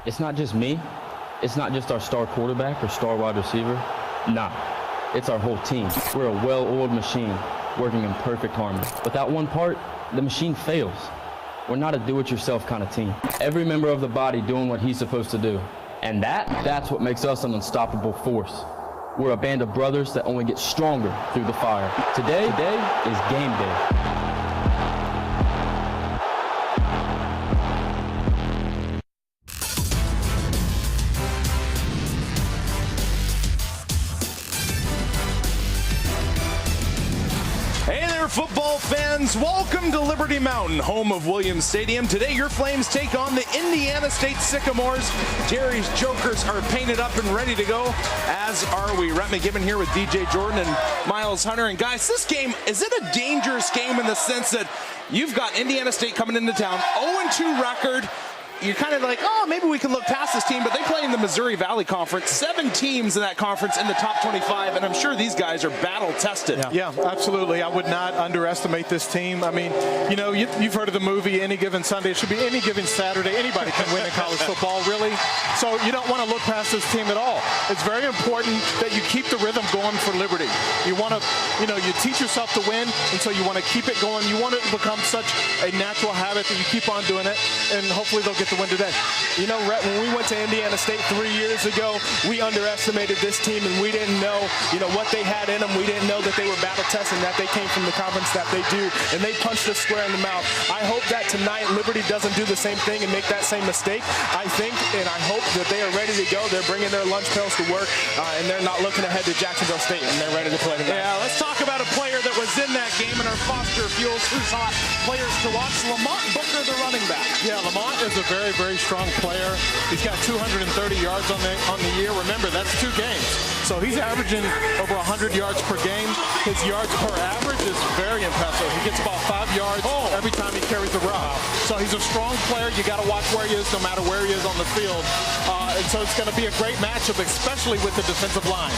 It's not just me. It's not just our star quarterback or star wide receiver. Nah, it's our whole team. We're a well-oiled machine working in perfect harmony. Without one part, the machine fails. We're not a do-it-yourself kind of team. Every member of the body doing what he's supposed to do. And that's what makes us an unstoppable force. We're a band of brothers that only get stronger through the fire. Today is game day. Football fans, welcome to Liberty Mountain, home of Williams Stadium. Today, your Flames take on the Indiana State Sycamores. Jerry's Jokers are painted up and ready to go, as are we. Rhett McGibbon here with DJ Jordan and Miles Hunter. And guys, this game, is it a dangerous game in the sense that you've got Indiana State coming into town, 0-2 record. You're kind of like, oh, maybe we can look past this team, but they play in the Missouri Valley Conference. 7 teams in that conference in the top 25, and I'm sure these guys are battle-tested. Yeah, absolutely. I would not underestimate this team. I mean, you know, you've heard of the movie Any Given Sunday. It should be Any Given Saturday. Anybody can win in college football, really. So you don't want to look past this team at all. It's very important that you keep the rhythm going for Liberty. You want to, you teach yourself to win, and so you want to keep it going. You want it to become such a natural habit that you keep on doing it, and hopefully they'll get the win today. You know, Rhett, when we went to Indiana State 3 years ago, we underestimated this team, and we didn't know, what they had in them. We didn't know that they were battle-tested, that they came from the conference that they do, and they punched us square in the mouth. I hope that tonight Liberty doesn't do the same thing and make that same mistake. I think, and I hope that they are ready to go. They're bringing their lunch pails to work, and they're not looking ahead to Jacksonville State, and they're ready to play tonight. Yeah, let's talk about a player that was in that game in our Foster Fuels Who's Hot players to watch. Lamont Booker, the running back. Yeah, Lamont is a very, very strong player. He's got 230 yards on the year. Remember, that's 2 games. So he's averaging over 100 yards per game. His yards per average is very impressive. He gets about 5 yards every time he carries the rock. So he's a strong player. You got to watch where he is no matter where he is on the field. And so it's going to be a great matchup, especially with the defensive line.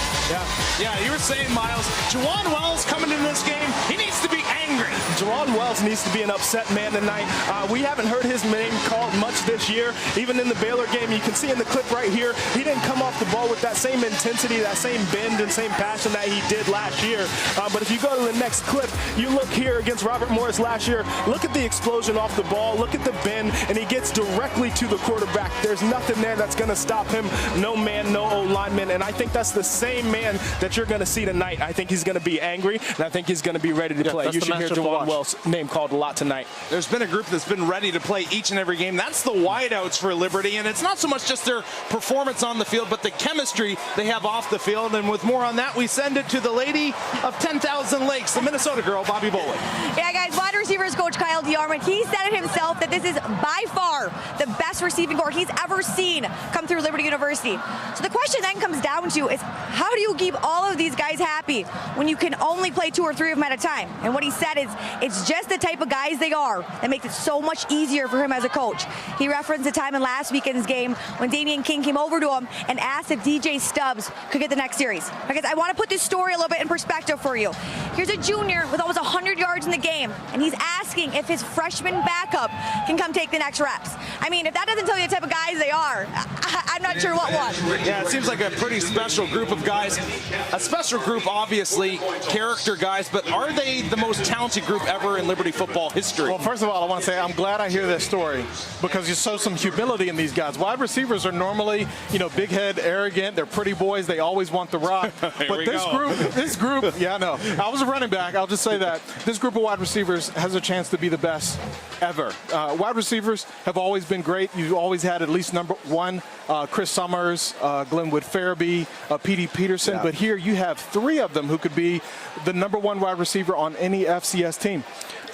Yeah, you were saying, Miles, Juwan Wells coming in this game, he needs to be angry. Juwan Wells needs to be an upset man tonight. We haven't heard his name called much this year. Even in the Baylor game, you can see in the clip right here, he didn't come off the ball with that same intensity, that same bend and same passion that he did last year. But if you go to the next clip, you look here against Robert Morris last year, look at the explosion off the ball, look at the bend, and he gets directly to the quarterback. There's nothing there that's going to stop him. No man, no O-lineman, and I think that's the same man that you're going to see tonight. I think he's going to be angry, and I think he's going to be ready to play. You should hear Juwan Wells' name called a lot tonight. There's been a group that's been ready to play each and every game. That's the wideouts for Liberty, and it's not so much just their performance on the field, but the chemistry they have off the field. And with more on that, we send it to the lady of 10,000 lakes, the Minnesota girl, Bobby Bowling. Yeah, guys, wide receivers coach Kyle DeArmond, he said it himself that this is by far the best receiving corps he's ever seen come through Liberty University. So the question then comes down to is how do you keep all of these guys happy when you can only play 2 or 3 of them at a time? And what he said is it's just the type of guys they are that makes it so much easier for him as a coach. He referenced the time in last weekend's game when Damian King came over to him and asked if DJ Stubbs could get the next series. Because I want to put this story a little bit in perspective for you. Here's a junior with almost 100 yards in the game, and he's asking if his freshman backup can come take the next reps. I mean, if that doesn't tell you the type of guys they are, I'm not sure what would. Yeah, it seems like a pretty special group of guys. A special group, obviously, character guys, but are they the most talented group ever in Liberty football history? Well, first of all, I want to say I'm glad I hear this story because you show some humility in these guys. Wide receivers are normally, big head, arrogant. They're pretty boys. They always want the rock. But this group, yeah, I know. I was a running back. I'll just say that. This group of wide receivers has a chance to be the best ever. Wide receivers have always been great. You've always had at least number 1, Chris Summers, Glenwood Farabee, P.D. Peterson. Yeah. But here you have 3 of them who could be the number 1 wide receiver on any FCS team.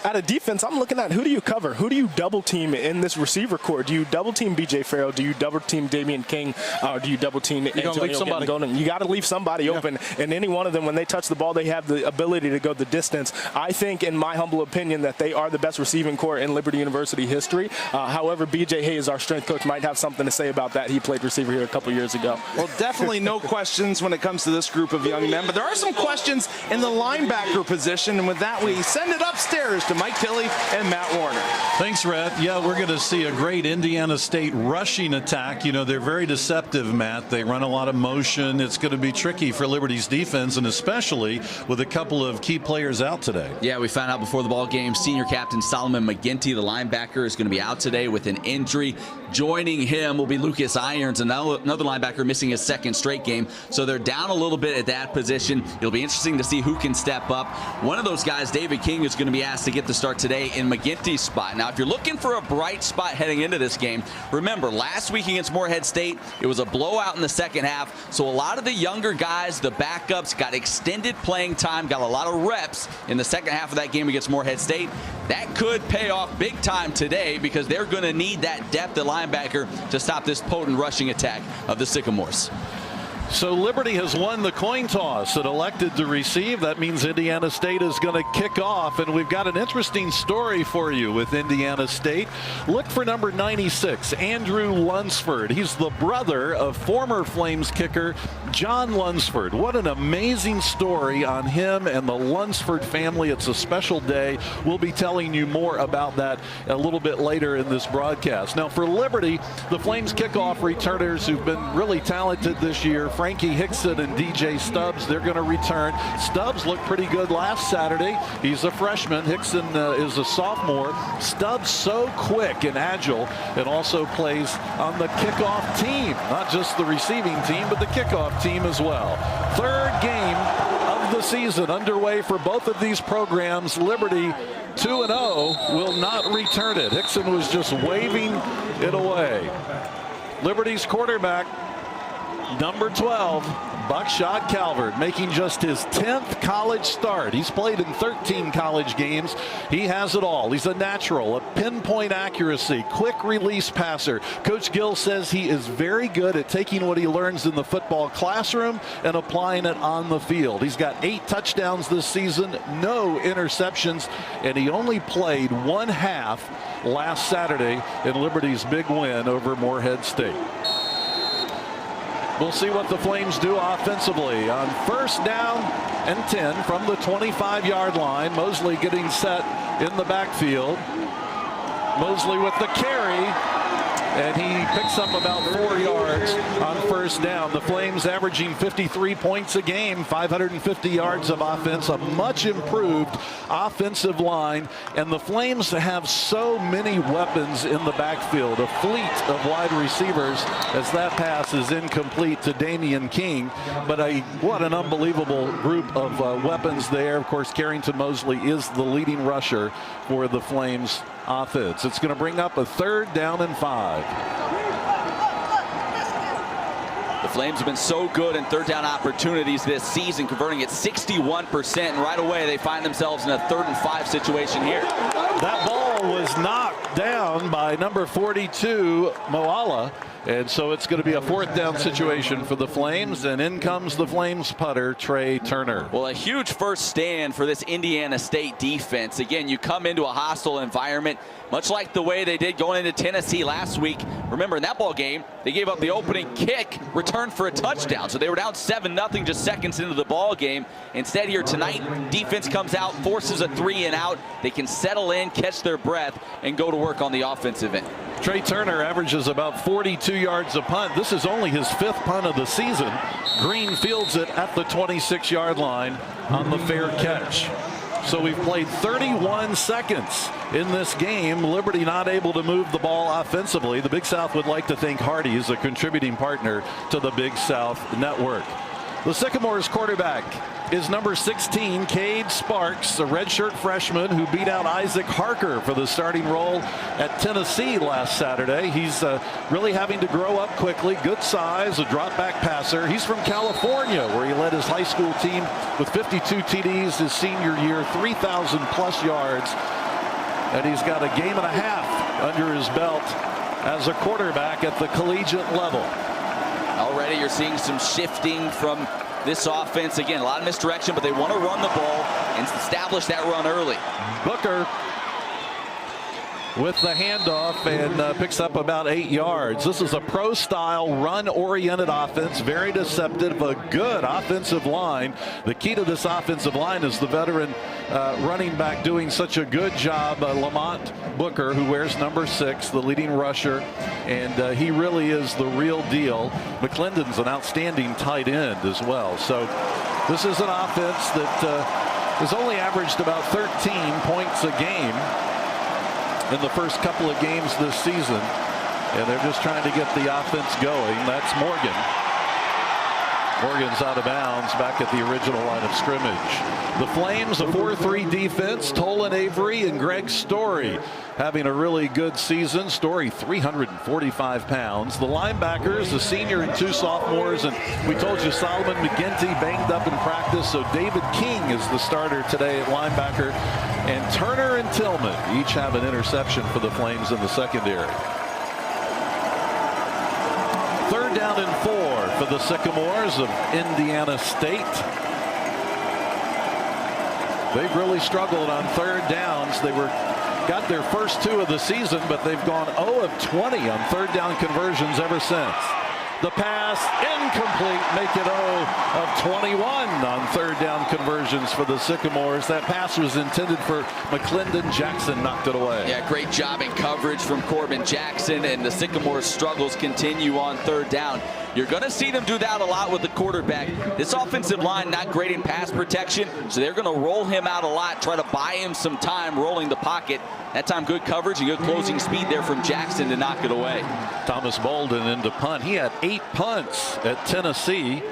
Out of defense, I'm looking at who do you cover? Who do you double team in this receiver core? Do you double team B.J. Farrell? Do you double team Damian King? Or do you double team Antonio Golden? You got to leave somebody open. And any one of them, when they touch the ball, they have the ability to go the distance. I think, in my humble opinion, that they are the best receiving core in Liberty University history. However, B.J. Hayes, our strength coach, might have something to say about that. He played receiver here a couple years ago. Well, definitely no questions when it comes to this group of young men. But there are some questions in the linebacker position. And with that, we send it upstairs to Mike Tilley and Matt Warner. Thanks, Rhett. Yeah, we're going to see a great Indiana State rushing attack. You know, they're very deceptive, Matt. They run a lot of motion. It's going to be tricky for Liberty's defense, and especially with a couple of key players out today. Yeah, we found out before the ball game, senior captain Solomon McGinty, the linebacker, is going to be out today with an injury. Joining him will be Lucas Irons, another linebacker missing his second straight game. So they're down a little bit at that position. It'll be interesting to see who can step up. One of those guys, David King, is going to be asked to get the start today in McGinty's spot. Now, if you're looking for a bright spot heading into this game, remember, last week against Morehead State, it was a blowout in the second half. So a lot of the younger guys, the backups, got extended playing time, got a lot of reps in the second half of that game against Morehead State. That could pay off big time today because they're going to need that depth at linebacker to stop this potent rushing attack of the Sycamores. So Liberty has won the coin toss and elected to receive. That means Indiana State is going to kick off, and we've got an interesting story for you with Indiana State. Look for number 96, Andrew Lunsford. He's the brother of former Flames kicker John Lunsford. What an amazing story on him and the Lunsford family. It's a special day. We'll be telling you more about that a little bit later in this broadcast. Now for Liberty, the Flames kickoff returners who've been really talented this year, Frankie Hickson and DJ Stubbs, they're going to return. Stubbs looked pretty good last Saturday. He's a freshman. Hickson is a sophomore. Stubbs so quick and agile, and also plays on the kickoff team, not just the receiving team, but the kickoff team as well. Third game of the season underway for both of these programs. Liberty 2-0 will not return it. Hickson was just waving it away. Liberty's quarterback, number 12, Buckshot Calvert, making just his 10th college start. He's played in 13 college games. He has it all. He's a natural, a pinpoint accuracy, quick release passer. Coach Gill says he is very good at taking what he learns in the football classroom and applying it on the field. He's got 8 touchdowns this season, no interceptions, and he only played one half last Saturday in Liberty's big win over Morehead State. We'll see what the Flames do offensively on first down and 10 from the 25-yard line. Mosley getting set in the backfield. Mosley with the carry, and he picks up about 4 yards on first down. The Flames averaging 53 points a game, 550 yards of offense, a much improved offensive line, and the Flames have so many weapons in the backfield, a fleet of wide receivers, as that pass is incomplete to Damian King. But what an unbelievable group of weapons there. Of course, Carrington Mosley is the leading rusher for the Flames offense. It's going to bring up a third down and 5. The Flames have been so good in third down opportunities this season, converting at 61%, and right away they find themselves in a 3rd and 5 situation here. That ball was knocked down by number 42, Moala. And so it's going to be a 4th down situation for the Flames, and in comes the Flames putter, Trey Turner. Well, a huge first stand for this Indiana State defense. Again, you come into a hostile environment, much like the way they did going into Tennessee last week. Remember, in that ball game, they gave up the opening kick, returned for a touchdown. So they were down 7-0 just seconds into the ball game. Instead here tonight, defense comes out, forces a 3 and out. They can settle in, catch their breath, and go to work on the offensive end. Trey Turner averages about 42 yards a punt. This is only his 5th punt of the season. Green fields it at the 26-yard line on the fair catch. So we've played 31 seconds in this game. Liberty not able to move the ball offensively. The Big South would like to thank Hardee's, a contributing partner to the Big South Network. The Sycamores quarterback is number 16, Cade Sparks, a redshirt freshman who beat out Isaac Harker for the starting role at Tennessee last Saturday. He's really having to grow up quickly. Good size, a drop back passer. He's from California, where he led his high school team with 52 TDs his senior year, 3,000 plus yards. And he's got a game and a half under his belt as a quarterback at the collegiate level. Already you're seeing some shifting from this offense. Again, a lot of misdirection, but they want to run the ball and establish that run early. Booker with the handoff and picks up about 8 yards. This is a pro-style, run-oriented offense, very deceptive, a good offensive line. The key to this offensive line is the veteran running back doing such a good job. Lamont Booker, who wears number 6, the leading rusher, and he really is the real deal. McClendon's an outstanding tight end as well. So this is an offense that has only averaged about 13 points a game in the first couple of games this season, and they're just trying to get the offense going. That's Morgan. Morgan's out of bounds back at the original line of scrimmage. The Flames, a 4-3 defense. Tolan Avery and Greg Story having a really good season. Story 345 pounds. The linebackers, a senior and 2 sophomores, and we told you Solomon McGinty banged up in practice, so David King is the starter today at linebacker, and Turner and Tillman each have an interception for the Flames in the secondary. 3rd down and 4 for the Sycamores of Indiana State. They've really struggled on 3rd downs. They got their first 2 of the season, but they've gone 0 of 20 on 3rd down conversions ever since. The pass incomplete, make it 0 of 21 on 3rd down conversions for the Sycamores. That pass was intended for McClendon. Jackson knocked it away. Yeah, great job in coverage from Corbin Jackson, and the Sycamores' struggles continue on 3rd down. You're going to see them do that a lot with the quarterback. This offensive line not great in pass protection, so they're going to roll him out a lot, try to buy him some time rolling the pocket. That time good coverage and good closing speed there from Jackson to knock it away. Thomas Bolden into punt. He had 8 punts at Tennessee,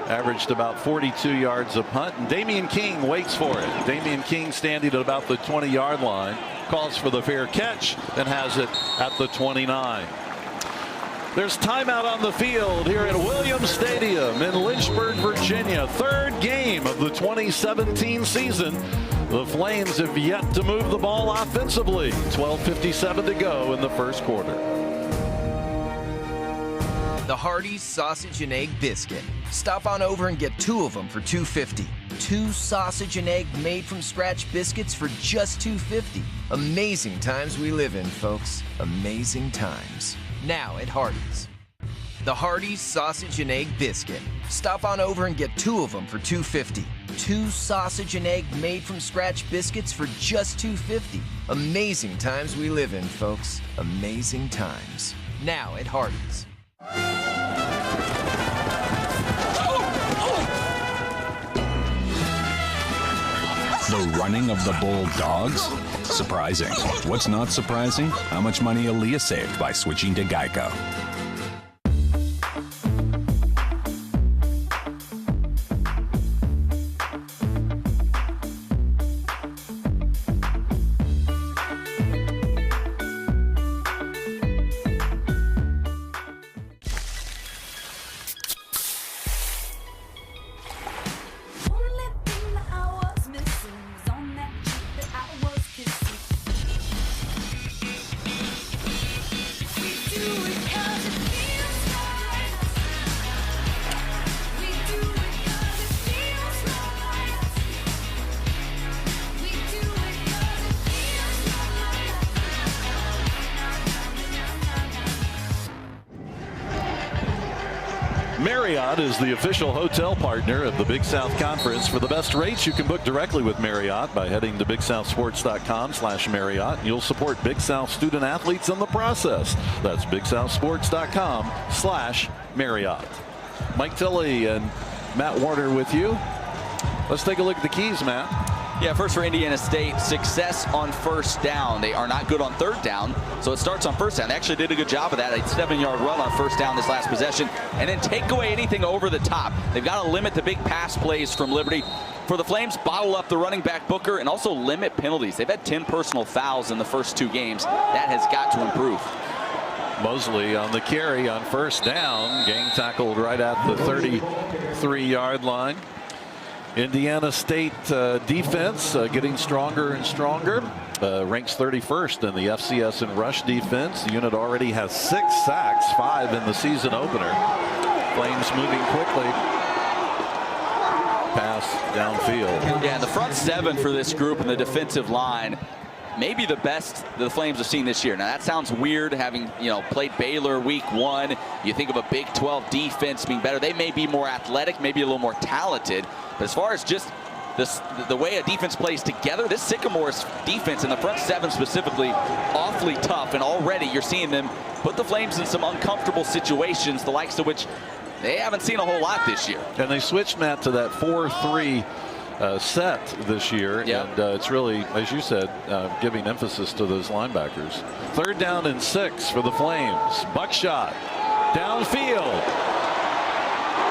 averaged about 42 yards a punt, and Damian King waits for it. Damian King standing at about the 20-yard line, calls for the fair catch and has it at the 29. There's timeout on the field here at Williams Stadium in Lynchburg, Virginia. 3rd game of the 2017 season. The Flames have yet to move the ball offensively. 12:57 to go in the first quarter. The Hardee's Sausage and Egg Biscuit. Stop on over and get 2 of them for $2.50. 2 sausage and egg made from scratch biscuits for just $2.50. Amazing times we live in, folks. Amazing times. Now at Hardee's. The Hardee's Sausage and Egg Biscuit. Stop on over and get 2 of them for $2.50. 2 sausage and egg made from scratch biscuits for just $2.50. Amazing times we live in, folks. Amazing times. Now at Hardee's. The running of the Bulldogs? Surprising. What's not surprising? How much money Aaliyah saved by switching to Geico. Marriott is the official hotel partner of the Big South Conference. For the best rates, you can book directly with Marriott by heading to BigSouthSports.com/Marriott. You'll support Big South student athletes in the process. That's BigSouthSports.com/Marriott. Mike Tilley and Matt Warner with you. Let's take a look at the keys, Matt. Yeah, first for Indiana State, success on 1st down. They are not good on 3rd down, so it starts on 1st down. They actually did a good job of that. A 7-yard run on 1st down this last possession, and then take away anything over the top. They've got to limit the big pass plays from Liberty. For the Flames, bottle up the running back Booker and also limit penalties. They've had 10 personal fouls in the first 2 games. That has got to improve. Mosley on the carry on 1st down. Gang tackled right at the 33-yard line. Indiana State defense getting stronger and stronger. Ranks 31st in the FCS in rush defense. The unit already has 6 sacks, 5 in the season opener. Flames moving quickly. Pass downfield. Yeah, the front 7 for this group and the defensive line, maybe the best the Flames have seen this year. Now that sounds weird, having played Baylor week 1. You think of a Big 12 defense being better. They may be more athletic, maybe a little more talented. But as far as just the way a defense plays together, this Sycamore's defense and the front seven specifically, awfully tough. And already you're seeing them put the Flames in some uncomfortable situations, the likes of which they haven't seen a whole lot this year. And they switched, Matt, to that 4-3 set this year. Yep. And it's really, as you said, giving emphasis to those linebackers. 3rd down and 6 for the Flames. Buckshot downfield.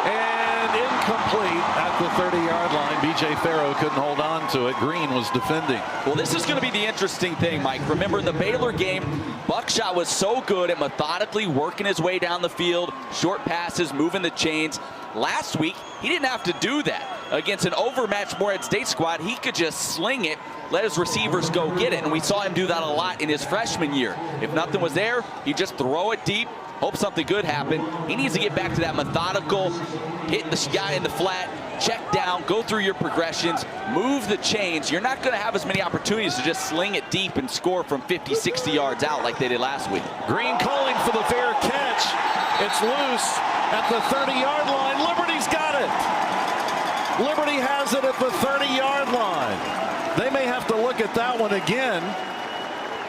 And incomplete at the 30-yard line. B.J. Farrow couldn't hold on to it. Green was defending. Well, this is going to be the interesting thing, Mike. Remember, in the Baylor game, Buckshot was so good at methodically working his way down the field, short passes, moving the chains. Last week, he didn't have to do that. Against an overmatched Morehead State squad, he could just sling it, let his receivers go get it. And we saw him do that a lot in his freshman year. If nothing was there, he'd just throw it deep, hope something good happened. He needs to get back to that methodical, hit the guy in the flat, check down, go through your progressions, move the chains. You're not going to have as many opportunities to just sling it deep and score from 50, 60 yards out like they did last week. Green calling for the fair catch. It's loose at the 30-yard line. Liberty's got it. Liberty has it at the 30-yard line. They may have to look at that one again.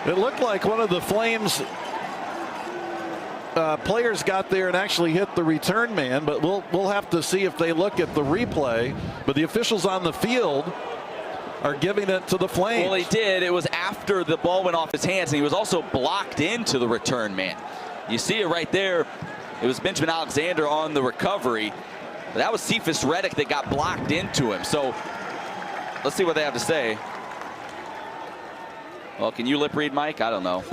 It looked like one of the Flames players got there and actually hit the return man, but we'll have to see if they look at the replay. But the officials on the field are giving it to the Flames. Well, he did. It was after the ball went off his hands, and he was also blocked into the return man. You see it right there. It was Benjamin Alexander on the recovery. But that was Cephas Reddick that got blocked into him. So let's see what they have to say. Well, can you lip read, Mike? I don't know.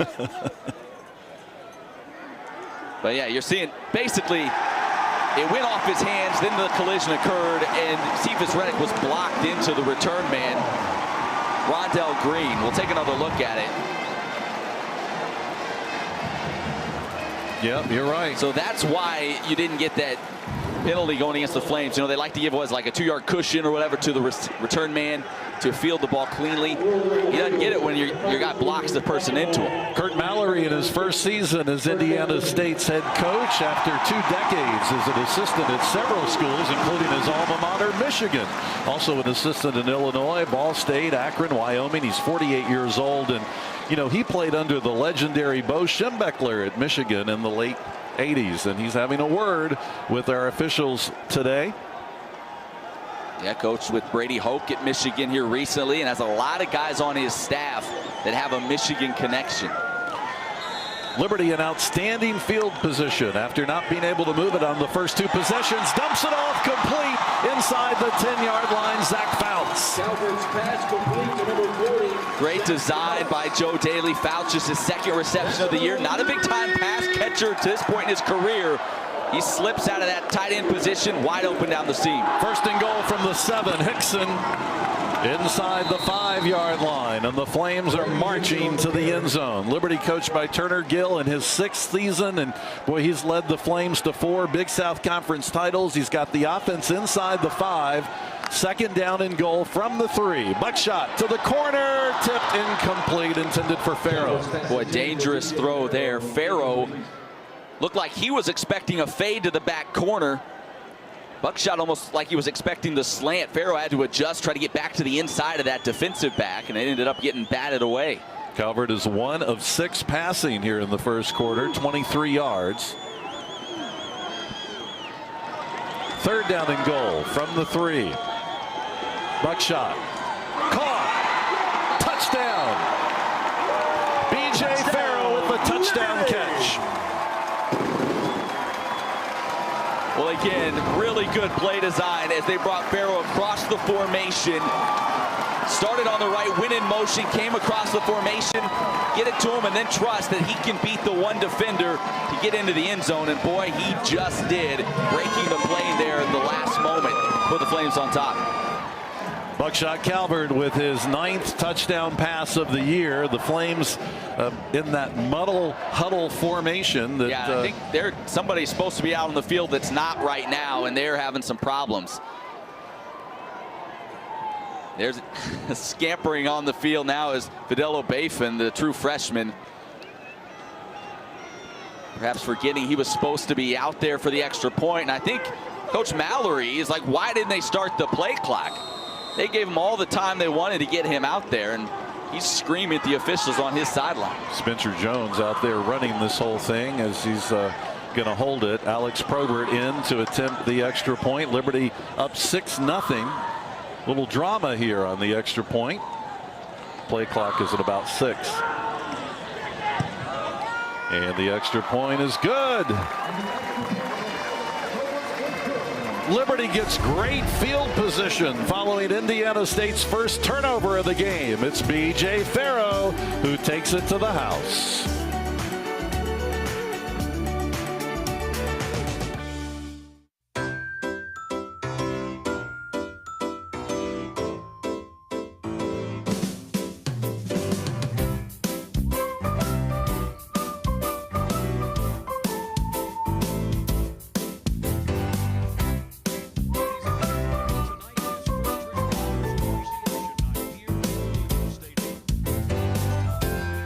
But yeah, you're seeing basically it went off his hands, then the collision occurred, and Cephas Reddick was blocked into the return man, Rondell Green. We'll take another look at it. Yeah, you're right. So that's why you didn't get that penalty going against the Flames. You know, they like to give what is like a 2-yard cushion or whatever to the return man to field the ball cleanly. He doesn't get it when your guy blocks the person into him. Kurt Mallory in his first season as Indiana State's head coach after 2 decades as an assistant at several schools, including his alma mater, Michigan. Also an assistant in Illinois, Ball State, Akron, Wyoming. He's 48 years old, and you know, he played under the legendary Bo Schembechler at Michigan in the late 80s, and he's having a word with our officials today. Yeah, coached with Brady Hoke at Michigan here recently and has a lot of guys on his staff that have a Michigan connection. Liberty in outstanding field position after not being able to move it on the first 2 possessions. Dumps it off complete inside the 10-yard line. Zach Fouts. Great design by Joe Daly. Fouts just his 2nd reception of the year. Not a big-time pass catcher to this point in his career. He slips out of that tight end position, wide open down the seam. 1st and goal from the 7. Hickson inside the 5-yard line, and the Flames are marching to the end zone. Liberty coached by Turner Gill in his 6th season, and boy, he's led the Flames to 4 Big South Conference titles. He's got the offense inside the 5. 2nd down and goal from the 3. Buckshot to the corner, tipped incomplete, intended for Farrow. Boy, dangerous throw there. Farrow looked like he was expecting a fade to the back corner. Buckshot almost like he was expecting the slant. Farrow had to adjust, try to get back to the inside of that defensive back, and it ended up getting batted away. Calvert is 1 of 6 passing here in the first quarter, 23 yards. 3rd down and goal from the 3. Buckshot. Caught. Touchdown. B.J. Farrow with the touchdown catch. Well, again, really good play design as they brought Farrow across the formation. Started on the right, went in motion, came across the formation, get it to him, and then trust that he can beat the one defender to get into the end zone. And boy, he just did, breaking the play there in the last moment. Put the Flames on top. Buckshot Calvert with his 9th touchdown pass of the year. The Flames in that muddle huddle formation. That, yeah, I think somebody's supposed to be out on the field that's not right now, and they're having some problems. There's scampering on the field now is Fidel Obeifan, the true freshman. Perhaps forgetting he was supposed to be out there for the extra point. And I think Coach Mallory is like, why didn't they start the play clock? They gave him all the time they wanted to get him out there, and he's screaming at the officials on his sideline. Spencer Jones out there running this whole thing as he's going to hold it. Alex Probert in to attempt the extra point. Liberty up 6-0. Little drama here on the extra point. Play clock is at about 6. And the extra point is good. Liberty gets great field position following Indiana State's first turnover of the game. It's B.J. Farrow who takes it to the house.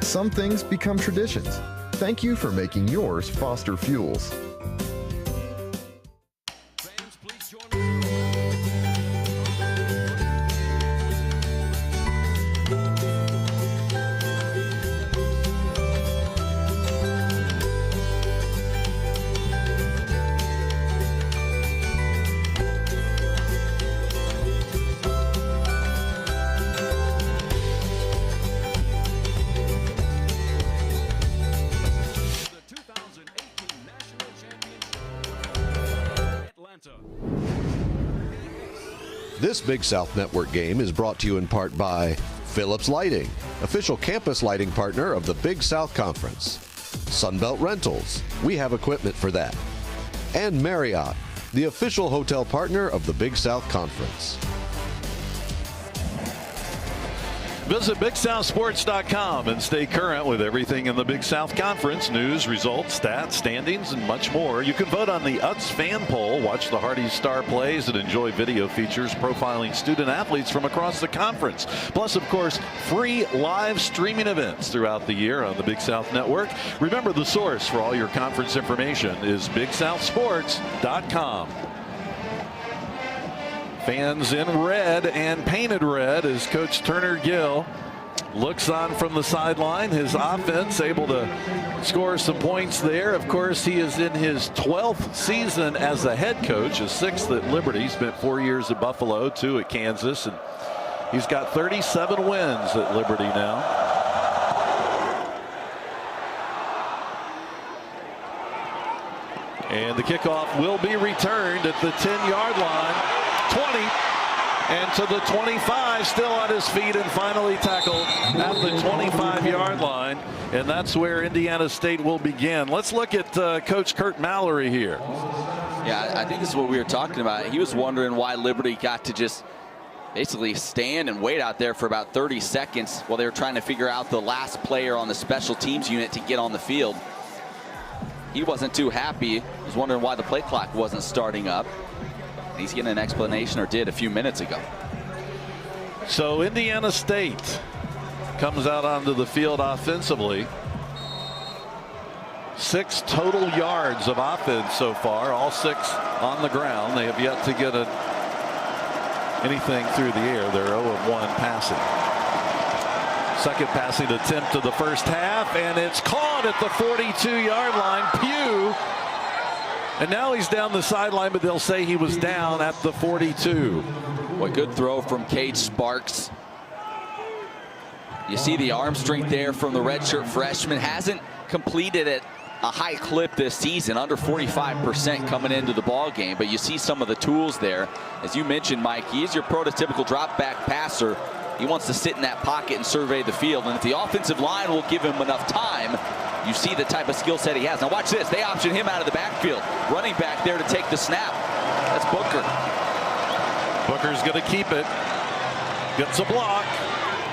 Some things become traditions. Thank you for making yours Foster Fuels. This Big South Network game is brought to you in part by Phillips Lighting, official campus lighting partner of the Big South Conference. Sunbelt Rentals, we have equipment for that. And Marriott, the official hotel partner of the Big South Conference. Visit BigSouthSports.com and stay current with everything in the Big South Conference. News, results, stats, standings, and much more. You can vote on the UTS fan poll, watch the Hardy Star plays, and enjoy video features profiling student athletes from across the conference. Plus, of course, free live streaming events throughout the year on the Big South Network. Remember, the source for all your conference information is BigSouthSports.com. Fans in red and painted red as Coach Turner Gill looks on from the sideline. His offense able to score some points there. Of course, he is in his 12th season as a head coach, his 6th at Liberty. Spent 4 years at Buffalo, 2 at Kansas, and he's got 37 wins at Liberty now. And the kickoff will be returned at the 10-yard line. 20 and to the 25, still on his feet and finally tackled at the 25-yard line, and that's where Indiana State will begin. Let's look at Coach Kurt Mallory here. Yeah, I think this is what we were talking about. He was wondering why Liberty got to just basically stand and wait out there for about 30 seconds while they were trying to figure out the last player on the special teams unit to get on the field. He wasn't too happy. He was wondering why the play clock wasn't starting up. He's getting an explanation, or did a few minutes ago. So Indiana State comes out onto the field offensively. 6 total yards of offense so far, all 6 on the ground. They have yet to get anything through the air. They're 0-1 passing. Second passing attempt of the first half, and it's caught at the 42-yard line. Pugh. And now he's down the sideline, but they'll say he was down at the 42. What good throw from Cade Sparks. You see the arm strength there from the redshirt freshman. Hasn't completed at a high clip this season, under 45% coming into the ball game. But you see some of the tools there. As you mentioned, Mike, he's your prototypical drop back passer. He wants to sit in that pocket and survey the field. And if the offensive line will give him enough time, you see the type of skill set he has. Now watch this. They option him out of the backfield. Running back there to take the snap. That's Booker. Booker's going to keep it. Gets a block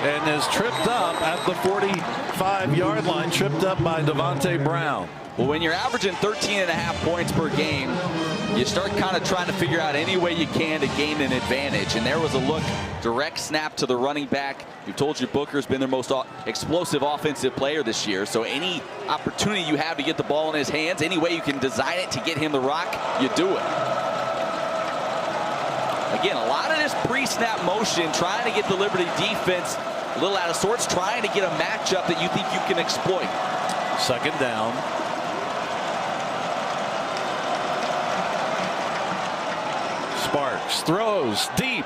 and is tripped up at the 45-yard line. Tripped up by Devontae Brown. Well, when you're averaging 13.5 points per game, you start kind of trying to figure out any way you can to gain an advantage. And there was a look, direct snap to the running back. We've told you Booker's been their most explosive offensive player this year. So any opportunity you have to get the ball in his hands, any way you can design it to get him the rock, you do it. Again, a lot of this pre-snap motion, trying to get the Liberty defense a little out of sorts, trying to get a matchup that you think you can exploit. Second down. Sparks throws deep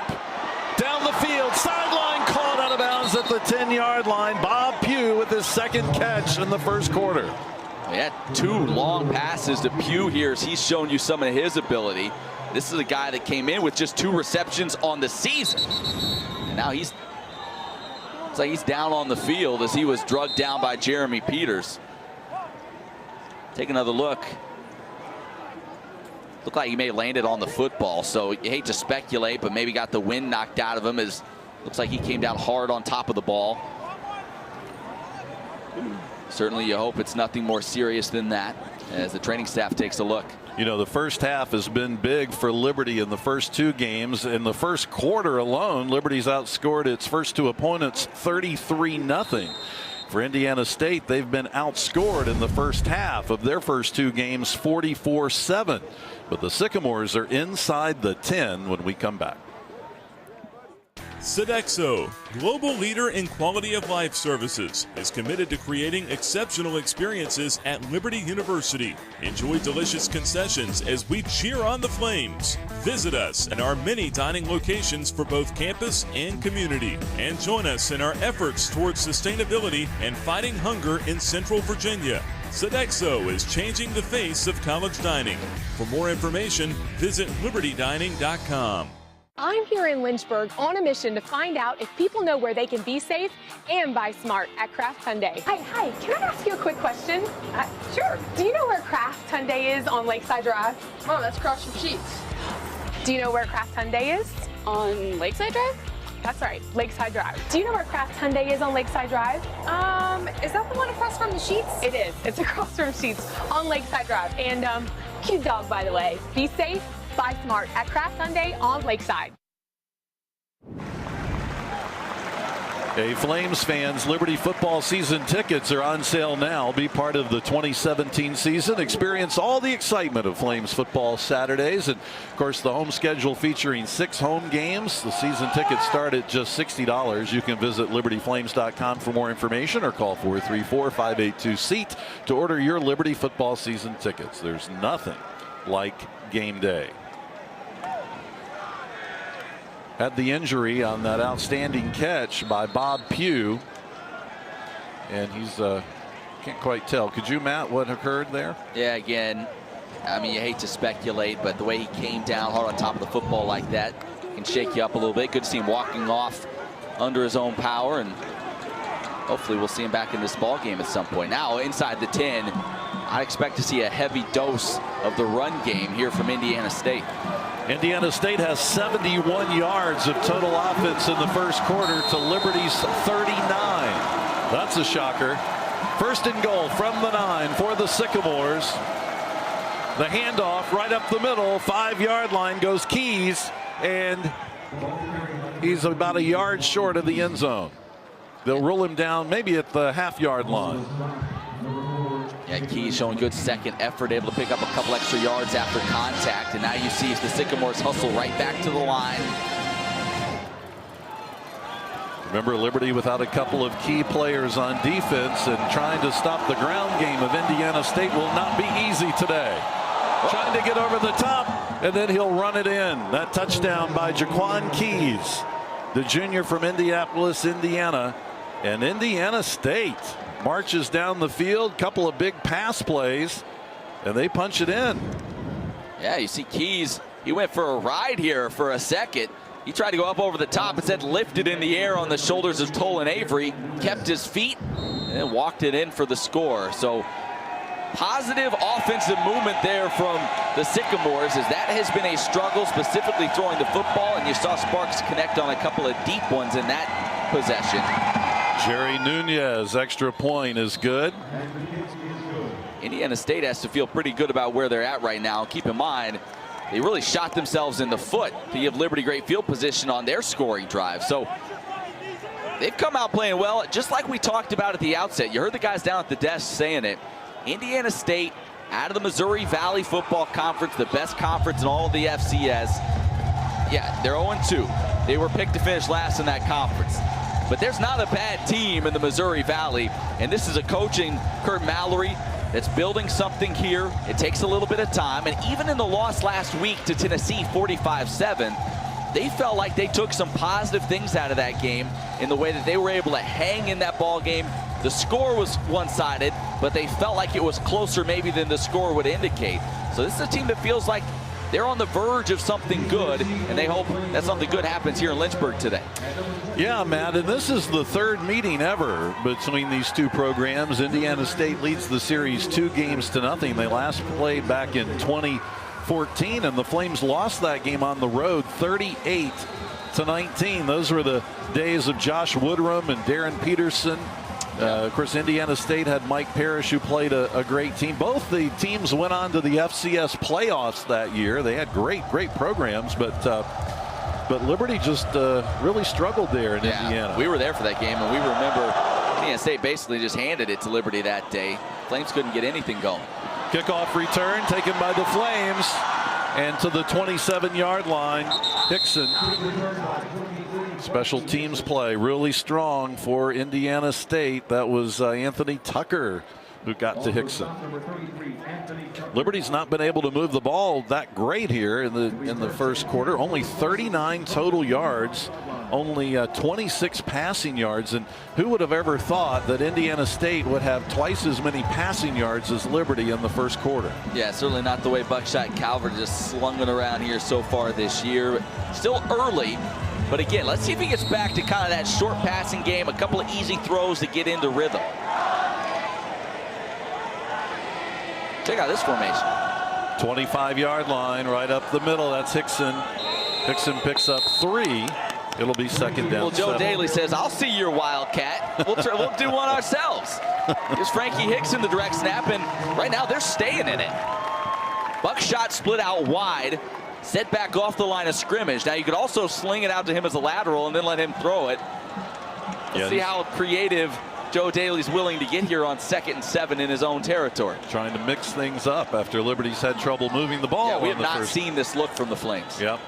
down the field, sideline, caught out of bounds at the 10-yard line. Bob Pugh with his second catch in the first quarter. He had 2 long passes to Pugh here as he's shown you some of his ability. This is a guy that came in with just 2 receptions on the season. And now it's like he's down on the field as he was drugged down by Jeremy Peters. Take another look. Looked like he may have landed on the football, so you hate to speculate, but maybe got the wind knocked out of him. As looks like he came down hard on top of the ball. Certainly you hope it's nothing more serious than that as the training staff takes a look. You know, the first half has been big for Liberty in the first 2 games. In the first quarter alone, Liberty's outscored its first 2 opponents 33-0. For Indiana State, they've been outscored in the first half of their first 2 games 44-7. But the Sycamores are inside the 10 when we come back. Sodexo, global leader in quality of life services, is committed to creating exceptional experiences at Liberty University. Enjoy delicious concessions as we cheer on the Flames. Visit us at our many dining locations for both campus and community, and join us in our efforts towards sustainability and fighting hunger in Central Virginia. Sodexo is changing the face of college dining. For more information, visit libertydining.com. I'm here in Lynchburg on a mission to find out if people know where they can be safe and buy smart at Kraft Hyundai. Hi, can I ask you a quick question? Sure. Do you know where Kraft Hyundai is on Lakeside Drive? Oh, that's across from Sheets. Do you know where Kraft Hyundai is? On Lakeside Drive? That's right, Lakeside Drive. Do you know where Kraft Hyundai is on Lakeside Drive? Is that the one across from the Sheets? It is. It's across from Sheets on Lakeside Drive. And cute dog, by the way. Be safe. Buy smart at Kraft Hyundai on Lakeside. Hey, Flames fans, Liberty football season tickets are on sale now. Be part of the 2017 season. Experience all the excitement of Flames football Saturdays. And, of course, the home schedule featuring 6 home games. The season tickets start at just $60. You can visit libertyflames.com for more information or call 434-582-SEAT to order your Liberty football season tickets. There's nothing like game day. Had the injury on that outstanding catch by Bob Pugh, and he's can't quite tell. Could you, Matt, what occurred there? Yeah, again, I mean, you hate to speculate, but the way he came down hard on top of the football like that can shake you up a little bit. Good to see him walking off under his own power, and hopefully we'll see him back in this ball game at some point. Now inside the 10, I expect to see a heavy dose of the run game here from Indiana State. Indiana State has 71 yards of total offense in the first quarter to Liberty's 39. That's a shocker. First and goal from the 9 for the Sycamores. The handoff right up the middle, 5-yard line goes Keys, and he's about a yard short of the end zone. They'll roll him down maybe at the half-yard line. Yeah, Keys showing good second effort, able to pick up a couple extra yards after contact, and now you see the Sycamores hustle right back to the line. Remember, Liberty without a couple of key players on defense, and trying to stop the ground game of Indiana State will not be easy today. Trying to get over the top, and then he'll run it in. That touchdown by Jaquan Keys, the junior from Indianapolis, Indiana. And Indiana State marches down the field, couple of big pass plays, and they punch it in. Yeah, you see Keys, he went for a ride here for a second. He tried to go up over the top, instead lifted in the air on the shoulders of Tolan Avery, kept his feet, and then walked it in for the score. So positive offensive movement there from the Sycamores, as that has been a struggle, specifically throwing the football, and you saw Sparks connect on a couple of deep ones in that possession. Jerry Nunez, extra point is good. Indiana State has to feel pretty good about where they're at right now. Keep in mind, they really shot themselves in the foot to give Liberty great field position on their scoring drive. So they've come out playing well, just like we talked about at the outset. You heard the guys down at the desk saying it. Indiana State, out of the Missouri Valley Football Conference, the best conference in all of the FCS. Yeah, they're 0-2. They were picked to finish last in that conference. But there's not a bad team in the Missouri Valley, and this is a coaching, Kurt Mallory, that's building something here. It takes a little bit of time, and even in the loss last week to Tennessee 45-7, they felt like they took some positive things out of that game in the way that they were able to hang in that ball game. The score was one-sided, but they felt like it was closer maybe than the score would indicate. So this is a team that feels like they're on the verge of something good, and they hope that something good happens here in Lynchburg today. Yeah, Matt, and this is the third meeting ever between these two programs. Indiana State leads the series 2-0. They last played back in 2014, and the Flames lost that game on the road 38-19. Those were the days of Josh Woodrum and Darren Peterson. Of course, Indiana State had Mike Parrish, who played a great team. Both the teams went on to the FCS playoffs that year. They had great programs, but Liberty just really struggled there in Indiana. We were there for that game, and we remember Indiana State basically just handed it to Liberty that day. Flames couldn't get anything going. Kickoff return taken by the Flames, and to the 27-yard line, Hickson. Special teams play really strong for Indiana State. That was Anthony Tucker who got to Hickson. Liberty's not been able to move the ball that great here in the first quarter. Only 39 total yards, only 26 passing yards. And who would have ever thought that Indiana State would have twice as many passing yards as Liberty in the first quarter? Yeah, certainly not the way Buckshot Calvert just slung it around here so far this year. Still early. But again, let's see if he gets back to kind of that short passing game, a couple of easy throws to get into rhythm. Check out this formation. 25-yard line right up the middle. That's Hickson. Hickson picks up 3. It'll be second down. Well, Joe 7. Daly says, I'll see your Wildcat. We'll do one ourselves. Gives Frankie Hickson the direct snap, and right now they're staying in it. Buckshot split out wide. Set back off the line of scrimmage. Now you could also sling it out to him as a lateral and then let him throw it. Let's see how creative Joe Daly's willing to get here on 2nd and 7 in his own territory. Trying to mix things up after Liberty's had trouble moving the ball. Yeah, we have not seen this look from the Flames. Yep.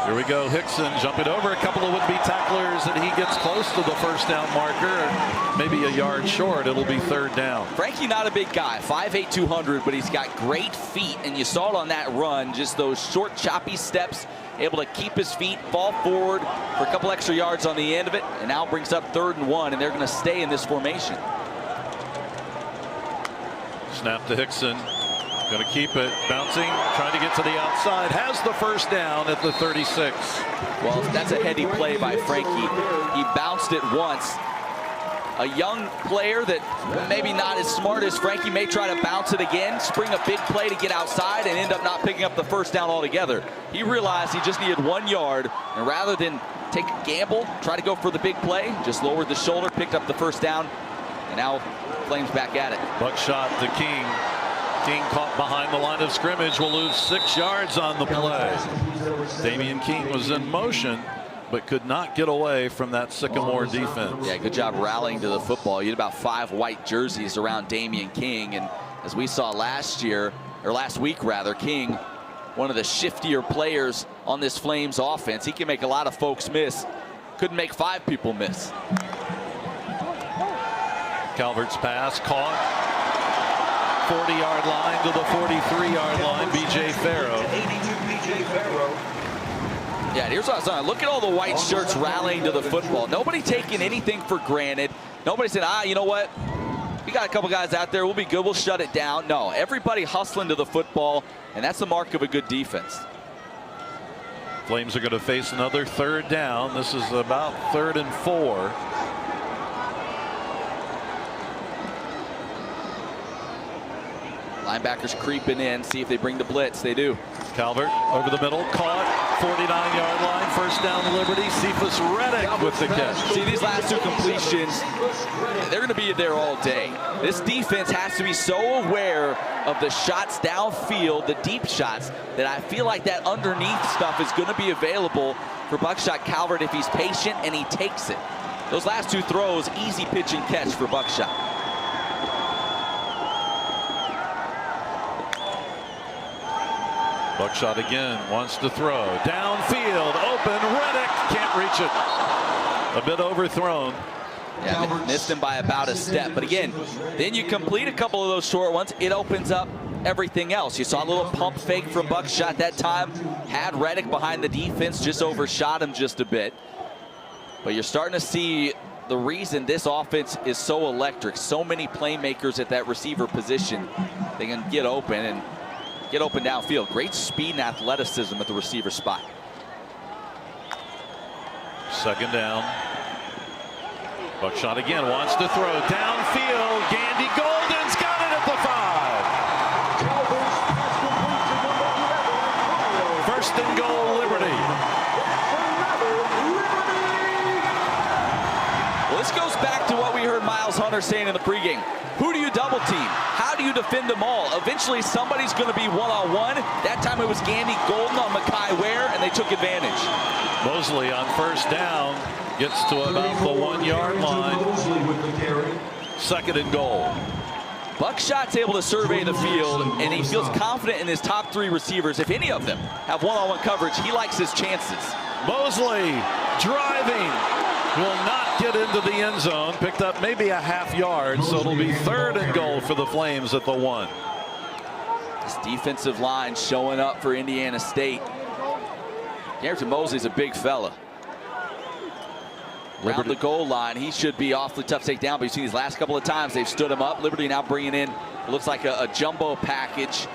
Here we go. Hickson jumping over a couple of would-be tacklers, and he gets close to the first down marker. Maybe a yard short. It'll be 3rd down. Frankie, not a big guy, 5'8", 200, but he's got great feet, and you saw it on that run, just those short, choppy steps, able to keep his feet, fall forward for a couple extra yards on the end of it, and now brings up 3rd and 1, and they're going to stay in this formation. Snap to Hickson. Going to keep it, bouncing, trying to get to the outside. Has the first down at the 36. Well, that's a heady play by Frankie. He bounced it once. A young player that maybe not as smart as Frankie may try to bounce it again, spring a big play to get outside, and end up not picking up the first down altogether. He realized he just needed 1 yard, and rather than take a gamble, try to go for the big play, just lowered the shoulder, picked up the first down, and now Flames back at it. Buckshot to King. King caught behind the line of scrimmage, will lose 6 yards on the play. Damian King was in motion, but could not get away from that Sycamore defense. Yeah, good job rallying to the football. You had about 5 white jerseys around Damian King, and as we saw last week rather, King, one of the shiftier players on this Flames offense. He can make a lot of folks miss. Couldn't make 5 people miss. Calvert's pass caught. 40-yard line to the 43-yard line. B.J. Farrow. Yeah, here's what I was saying. Look at all the white shirts rallying to the football. Nobody taking anything for granted. Nobody said, you know what? We got a couple guys out there. We'll be good. We'll shut it down. No, everybody hustling to the football, and that's the mark of a good defense. Flames are going to face another 3rd down. This is about 3rd and 4. Linebackers creeping in, see if they bring the blitz. They do. Calvert over the middle, caught, 49-yard line, first down Liberty. Cephas Reddick with the catch. See, these last 2 completions, they're going to be there all day. This defense has to be so aware of the shots downfield, the deep shots, that I feel like that underneath stuff is going to be available for Buckshot Calvert if he's patient and he takes it. Those last 2 throws, easy pitch and catch for Buckshot. Buckshot again, wants to throw. Downfield, open, Reddick can't reach it. A bit overthrown. Yeah, missed him by about a step. But again, then you complete a couple of those short ones, it opens up everything else. You saw a little pump fake from Buckshot that time. Had Reddick behind the defense, just overshot him just a bit. But you're starting to see the reason this offense is so electric. So many playmakers at that receiver position. They can get open and get open downfield. Great speed and athleticism at the receiver spot. Second down. Buckshot again wants to throw downfield. Gandy Golden's got it at the 5. First and goal, Liberty. Well, this goes back to what we heard Miles Hunter saying in the pregame. Who do you double team? How do you defend them all? Eventually, somebody's going to be one-on-one. That time it was Gandy Golden on Mekhi Ware, and they took advantage. Mosley on first down gets to about the 1 yard line. Second and goal. Buckshot's able to survey the field, and he feels confident in his top 3 receivers. If any of them have one-on-one coverage, he likes his chances. Mosley driving, will not get into the end zone. Picked up maybe a half yard, so it'll be third and goal for the Flames at the 1. This defensive line showing up for Indiana State. Carrington Mosley's a big fella. Around the goal line, he should be awfully tough to take down, but you've seen these last couple of times they've stood him up. Liberty now bringing in, it looks like a jumbo package.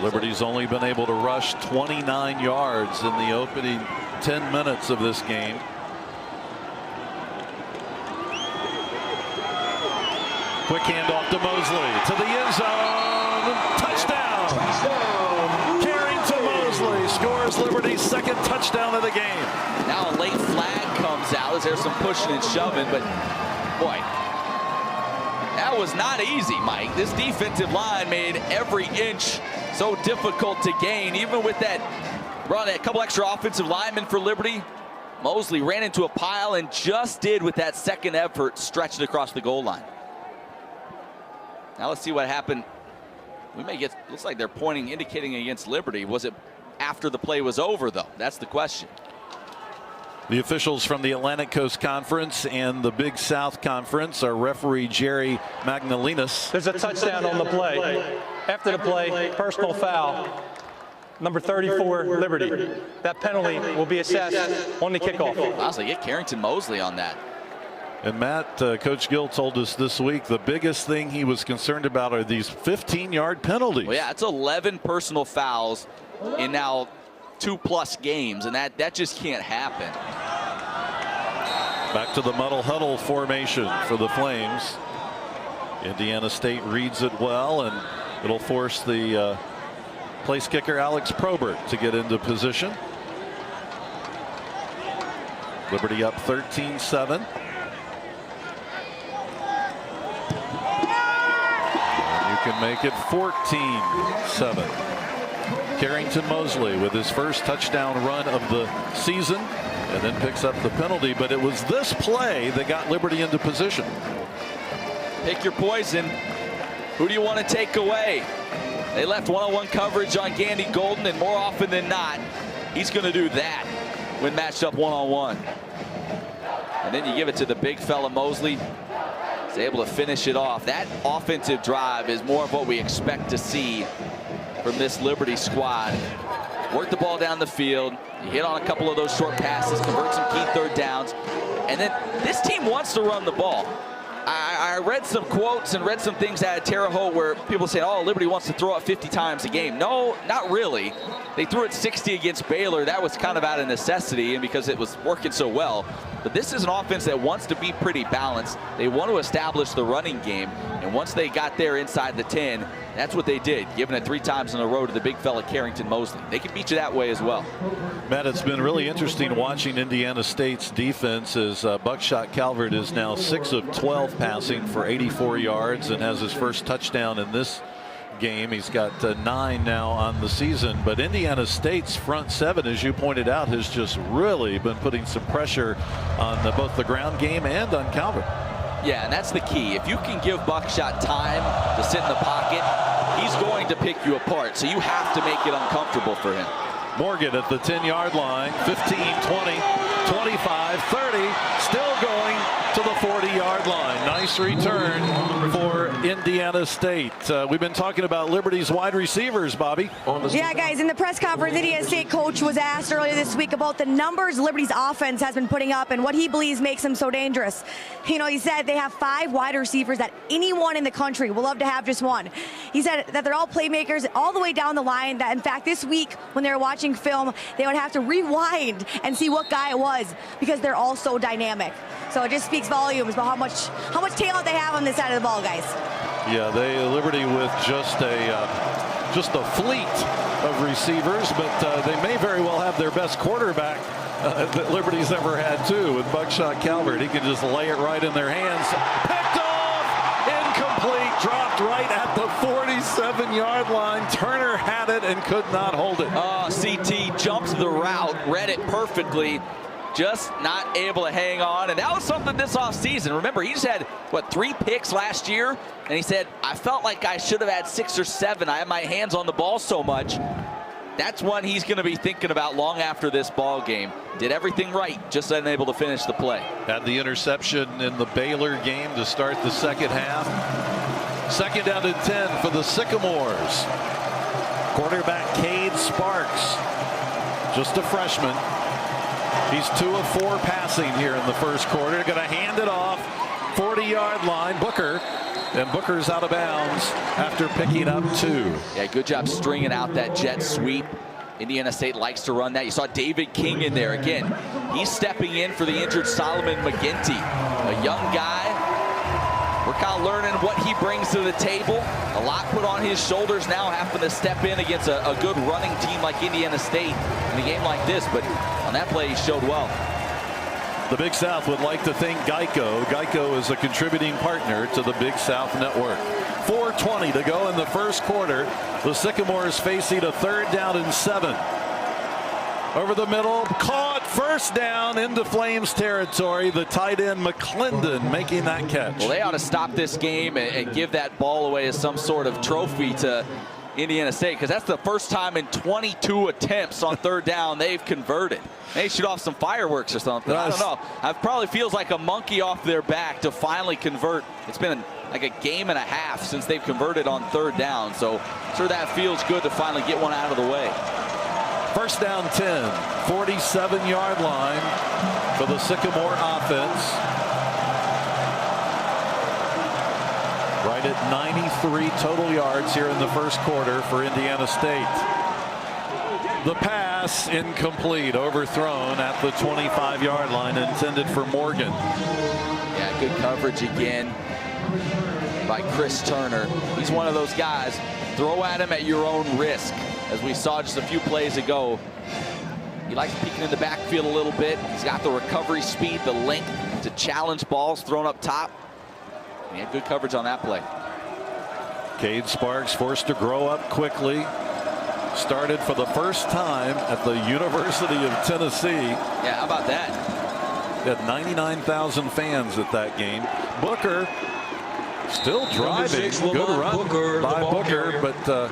Liberty's only been able to rush 29 yards in the opening 10 minutes of this game. Quick handoff to Mosley to the end zone. Touchdown. Carrington Mosley scores Liberty's second touchdown of the game. Now a late flag comes out as there's some pushing and shoving, but boy, that was not easy, Mike. This defensive line made every inch so difficult to gain, even with that run, a couple extra offensive linemen for Liberty. Mosley ran into a pile and just did with that second effort stretch it across the goal line. Now let's see what happened. We may get, looks like they're pointing, indicating against Liberty. Was it after the play was over, though? That's the question. The officials from the Atlantic Coast Conference and the Big South Conference are referee Jerry Magnolinas. There's a touchdown on the play. After the play, personal foul. Number 34, Liberty. That penalty will be assessed on the kickoff. Honestly, get Carrington Mosley on that. And Matt, Coach Gill told us this week the biggest thing he was concerned about are these 15-yard penalties. Well, yeah, it's 11 personal fouls in now 2+ games, and that just can't happen. Back to the muddle huddle formation for the Flames. Indiana State reads it well, and it'll force the place kicker Alex Probert to get into position. Liberty up 13-7. Can make it 14-7. Carrington Mosley with his first touchdown run of the season, and then picks up the penalty. But it was this play that got Liberty into position. Pick your poison. Who do you want to take away? They left one-on-one coverage on Gandy Golden, and more often than not, he's going to do that when matched up one-on-one. And then you give it to the big fella Mosley. Able to finish it off. That offensive drive is more of what we expect to see from this Liberty squad. Work the ball down the field. You hit on a couple of those short passes, convert some key third downs, and then this team wants to run the ball. I read some quotes and read some things out of Terre Haute where people say, oh, Liberty wants to throw it 50 times a game. No, not really. They threw it 60 against Baylor. That was kind of out of necessity and because it was working so well. But this is an offense that wants to be pretty balanced. They want to establish the running game. And once they got there inside the 10, that's what they did, giving it 3 times in a row to the big fella Carrington Mosley. They can beat you that way as well. Matt, it's been really interesting watching Indiana State's defense as Buckshot Calvert is now 6 of 12 passing for 84 yards and has his first touchdown in this game. He's got 9 now on the season, but Indiana State's front 7, as you pointed out, has just really been putting some pressure on both the ground game and on Calvert. Yeah, and that's the key. If you can give Buckshot time to sit in the pocket, he's going to pick you apart. So you have to make it uncomfortable for him. Morgan at the 10-yard line, 15, 20, 25, 30, still going to the 40-yard line. Nice return for Indiana State. We've been talking about Liberty's wide receivers, Bobby. Yeah, guys, in the press conference, Indiana State coach was asked earlier this week about the numbers Liberty's offense has been putting up and what he believes makes them so dangerous. You know, he said they have 5 wide receivers that anyone in the country will love to have just one. He said that they're all playmakers all the way down the line, that in fact this week when they were watching film, they would have to rewind and see what guy it was because they're all so dynamic. So it just speaks volumes about how much talent they have on this side of the ball, guys. Yeah, Liberty with just a fleet of receivers, but they may very well have their best quarterback that Liberty's ever had too, with Buckshot Calvert. He can just lay it right in their hands. Picked off, incomplete, dropped right at the 47-yard line. Turner had it and could not hold it. CT jumped the route, read it perfectly. Just not able to hang on, and that was something this offseason. Remember, he just had, what, 3 picks last year? And he said, I felt like I should have had 6 or 7. I had my hands on the ball so much. That's one he's going to be thinking about long after this ball game. Did everything right, just unable to finish the play. Had the interception in the Baylor game to start the second half. 2nd down and 10 for the Sycamores. Quarterback Cade Sparks, just a freshman. He's 2 of 4 passing here in the first quarter. Going to hand it off, 40-yard line. Booker, and Booker's out of bounds after picking up 2. Yeah, good job stringing out that jet sweep. Indiana State likes to run that. You saw David King in there again. He's stepping in for the injured Solomon McGinty, a young guy. We're kind of learning what he brings to the table. A lot put on his shoulders now, having to step in against a good running team like Indiana State in a game like this. But on that play, he showed well. The Big South would like to thank Geico. Geico is a contributing partner to the Big South Network. 4:20 to go in the first quarter. The Sycamores facing a 3rd down and 7. Over the middle, caught, 1st down into Flames territory. The tight end McClendon making that catch. Well, they ought to stop this game and give that ball away as some sort of trophy to Indiana State, because that's the first time in 22 attempts on 3rd down they've converted. They shoot off some fireworks or something. I don't know. It probably feels like a monkey off their back to finally convert. It's been like a game and a half since they've converted on 3rd down. So sure, that feels good to finally get one out of the way. 1st down 10, 47-yard line for the Sycamore offense. Right at 93 total yards here in the first quarter for Indiana State. The pass incomplete, overthrown at the 25-yard line, intended for Morgan. Yeah, good coverage again by Chris Turner. He's one of those guys, throw at him at your own risk. As we saw just a few plays ago, he likes peeking in the backfield a little bit. He's got the recovery speed, the length to challenge balls thrown up top. He had good coverage on that play. Cade Sparks forced to grow up quickly. Started for the first time at the University of Tennessee. Yeah, how about that? He had 99,000 fans at that game. Booker still driving. Good run by Booker, but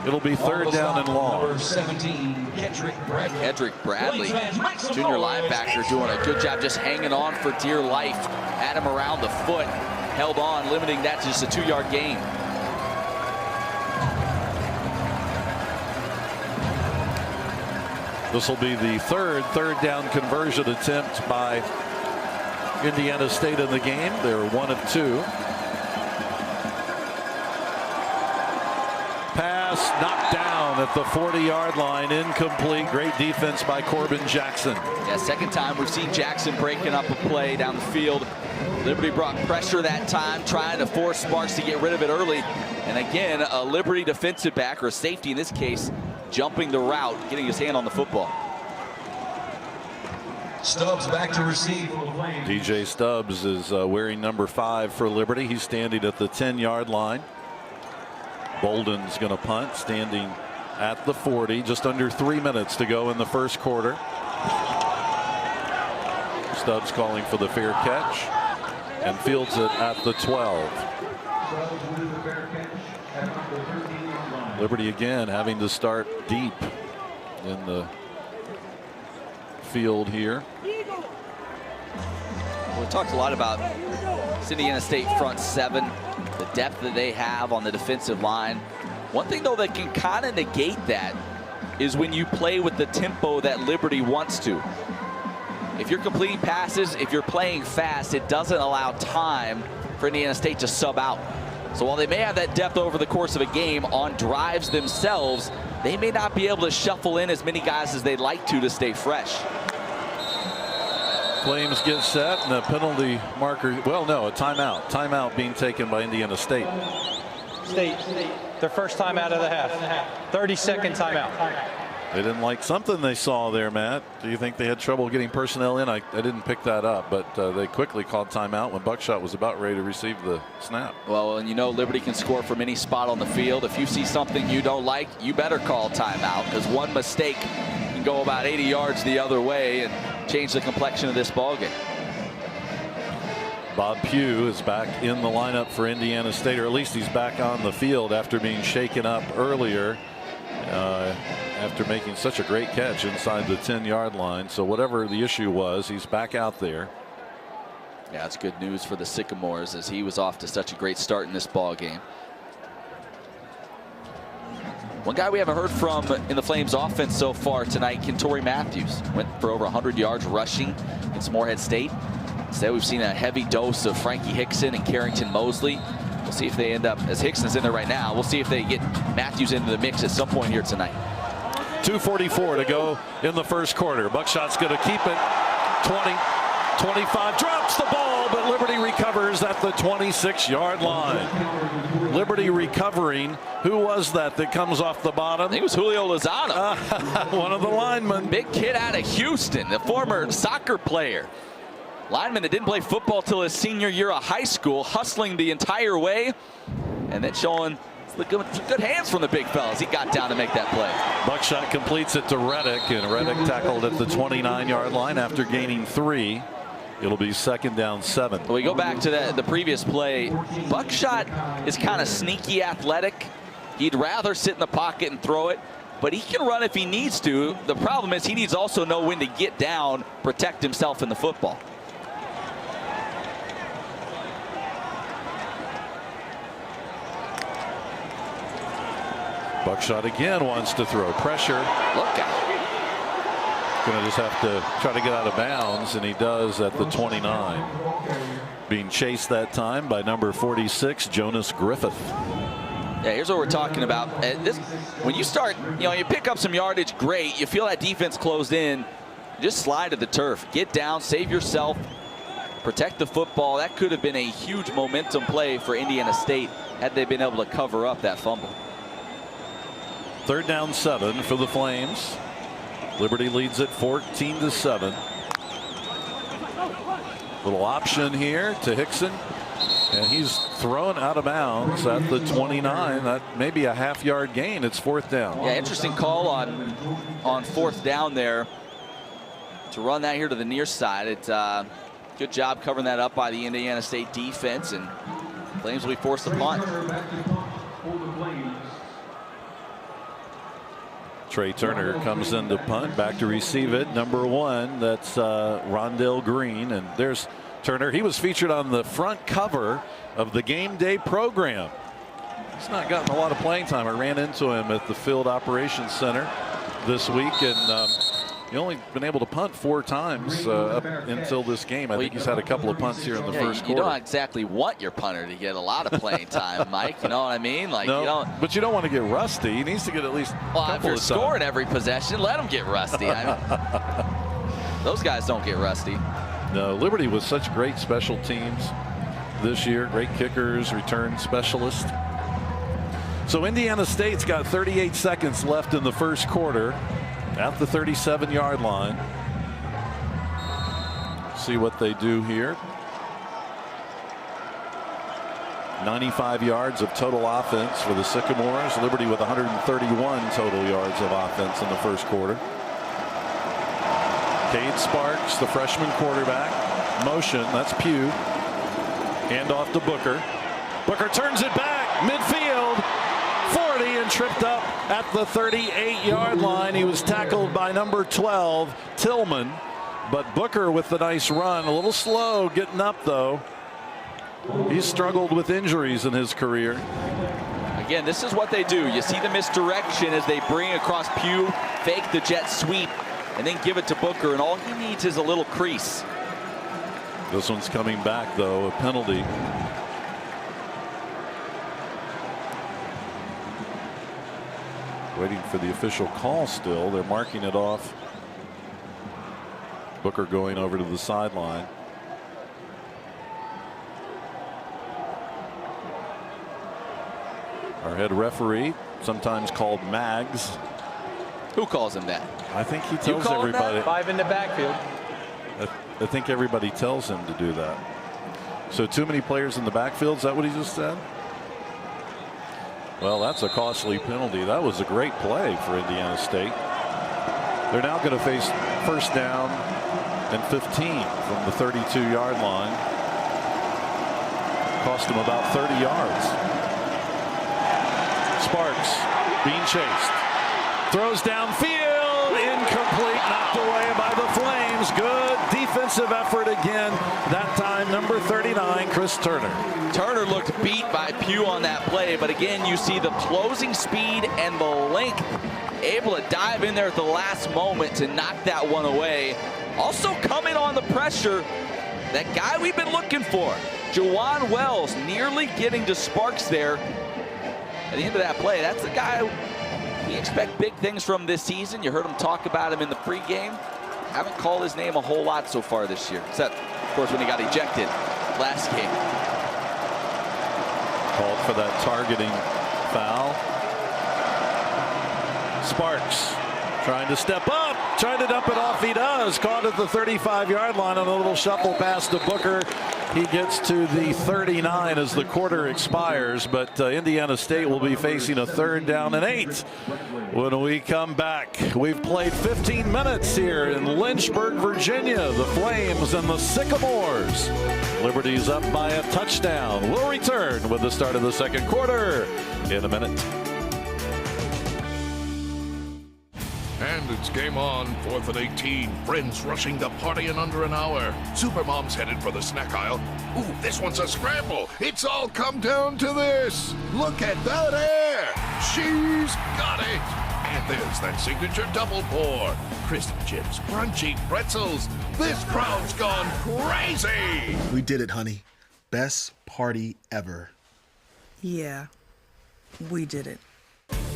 it'll be 3rd down and long. Number 17, Kedrick Bradley, junior linebacker, doing a good job just hanging on for dear life. Had him around the foot, held on, limiting that to just a 2-yard gain. This will be the 3rd down conversion attempt by Indiana State in the game. They're 1 of 2. Pass knocked down at the 40-yard line, incomplete. Great defense by Corbin Jackson. Yeah, 2nd time we've seen Jackson breaking up a play down the field. Liberty brought pressure that time, trying to force Sparks to get rid of it early. And again, a Liberty defensive back, or a safety in this case, jumping the route, getting his hand on the football. Stubbs back to receive. DJ Stubbs is wearing number 5 for Liberty. He's standing at the 10-yard line. Bolden's going to punt, standing at the 40. Just under 3 minutes to go in the first quarter. Stubbs calling for the fair catch. and fields it at the 12. Liberty again having to start deep in the field here. We talked a lot about Indiana State front seven, the depth that they have on the defensive line. One thing, though, that can kind of negate that is when you play with the tempo that Liberty wants to. If you're completing passes, if you're playing fast, it doesn't allow time for Indiana State to sub out. So while they may have that depth over the course of a game on drives themselves, they may not be able to shuffle in as many guys as they'd like to stay fresh. Flames get set and a penalty marker. Well, no, a timeout. Timeout being taken by Indiana State. State, their first time out of the half. 30-second timeout. They didn't like something they saw there, Matt. Do you think they had trouble getting personnel in? I didn't pick that up, but they quickly called timeout when Buckshot was about ready to receive the snap. Well, and you know Liberty can score from any spot on the field. If you see something you don't like, you better call timeout, because one mistake can go about 80 yards the other way and change the complexion of this ballgame. Bob Pugh is back in the lineup for Indiana State, or at least he's back on the field after being shaken up earlier. After making such a great catch inside the 10-yard line. So whatever the issue was, he's back out there. Yeah, it's good news for the Sycamores, as he was off to such a great start in this ball game. One guy we haven't heard from in the Flames offense so far tonight, Kentori Matthews. Went for over 100 yards rushing against Morehead State. Instead, we've seen a heavy dose of Frankie Hickson and Carrington Mosley. We'll see if they end up, as Hickson's in there right now, we'll see if they get Matthews into the mix at some point here tonight. 2:44 to go in the first quarter. Buckshot's going to keep it. 20, 25, drops the ball, but Liberty recovers at the 26-yard line. Liberty recovering. Who was that comes off the bottom? I think it was Julio Lozano. One of the linemen. Big kid out of Houston, the former soccer player. Lineman that didn't play football till his senior year of high school, hustling the entire way, and then showing good hands from the big fellas. He got down to make that play. Buckshot completes it to Reddick, and Reddick tackled at the 29-yard line after gaining 3. It'll be 2nd down 7. We go back to the previous play. Buckshot is kind of sneaky athletic. He'd rather sit in the pocket and throw it, but he can run if he needs to. The problem is he needs to also know when to get down, protect himself in the football. Buckshot again wants to throw. Pressure. Look out. Going to just have to try to get out of bounds, and he does at the 29. Being chased that time by number 46, Jonas Griffith. Yeah, here's what we're talking about. When you start, you pick up some yardage, great. You feel that defense closed in. Just slide to the turf. Get down, save yourself, protect the football. That could have been a huge momentum play for Indiana State had they been able to cover up that fumble. 3rd down 7 for the Flames. Liberty leads it 14-7. Little option here to Hickson, and he's thrown out of bounds at the 29. That may be a half-yard gain. It's 4th down. Yeah, interesting call on 4th down there to run that here to the near side. It's good job covering that up by the Indiana State defense, and Flames will be forced to punt. Trey Turner comes in to punt, back to receive it. Number 1, that's Rondell Green, and there's Turner. He was featured on the front cover of the game day program. He's not gotten a lot of playing time. I ran into him at the Field Operations Center this week, and he only been able to punt 4 times up until this game. I think he's had a couple of punts here in the first quarter. You don't exactly want your punter to get a lot of playing time, Mike. You know what I mean? Like, no, but you don't want to get rusty. He needs to get at least a couple if you're of scoring every possession, let him get rusty. Those guys don't get rusty. No, Liberty with such great special teams this year. Great kickers, return specialists. So Indiana State's got 38 seconds left in the first quarter at the 37-yard line. See what they do here. 95 yards of total offense for the Sycamores. Liberty with 131 total yards of offense in the first quarter. Cade Sparks, the freshman quarterback. Motion, that's Pugh. Hand off to Booker. Booker turns it back, midfield, 40, and tripped up at the 38-yard line. He was tackled by number 12, Tillman. But Booker with the nice run, a little slow getting up though. He's struggled with injuries in his career. Again, this is what they do. You see the misdirection as they bring across Pugh, fake the jet sweep, and then give it to Booker, and all he needs is a little crease. This one's coming back though, a penalty. Waiting for the official call still. They're marking it off. Booker going over to the sideline. Our head referee, sometimes called Mags. Who calls him that? I think he tells everybody. 5 in the backfield. I think everybody tells him to do that. So too many players in the backfield, is that what he just said? Well, that's a costly penalty. That was a great play for Indiana State. They're now going to face first down and 15 from the 32-yard line. Cost them about 30 yards. Sparks being chased. Throws downfield. Incomplete. Knocked away by the Flames. Good defensive effort again. That time, number 39, Chris Turner. Turner looked beat by Pugh on that play, but again, you see the closing speed and the length. Able to dive in there at the last moment to knock that one away. Also coming on the pressure, that guy we've been looking for, Jawan Wells, nearly getting to Sparks there. At the end of that play, that's the guy we expect big things from this season. You heard him talk about him in the pregame. Haven't called his name a whole lot so far this year, except, of course, when he got ejected last game. Called for that targeting foul. Sparks trying to step up, trying to dump it off. He does. Caught at the 35-yard line on a little shuffle pass to Booker. He gets to the 39 as the quarter expires, but Indiana State will be facing a 3rd down and 8 when we come back. We've played 15 minutes here in Lynchburg, Virginia. The Flames and the Sycamores. Liberty's up by a touchdown. We'll return with the start of the 2nd quarter in a minute. And it's game on, 4th and 18. Friends rushing the party in under an hour. Supermom's headed for the snack aisle. Ooh, this one's a scramble. It's all come down to this. Look at that air. She's got it. And there's that signature double pour. Crisp chips, crunchy pretzels. This crowd's gone crazy. We did it, honey. Best party ever. Yeah, we did it.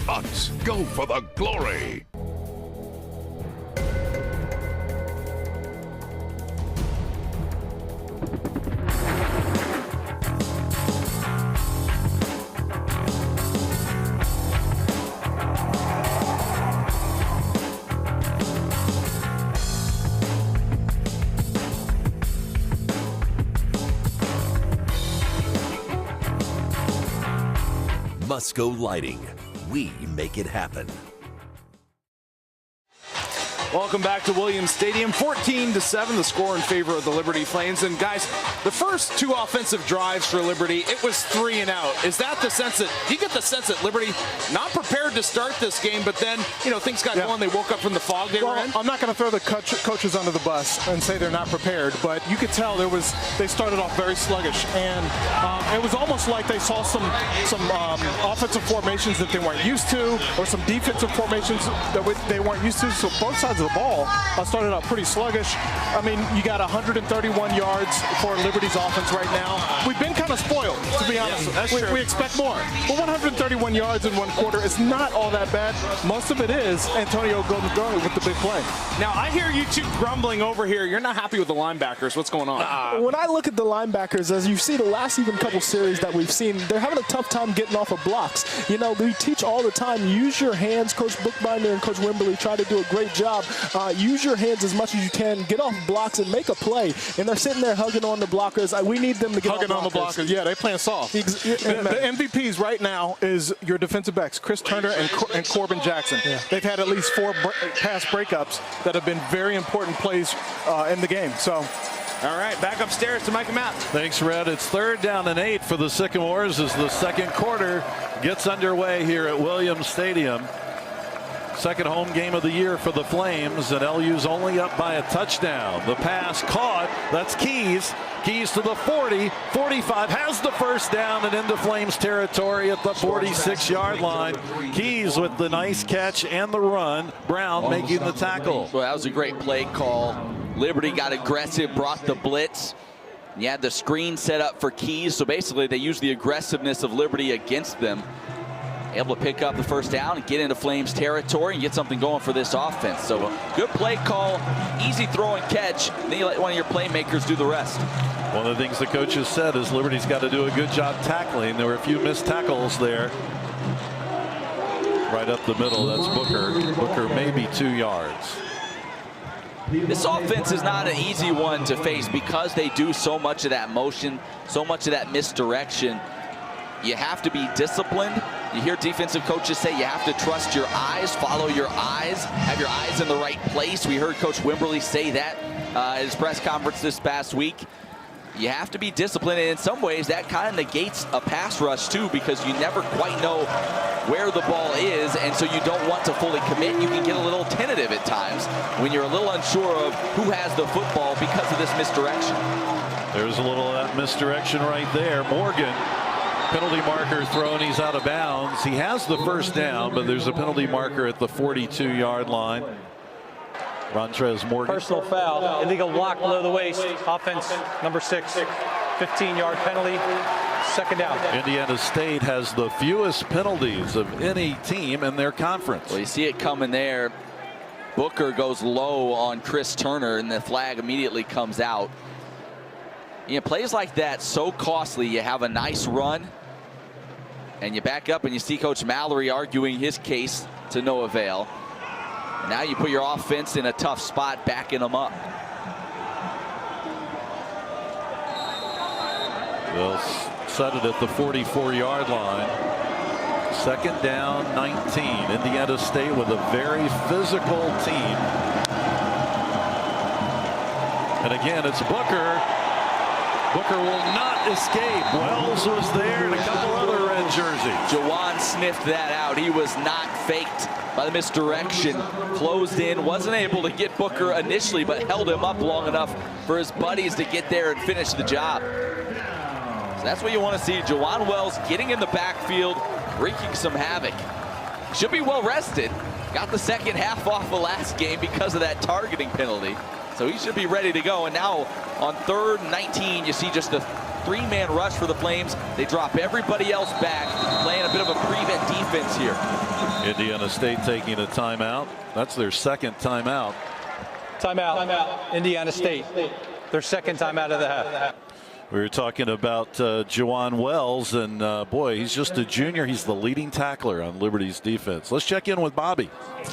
Let's go for the glory. Musco Lighting. We make it happen. Welcome back to Williams Stadium. 14-7, the score in favor of the Liberty Flames. And guys, the first 2 offensive drives for Liberty, it was 3 and out. Is that the sense that, do you get the sense that Liberty not prepared to start this game, but then, you know, things got going, they woke up from the fog they were in? I'm not going to throw the coaches under the bus and say they're not prepared, but you could tell they started off very sluggish, and it was almost like they saw some offensive formations that they weren't used to, or some defensive formations that they weren't used to. So both sides of the ball started out pretty sluggish. I mean, you got 131 yards for Liberty's offense right now. We've been kind of spoiled, to be honest. We expect more. But 131 yards in 1 quarter is not all that bad. Most of it is Antonio Golden with the big play. Now, I hear you two grumbling over here. You're not happy with the linebackers. What's going on? When I look at the linebackers, as you see the last even couple series that we've seen, they're having a tough time getting off of blocks. You know, we teach all the time, use your hands. Coach Bookbinder and Coach Wimberly try to do a great job. Use your hands as much as you can, get off blocks and make a play. And they're sitting there hugging on the blockers. We need them to get hugging on the blockers. Yeah, they're playing soft. The MVPs right now is your defensive backs, Chris Turner and Corbin Jackson. Yeah. They've had at least 4 pass breakups that have been very important plays in the game. So All right, back upstairs to Mike and Matt. Thanks, Red. It's 3rd down and 8 for the Sycamores as the second quarter gets underway here at Williams Stadium. Second home game of the year for the Flames, and LU's only up by a touchdown. The pass caught. That's Keys. Keys to the 40. 45 has the first down and into Flames territory at the 46-yard line. Keys with the nice catch and the run. Brown making the tackle. Well, that was a great play call. Liberty got aggressive, brought the blitz. You had the screen set up for Keys, so basically they used the aggressiveness of Liberty against them. Able to pick up the first down and get into Flames territory and get something going for this offense. So good play call, easy throw and catch. Then you let one of your playmakers do the rest. One of the things the coaches said is Liberty's got to do a good job tackling. There were a few missed tackles there. Right up the middle, that's Booker. Booker maybe 2 yards. This offense is not an easy one to face because they do so much of that motion, so much of that misdirection. You have to be disciplined. You hear defensive coaches say you have to trust your eyes, follow your eyes, have your eyes in the right place. We heard Coach Wimberly say that at his press conference this past week. You have to be disciplined, and in some ways that kind of negates a pass rush too, because you never quite know where the ball is, and so you don't want to fully commit. You can get a little tentative at times when you're a little unsure of who has the football because of this misdirection. There's a little of that misdirection right there. Morgan, penalty marker thrown, he's out of bounds. He has the first down, but there's a penalty marker at the 42-yard line. Rontrez Morgan. Personal foul, illegal block below the waist, offense number 6, 15-yard penalty, second down. Indiana State has the fewest penalties of any team in their conference. Well, you see it coming there. Booker goes low on Chris Turner, and the flag immediately comes out. You know, plays like that so costly. You have a nice run, and you back up, and you see Coach Mallory arguing his case to no avail. And now you put your offense in a tough spot, backing them up. They'll set it at the 44-yard line. Second down, 19. Indiana State with a very physical team. And again, it's Booker. Booker will not escape. Wells was there and a couple other red jerseys. Jawan sniffed that out. He was not faked by the misdirection. Closed in, wasn't able to get Booker initially, but held him up long enough for his buddies to get there and finish the job. So that's what you want to see. Jawan Wells getting in the backfield, wreaking some havoc. Should be well rested. Got the second half off the last game because of that targeting penalty. So he should be ready to go. And now on 3rd and 19, you see just a 3-man rush for the Flames. They drop everybody else back, playing a bit of a prevent defense here. Indiana State taking a timeout. That's their second timeout. Timeout. Indiana State. Their second timeout of the half. We were talking about Jawan Wells, and boy, he's just a junior. He's the leading tackler on Liberty's defense. Let's check in with Bobby.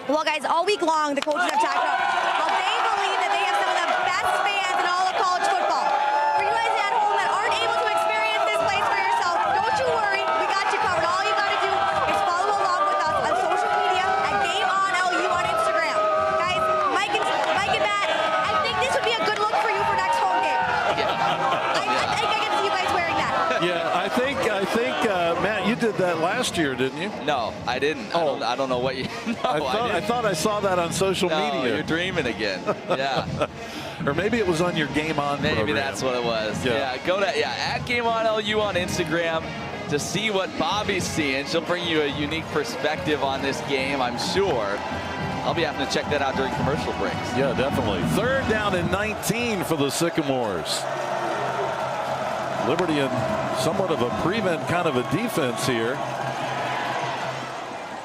Well, guys, all week long, the coaches have talked about how they believe that they have some of the best fans in all of college football. For you guys at home that aren't able to experience this place for yourself, don't you worry. We got you covered. All you got to do is follow along with us on social media at GameOnLU on Instagram. Guys, Mike and Matt, I think this would be a good look for you for next home game. I think I can see you guys wearing that. Yeah, I think Matt, you did that last year, didn't you? No, I didn't. Oh. I don't know what you. No, I thought I saw that on social media. You're dreaming again. Yeah. Or maybe it was on your Game On Maybe program. that's what it was. Yeah. Go to at GameOnLU on Instagram to see what Bobby's seeing. She'll bring you a unique perspective on this game, I'm sure. I'll be having to check that out during commercial breaks. Yeah, definitely. 3rd down and 19 for the Sycamores. Liberty in somewhat of a prevent kind of a defense here.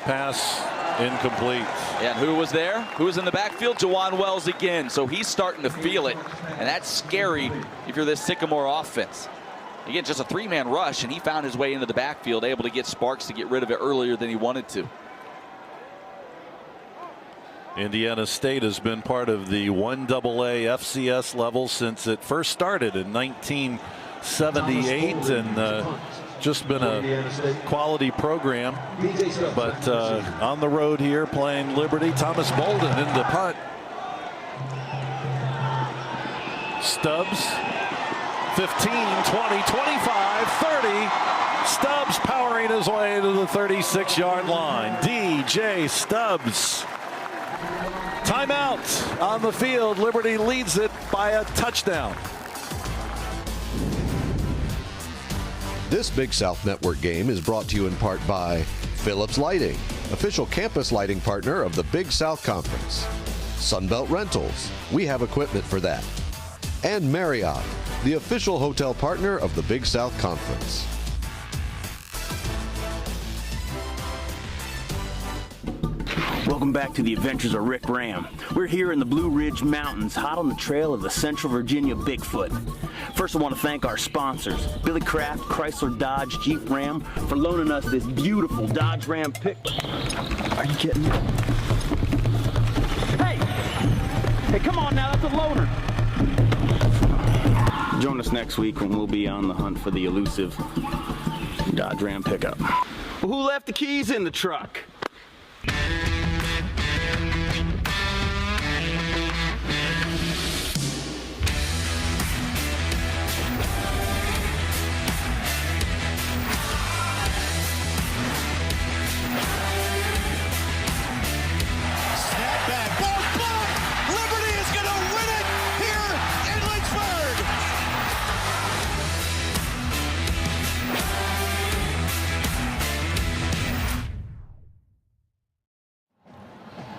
Pass incomplete. Yeah, and who was there? Who was in the backfield? Jawan Wells again. So he's starting to feel it, and that's scary if you're this Sycamore offense. Again, just a 3-man rush, and he found his way into the backfield, able to get Sparks to get rid of it earlier than he wanted to. Indiana State has been part of the 1AA FCS level since it first started in 1978, and just been a quality program. But on the road here playing Liberty, Thomas Bolden into punt. Stubbs, 15, 20, 25, 30. Stubbs powering his way to the 36-yard line. DJ Stubbs. Timeout on the field. Liberty leads it by a touchdown. This Big South Network game is brought to you in part by Phillips Lighting, official campus lighting partner of the Big South Conference. Sunbelt Rentals, we have equipment for that. And Marriott, the official hotel partner of the Big South Conference. Welcome back to the Adventures of Rick Ram. We're here in the Blue Ridge Mountains, hot on the trail of the Central Virginia Bigfoot. First, I want to thank our sponsors, Billy Kraft, Chrysler Dodge Jeep Ram, for loaning us this beautiful Dodge Ram pick. Are you kidding me? Hey, come on now, that's a loaner. Join us next week when we'll be on the hunt for the elusive Dodge Ram pickup. Well, who left the keys in the truck?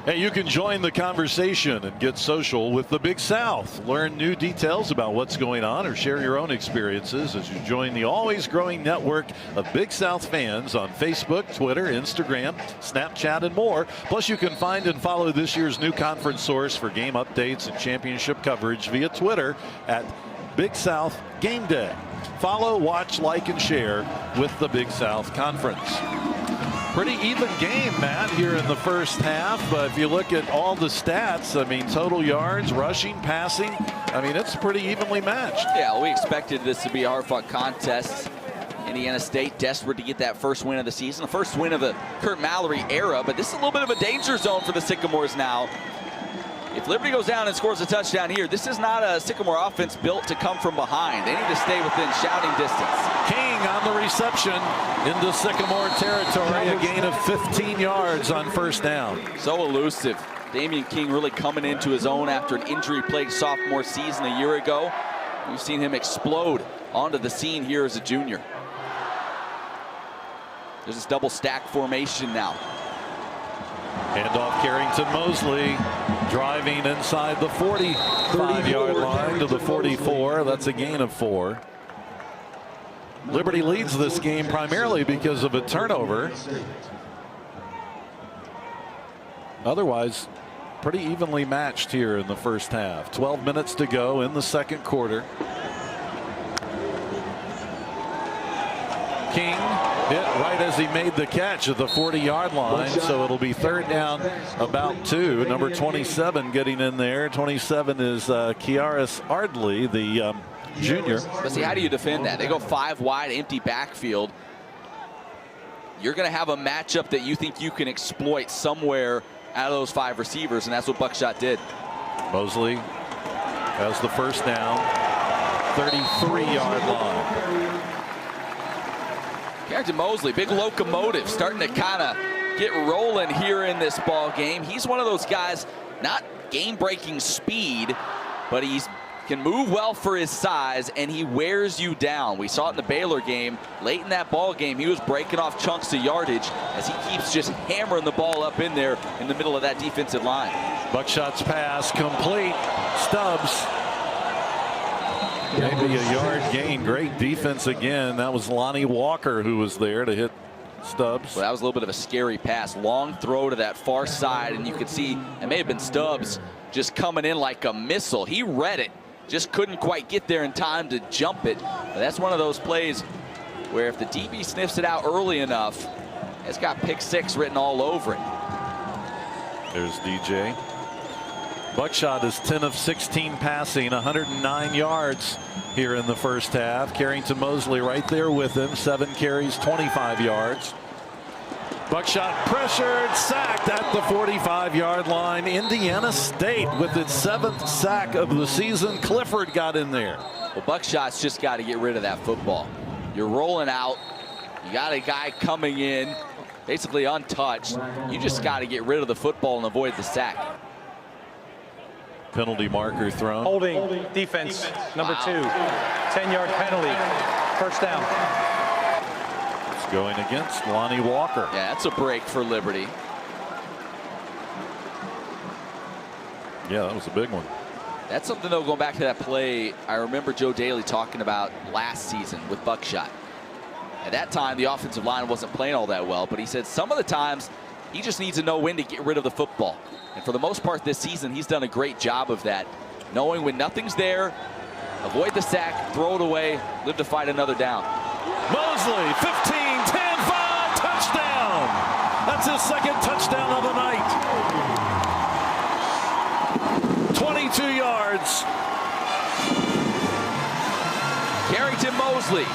Hey, you can join the conversation and get social with the Big South. Learn new details about what's going on or share your own experiences as you join the always growing network of Big South fans on Facebook, Twitter, Instagram, Snapchat, and more. Plus, you can find and follow this year's new conference source for game updates and championship coverage via Twitter at Big South Game Day. Follow, watch, like, and share with the Big South Conference. Pretty even game, Matt, here in the first half. But if you look at all the stats, I mean, total yards, rushing, passing, I mean, it's pretty evenly matched. Yeah, we expected this to be a hard-fought contest. Indiana State desperate to get that first win of the season, the first win of the Kurt Mallory era. But this is a little bit of a danger zone for the Sycamores now. If Liberty goes down and scores a touchdown here, this is not a Sycamore offense built to come from behind. They need to stay within shouting distance. King on the reception into Sycamore territory, a gain of 15 yards on first down. So elusive. Damian King really coming into his own after an injury-plagued sophomore season a year ago. We've seen him explode onto the scene here as a junior. There's this double stack formation now. Handoff Carrington Mosley driving inside the 45-yard line to the 44. That's a gain of 4. Liberty leads this game primarily because of a turnover. Otherwise, pretty evenly matched here in the first half. 12 minutes to go in the second quarter. King hit right as he made the catch at the 40-yard line, so it'll be third down about 2. Number 27 getting in there. 27 is Kiaris Ardley, the junior. But see, how do you defend that? They go 5 wide, empty backfield. You're going to have a matchup that you think you can exploit somewhere out of those 5 receivers, and that's what Buckshot did. Mosley has the first down, 33-yard line. Carrington Mosley, big locomotive, starting to kind of get rolling here in this ball game. He's one of those guys, not game-breaking speed, but he can move well for his size, and he wears you down. We saw it in the Baylor game. Late in that ball game, he was breaking off chunks of yardage as he keeps just hammering the ball up in there in the middle of that defensive line. Buckshot's pass complete. Stubbs. Maybe a yard gain. Great defense again. That was Lonnie Walker who was there to hit Stubbs. Well, that was a little bit of a scary pass. Long throw to that far side, and you could see it may have been Stubbs just coming in like a missile. He read it, just couldn't quite get there in time to jump it. But that's one of those plays where if the DB sniffs it out early enough, it's got pick 6 written all over it. There's DJ. Buckshot is 10 of 16 passing, 109 yards here in the first half. Carrington Mosley right there with him, 7 carries, 25 yards. Buckshot pressured, sacked at the 45-yard line. Indiana State with its 7th sack of the season. Clifford got in there. Well, Buckshot's just got to get rid of that football. You're rolling out. You got a guy coming in, basically untouched. You just got to get rid of the football and avoid the sack. Penalty marker thrown. Holding defense, number 2. 10-yard penalty. First down. It's going against Lonnie Walker. Yeah, that's a break for Liberty. Yeah, that was a big one. That's something, though, going back to that play, I remember Joe Daly talking about last season with Buckshot. At that time, the offensive line wasn't playing all that well, but he said some of the times he just needs to know when to get rid of the football. And for the most part this season, he's done a great job of that. Knowing when nothing's there, avoid the sack, throw it away, live to fight another down. Mosley, 15, 10, 5, touchdown. That's his 2nd touchdown of the night. 22 yards. Carrington Mosley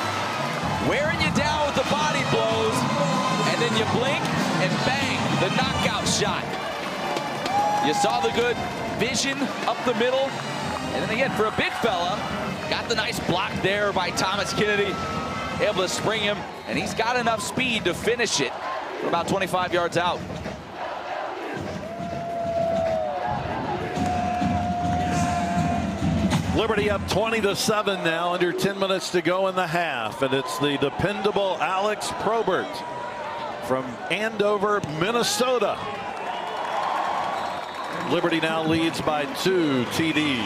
wearing you down with the body blows, and then you blink and bang, the knockout shot. You saw the good vision up the middle, and then again for a big fella, got the nice block there by Thomas Kennedy, able to spring him, and he's got enough speed to finish it from about 25 yards out. Liberty up 20-7 now, under 10 minutes to go in the half, and it's the dependable Alex Probert from Andover, Minnesota. Liberty now leads by 2 TDs.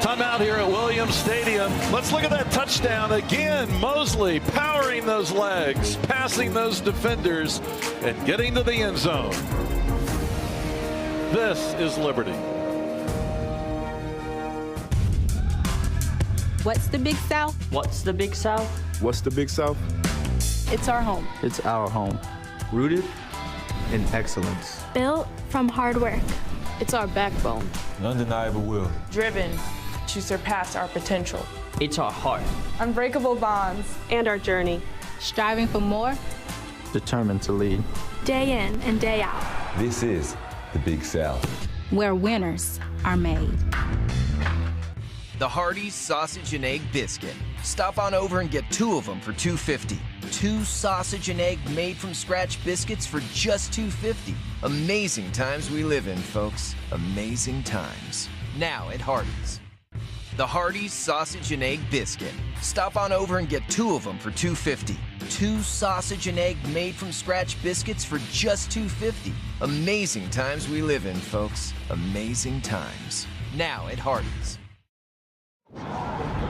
Timeout here at Williams Stadium. Let's look at that touchdown again. Mosley powering those legs, passing those defenders, and getting to the end zone. This is Liberty. What's the Big South? What's the Big South? What's the Big South? It's our home. It's our home. Rooted in excellence. Built from hard work. It's our backbone. An undeniable will. Driven to surpass our potential. It's our heart. Unbreakable bonds. And our journey. Striving for more. Determined to lead. Day in and day out. This is the Big South. Where winners are made. The Hardee's Sausage and Egg Biscuit. Stop on over and get 2 of them for $2.50. 2 sausage and egg made from scratch biscuits for just $2.50. Amazing times we live in, folks. Amazing times. Now at Hardee's. The Hardee's Sausage and Egg Biscuit. Stop on over and get 2 of them for $2.50. 2 sausage and egg made from scratch biscuits for just $2.50. Amazing times we live in, folks. Amazing times. Now at Hardee's.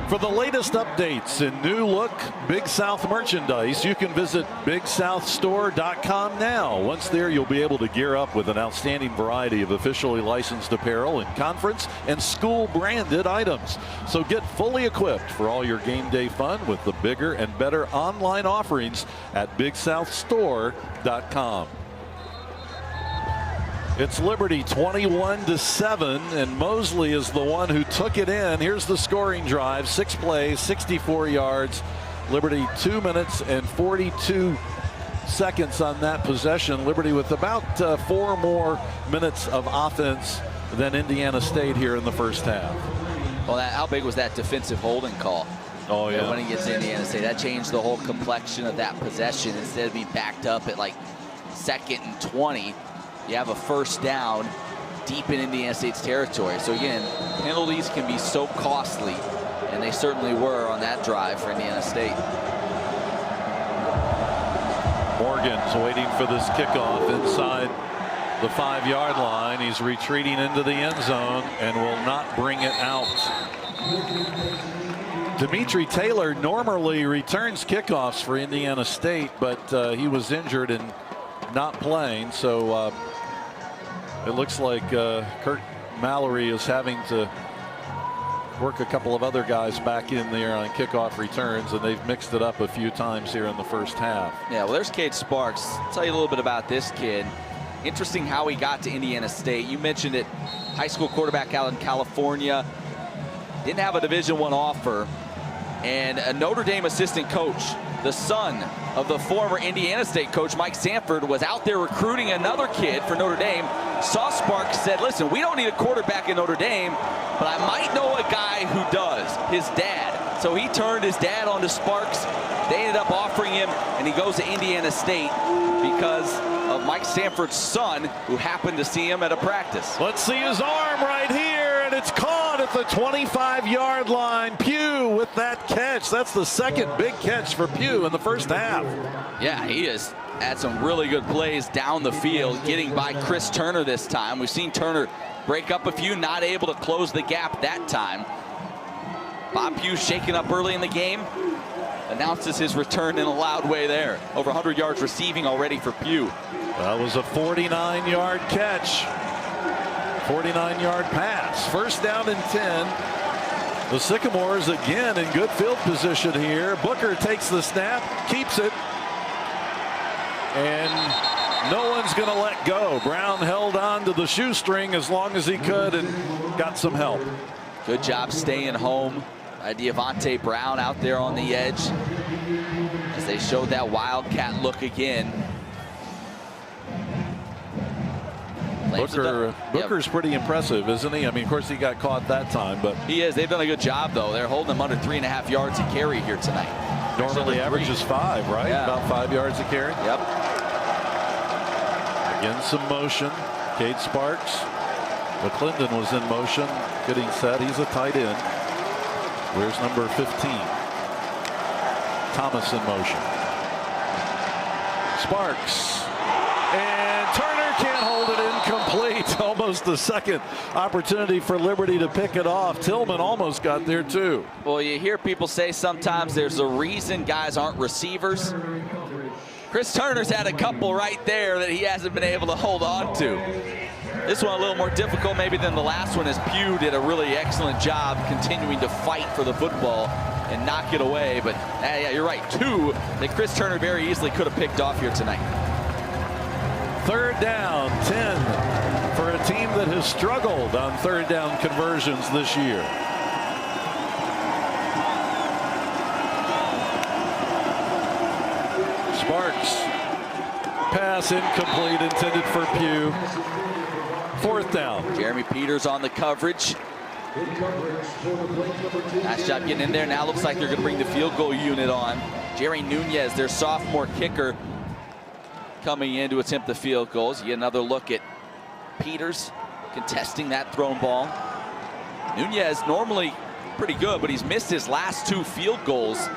For the latest updates and new look Big South merchandise, you can visit BigSouthStore.com now. Once there, you'll be able to gear up with an outstanding variety of officially licensed apparel and conference and school branded items. So get fully equipped for all your game day fun with the bigger and better online offerings at BigSouthStore.com. It's Liberty 21-7, and Mosley is the one who took it in. Here's the scoring drive. 6 plays, 64 yards. Liberty 2 minutes and 42 seconds on that possession. Liberty with about 4 more minutes of offense than Indiana State here in the first half. Well, how big was that defensive holding call? Oh, yeah. When he gets Indiana State, that changed the whole complexion of that possession. Instead of being backed up at like 2nd and 20, you have a first down deep in Indiana State's territory. So again, penalties can be so costly, and they certainly were on that drive for Indiana State. Morgan's waiting for this kickoff inside the 5-yard line. He's retreating into the end zone and will not bring it out. Dimitri Taylor normally returns kickoffs for Indiana State, but he was injured and not playing, so it looks like Kurt Mallory is having to work a couple of other guys back in there on kickoff returns, and they've mixed it up a few times here in the first half. Yeah, well, there's Cade Sparks. I'll tell you a little bit about this kid. Interesting how he got to Indiana State. You mentioned it, high school quarterback out in California. Didn't have a Division I offer, and a Notre Dame assistant coach the son of the former Indiana State coach Mike Sanford, was out there recruiting another kid for Notre Dame. Saw Sparks, said, listen, we don't need a quarterback in Notre Dame, but I might know a guy who does, his dad. So he turned his dad onto Sparks. They ended up offering him, and he goes to Indiana State because of Mike Sanford's son, who happened to see him at a practice. Let's see his arm right here, and it's caught at the 25-yard line. Pugh with that catch. That's the second big catch for Pugh in the first half. Yeah, he has had some really good plays down the field, getting by Chris Turner this time. We've seen Turner break up a few, not able to close the gap that time. Bob Pugh shaken up early in the game, announces his return in a loud way there. Over 100 yards receiving already for Pugh. That was a 49-yard catch. 49-yard pass. First down and 10. The Sycamores again in good field position here. Booker takes the snap, keeps it, and no one's going to let go. Brown held on to the shoestring as long as he could and got some help. Good job staying home. Devontae Brown out there on the edge as they showed that wildcat look again. Booker's pretty impressive, isn't he? I mean, of course, he got caught that time, but he is. They've done a good job, though. They're holding him under 3.5 yards a carry here tonight. Normally averages 5, right? Yeah. About 5 yards a carry. Yep. Again, some motion. Cade Sparks. McClendon was in motion, getting set. He's a tight end. Where's number 15? Thomas in motion. Sparks. And Turner can't hold it incomplete. Almost the second opportunity for Liberty to pick it off. Tillman almost got there too. Well, you hear people say sometimes there's a reason guys aren't receivers. Chris Turner's had a couple right there that he hasn't been able to hold on to. This one a little more difficult maybe than the last one, as Pugh did a really excellent job continuing to fight for the football and knock it away. But yeah, you're right, 2 that Chris Turner very easily could have picked off here tonight. Third down, 10 for a team that has struggled on third down conversions this year. Sparks. Pass incomplete, intended for Pugh. Fourth down. Jeremy Peters on the coverage. Nice job getting in there. Now looks like they're going to bring the field goal unit on. Jerry Nunez, their sophomore kicker, coming in to attempt the field goals. You get another look at Peters contesting that thrown ball. Nunez normally pretty good, but he's missed his last 2 field goals,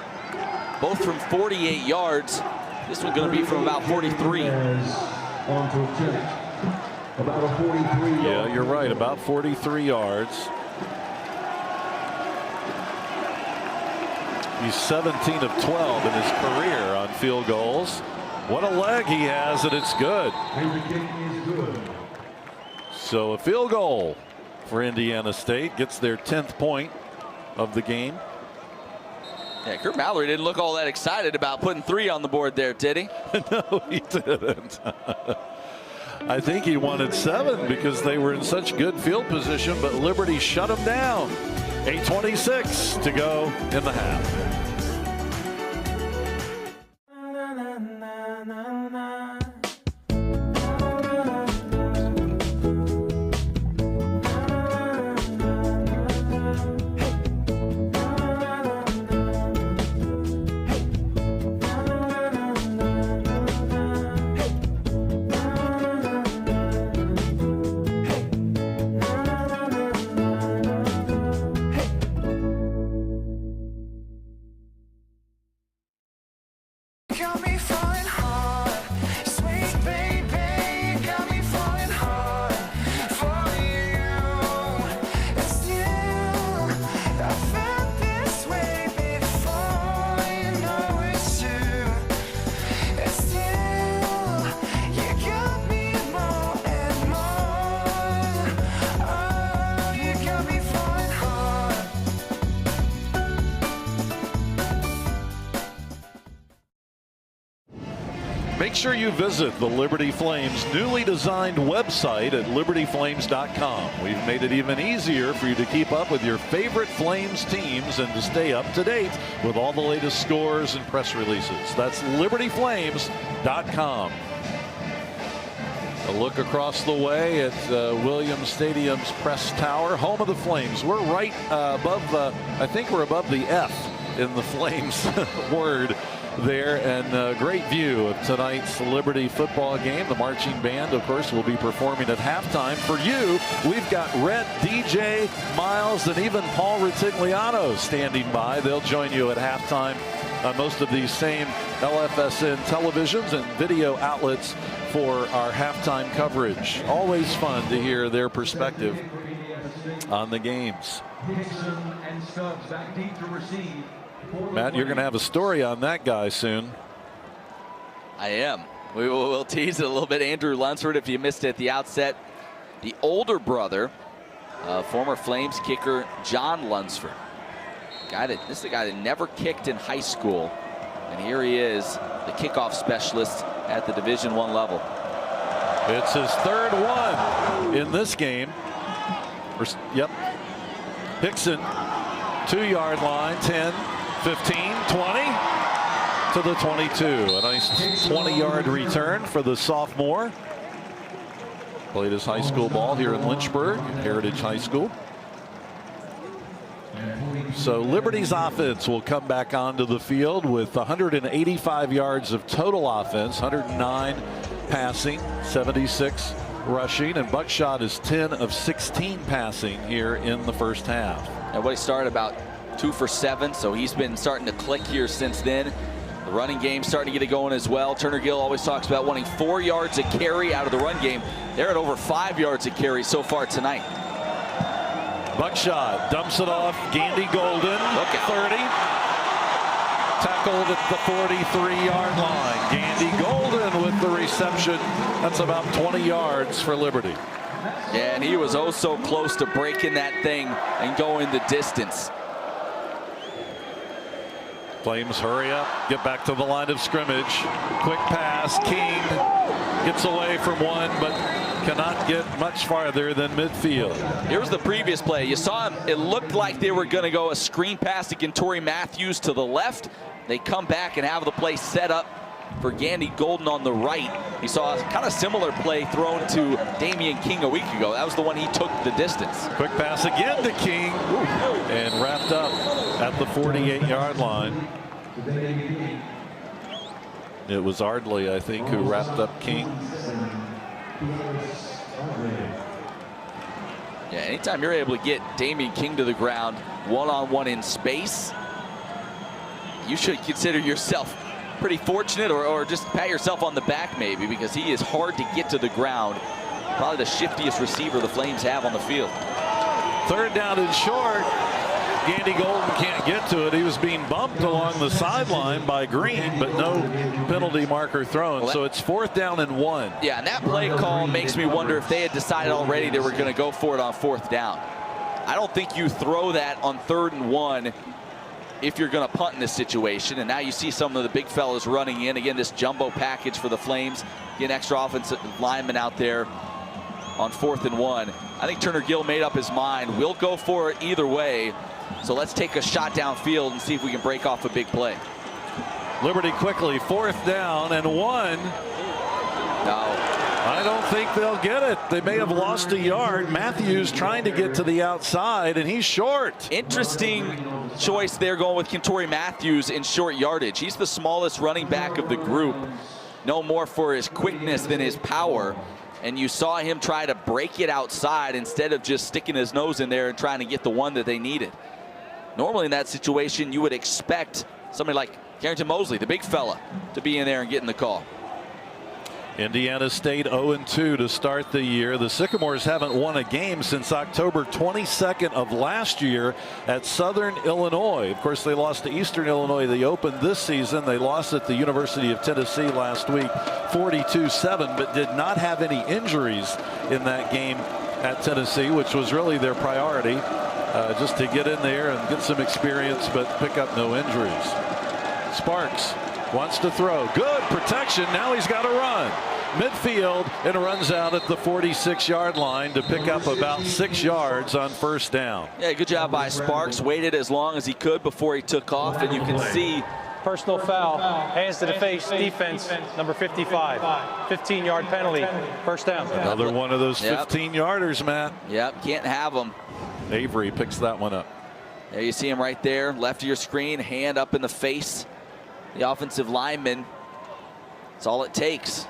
both from 48 yards. This one's going to be from about 43. Yeah, you're right, about 43 yards. He's 17 of 12 in his career on field goals. What a leg he has, and it's good. So a field goal for Indiana State, gets their 10th point of the game. Yeah, Kurt Mallory didn't look all that excited about putting 3 on the board there, did he? No, he didn't. I think he wanted 7 because they were in such good field position, but Liberty shut them down. 8:26 to go in the half. Got me falling hard. Make sure you visit the Liberty Flames newly designed website at libertyflames.com. We've made it even easier for you to keep up with your favorite Flames teams and to stay up to date with all the latest scores and press releases. That's libertyflames.com. A look across the way at Williams Stadium's press tower, home of the Flames. We're right above I think we're above the F in the Flames word there, and a great view of tonight's Liberty football game. The marching band, of course, will be performing at halftime. For you, we've got Rhett, DJ, Miles, and even Paul Ritigliano standing by. They'll join you at halftime on most of these same LFSN televisions and video outlets for our halftime coverage. Always fun to hear their perspective on the games. Matt, you're going to have a story on that guy soon. I am. We'll tease it a little bit. Andrew Lunsford, if you missed it at the outset, the older brother of former Flames kicker John Lunsford. This is a guy that never kicked in high school, and here he is, the kickoff specialist at the Division I level. It's his third one in this game. Yep. Hickson, 2-yard line, 10, 15, 20 to the 22. A nice 20-yard return for the sophomore. Played his high school ball here in Lynchburg, Heritage High School. So Liberty's offense will come back onto the field with 185 yards of total offense, 109 passing, 76 rushing, and Buckshot is 10 of 16 passing here in the first half. And what he started about 2 for 7, so he's been starting to click here since then. The running game starting to get it going as well. Turner Gill always talks about wanting 4 yards a carry out of the run game. They're at over 5 yards a carry so far tonight. Buckshot dumps it off. Gandy Golden, look at 30. Tackled at the 43-yard line. Gandy Golden with the reception. That's about 20 yards for Liberty. Yeah, and he was oh so close to breaking that thing and going the distance. Flames hurry up, get back to the line of scrimmage. Quick pass. King gets away from one, but cannot get much farther than midfield. Here's the previous play. You saw him. It looked like they were going to go a screen pass to Kentori Matthews to the left. They come back and have the play set up for Gandy Golden on the right. You saw a kind of similar play thrown to Damian King a week ago. That was the one he took the distance. Quick pass again to King and wrapped up at the 48-yard line. It was Ardley, I think, who wrapped up King. Yeah, anytime you're able to get Damian King to the ground one-on-one in space, you should consider yourself pretty fortunate, or just pat yourself on the back maybe, because he is hard to get to the ground. Probably the shiftiest receiver the Flames have on the field. Third down and short. Gandy Golden can't get to it. He was being bumped along the sideline by Green, but no penalty marker thrown. So it's 4th down and 1. Yeah, and that play call makes me wonder if they had decided already they were going to go for it on 4th down. I don't think you throw that on 3rd and 1 if you're going to punt in this situation. And now you see some of the big fellas running in. Again, this jumbo package for the Flames. Get an extra offensive lineman out there on 4th and 1. I think Turner Gill made up his mind. We'll go for it either way. So let's take a shot downfield and see if we can break off a big play. Liberty quickly, 4th down and 1. No. I don't think they'll get it. They may have lost a yard. Matthews trying to get to the outside, and he's short. Interesting choice there, going with Kentori Matthews in short yardage. He's the smallest running back of the group. No more for his quickness than his power. And you saw him try to break it outside instead of just sticking his nose in there and trying to get the one that they needed. Normally in that situation, you would expect somebody like Carrington Mosley, the big fella, to be in there and getting the call. Indiana State 0-2 to start the year. The Sycamores haven't won a game since October 22nd of last year at Southern Illinois. Of course, they lost to Eastern Illinois. They opened this season. They lost at the University of Tennessee last week, 42-7, but did not have any injuries in that game at Tennessee, which was really their priority, just to get in there and get some experience, but pick up no injuries. Sparks wants to throw. Good. protection. Now he's got to run. Midfield and runs out at the 46-yard line to pick up about 6 yards on first down. Yeah, good job by Sparks. Waited as long as he could before he took off, and you can see. Personal foul, hands to the face, defense, number 55. 15-yard penalty, first down. Another one of those 15-yarders, Matt. Yep, can't have them. Avery picks that one up. There you see him right there, left of your screen, hand up in the face. The offensive lineman, that's all it takes.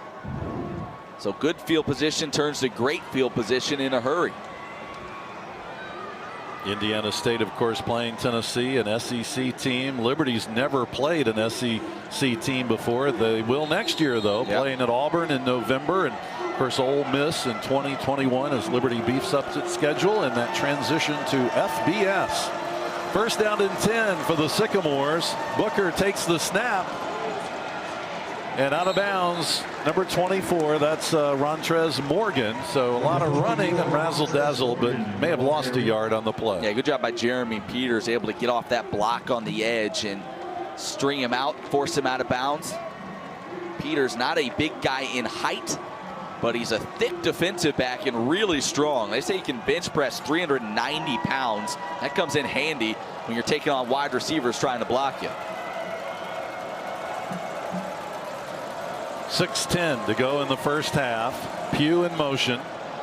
So good field position turns to great field position in a hurry. Indiana State, of course, playing Tennessee, an SEC team. Liberty's never played an SEC team before. They will next year, though, playing at Auburn in November. And, of course, Ole Miss in 2021 as Liberty beefs up its schedule and that transition to FBS. First down and 10 for the Sycamores. Booker takes the snap. And out of bounds, number 24, that's Rontrez Morgan. So a lot of running and razzle-dazzle, but may have lost a yard on the play. Yeah, good job by Jeremy Peters, able to get off that block on the edge and string him out, force him out of bounds. Peters, not a big guy in height, but he's a thick defensive back and really strong. They say he can bench press 390 pounds. That comes in handy when you're taking on wide receivers trying to block you. 6:10 to go in the first half. Pugh in motion.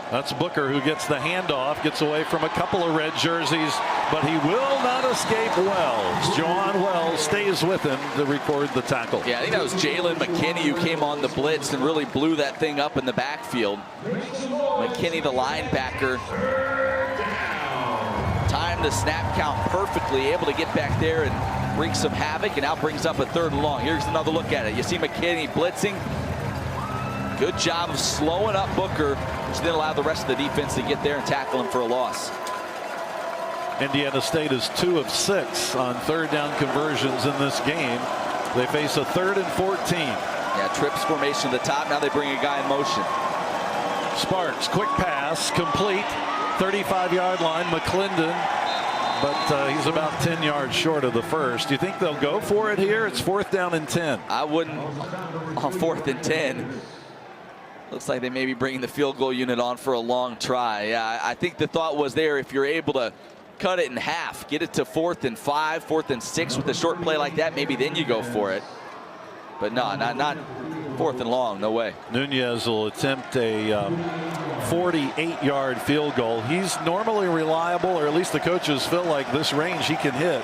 That's Booker who gets the handoff, gets away from a couple of red jerseys, but he will not escape Wells. Jawan Wells stays with him to record the tackle. Yeah, I think that was Jalen McKinney who came on the blitz and really blew that thing up in the backfield. McKinney, the linebacker, timed the snap count perfectly, able to get back there and wreak some havoc, and now brings up a 3rd and long. Here's another look at it. You see McKinney blitzing. Good job of slowing up Booker, which then allowed the rest of the defense to get there and tackle him for a loss. Indiana State is 2 of 6 on 3rd down conversions in this game. They face a 3rd and 14. Yeah, trips formation to the top. Now they bring a guy in motion. Sparks, quick pass, complete. 35-yard line, McClendon. But he's about 10 yards short of the first. Do you think they'll go for it here? It's 4th down and 10. I wouldn't on 4th and 10. Looks like they may be bringing the field goal unit on for a long try. Yeah, I think the thought was there, if you're able to cut it in half, get it to 4th and 5, 4th and 6 with a short play like that, maybe then you go for it. But no, not 4th and long, no way. Nunez will attempt a 48-yard field goal. He's normally reliable, or at least the coaches feel like this range he can hit.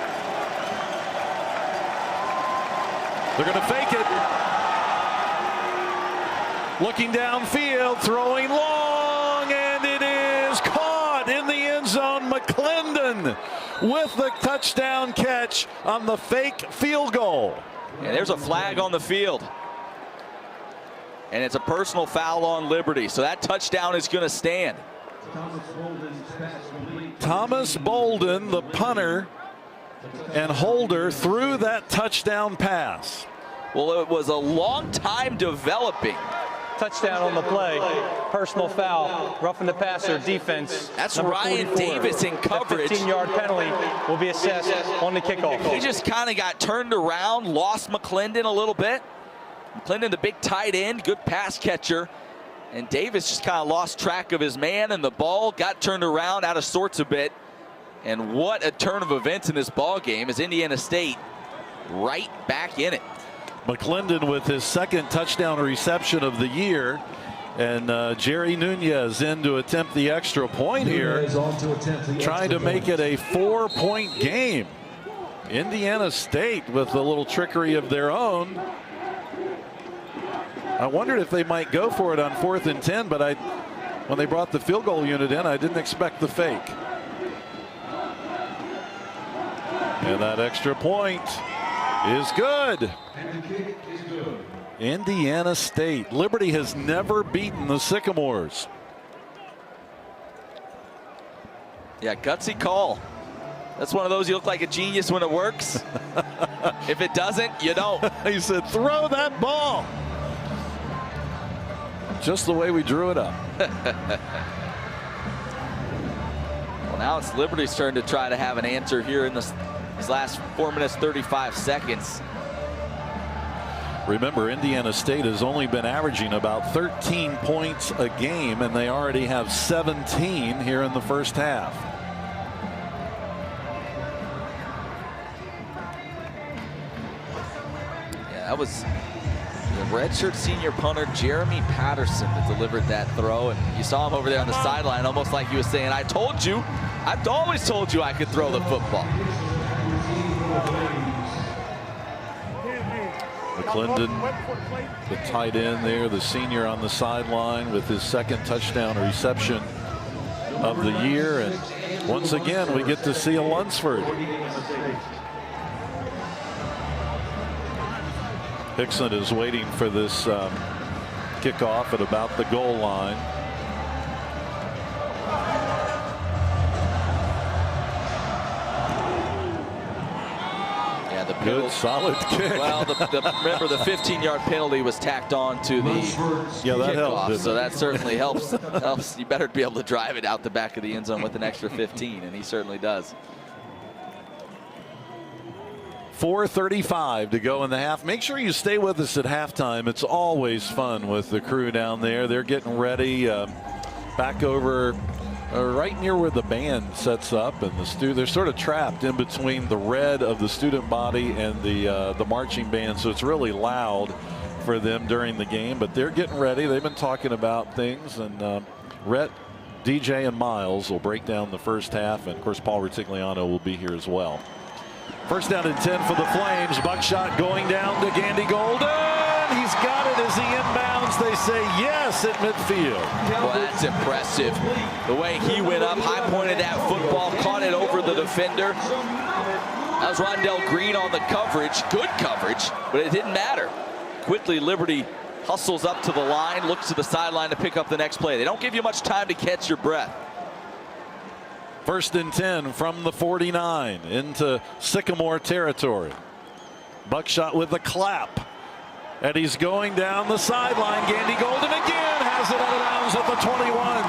They're going to fake it. Looking downfield, throwing long, and it is caught in the end zone. McClendon with the touchdown catch on the fake field goal. And there's a flag on the field. And it's a personal foul on Liberty, so that touchdown is going to stand. Thomas Bolden, the punter and holder, threw that touchdown pass. Well, it was a long time developing. Touchdown on the play, personal foul, roughing the passer, defense. That's Ryan 44. Davis in coverage. 15-yard penalty will be assessed on the kickoff. He just kind of got turned around, lost McClendon a little bit. McClendon, the big tight end, good pass catcher. And Davis just kind of lost track of his man, and the ball got turned around, out of sorts a bit. And what a turn of events in this ball game as Indiana State right back in it. McClendon with his 2nd touchdown reception of the year, and Jerry Nunez in to attempt the extra point here, trying to make it a 4-point game. Indiana State with a little trickery of their own. I wondered if they might go for it on 4th and 10, but when they brought the field goal unit in, I didn't expect the fake. And that extra point is good. Indiana State. Liberty has never beaten the Sycamores. Yeah, gutsy call. That's one of those, you look like a genius when it works. If it doesn't, you don't. He said, throw that ball. Just the way we drew it up. Well, now it's Liberty's turn to try to have an answer here in these last 4 minutes, 35 seconds. Remember, Indiana State has only been averaging about 13 points a game, and they already have 17 here in the first half. Yeah, that was the redshirt senior punter Jeremy Patterson that delivered that throw, and you saw him over there on the sideline, almost like he was saying, "I told you, I've always told you I could throw the football." McClendon, the tight end there, the senior on the sideline with his second touchdown reception of the year, and once again we get to see a Lunsford. Hickson is waiting for this kickoff at about the goal line. Yeah, the good solid kick. Well, remember the 15-yard penalty was tacked on to the that helped, so that certainly helps. You better be able to drive it out the back of the end zone with an extra 15, and he certainly does. 4:35 to go in the half. Make sure you stay with us at halftime. It's always fun with the crew down there. They're getting ready back over right near where the band sets up, and they're sort of trapped in between the red of the student body and the marching band, so it's really loud for them during the game, but they're getting ready. They've been talking about things, and Rhett, DJ, and Miles will break down the first half, and of course Paul Retigliano will be here as well. First down and 10 for the Flames. Buckshot going down to Gandy Golden. He's got it as he inbounds. They say yes at midfield. Well, that's impressive. The way he went up, high pointed that football, caught it over the defender. That was Rondell Green on the coverage. Good coverage, but it didn't matter. Quickly, Liberty hustles up to the line, looks to the sideline to pick up the next play. They don't give you much time to catch your breath. First and 10 from the 49 into Sycamore territory. Buckshot with the clap. And he's going down the sideline. Gandy Golden again has it out of bounds at the 21.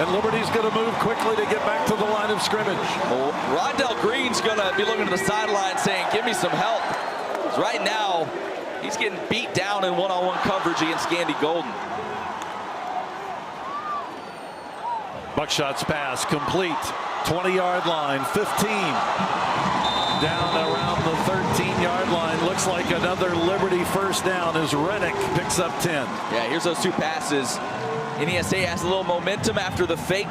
And Liberty's going to move quickly to get back to the line of scrimmage. Well, Rondell Green's going to be looking to the sideline saying, "Give me some help." Because right now, he's getting beat down in one-on-one coverage against Gandy Golden. Buckshot's pass complete. 20-yard line, 15. Down around the 13-yard line. Looks like another Liberty first down as Reddick picks up 10. Yeah, here's those two passes. Indiana State has a little momentum after the fake.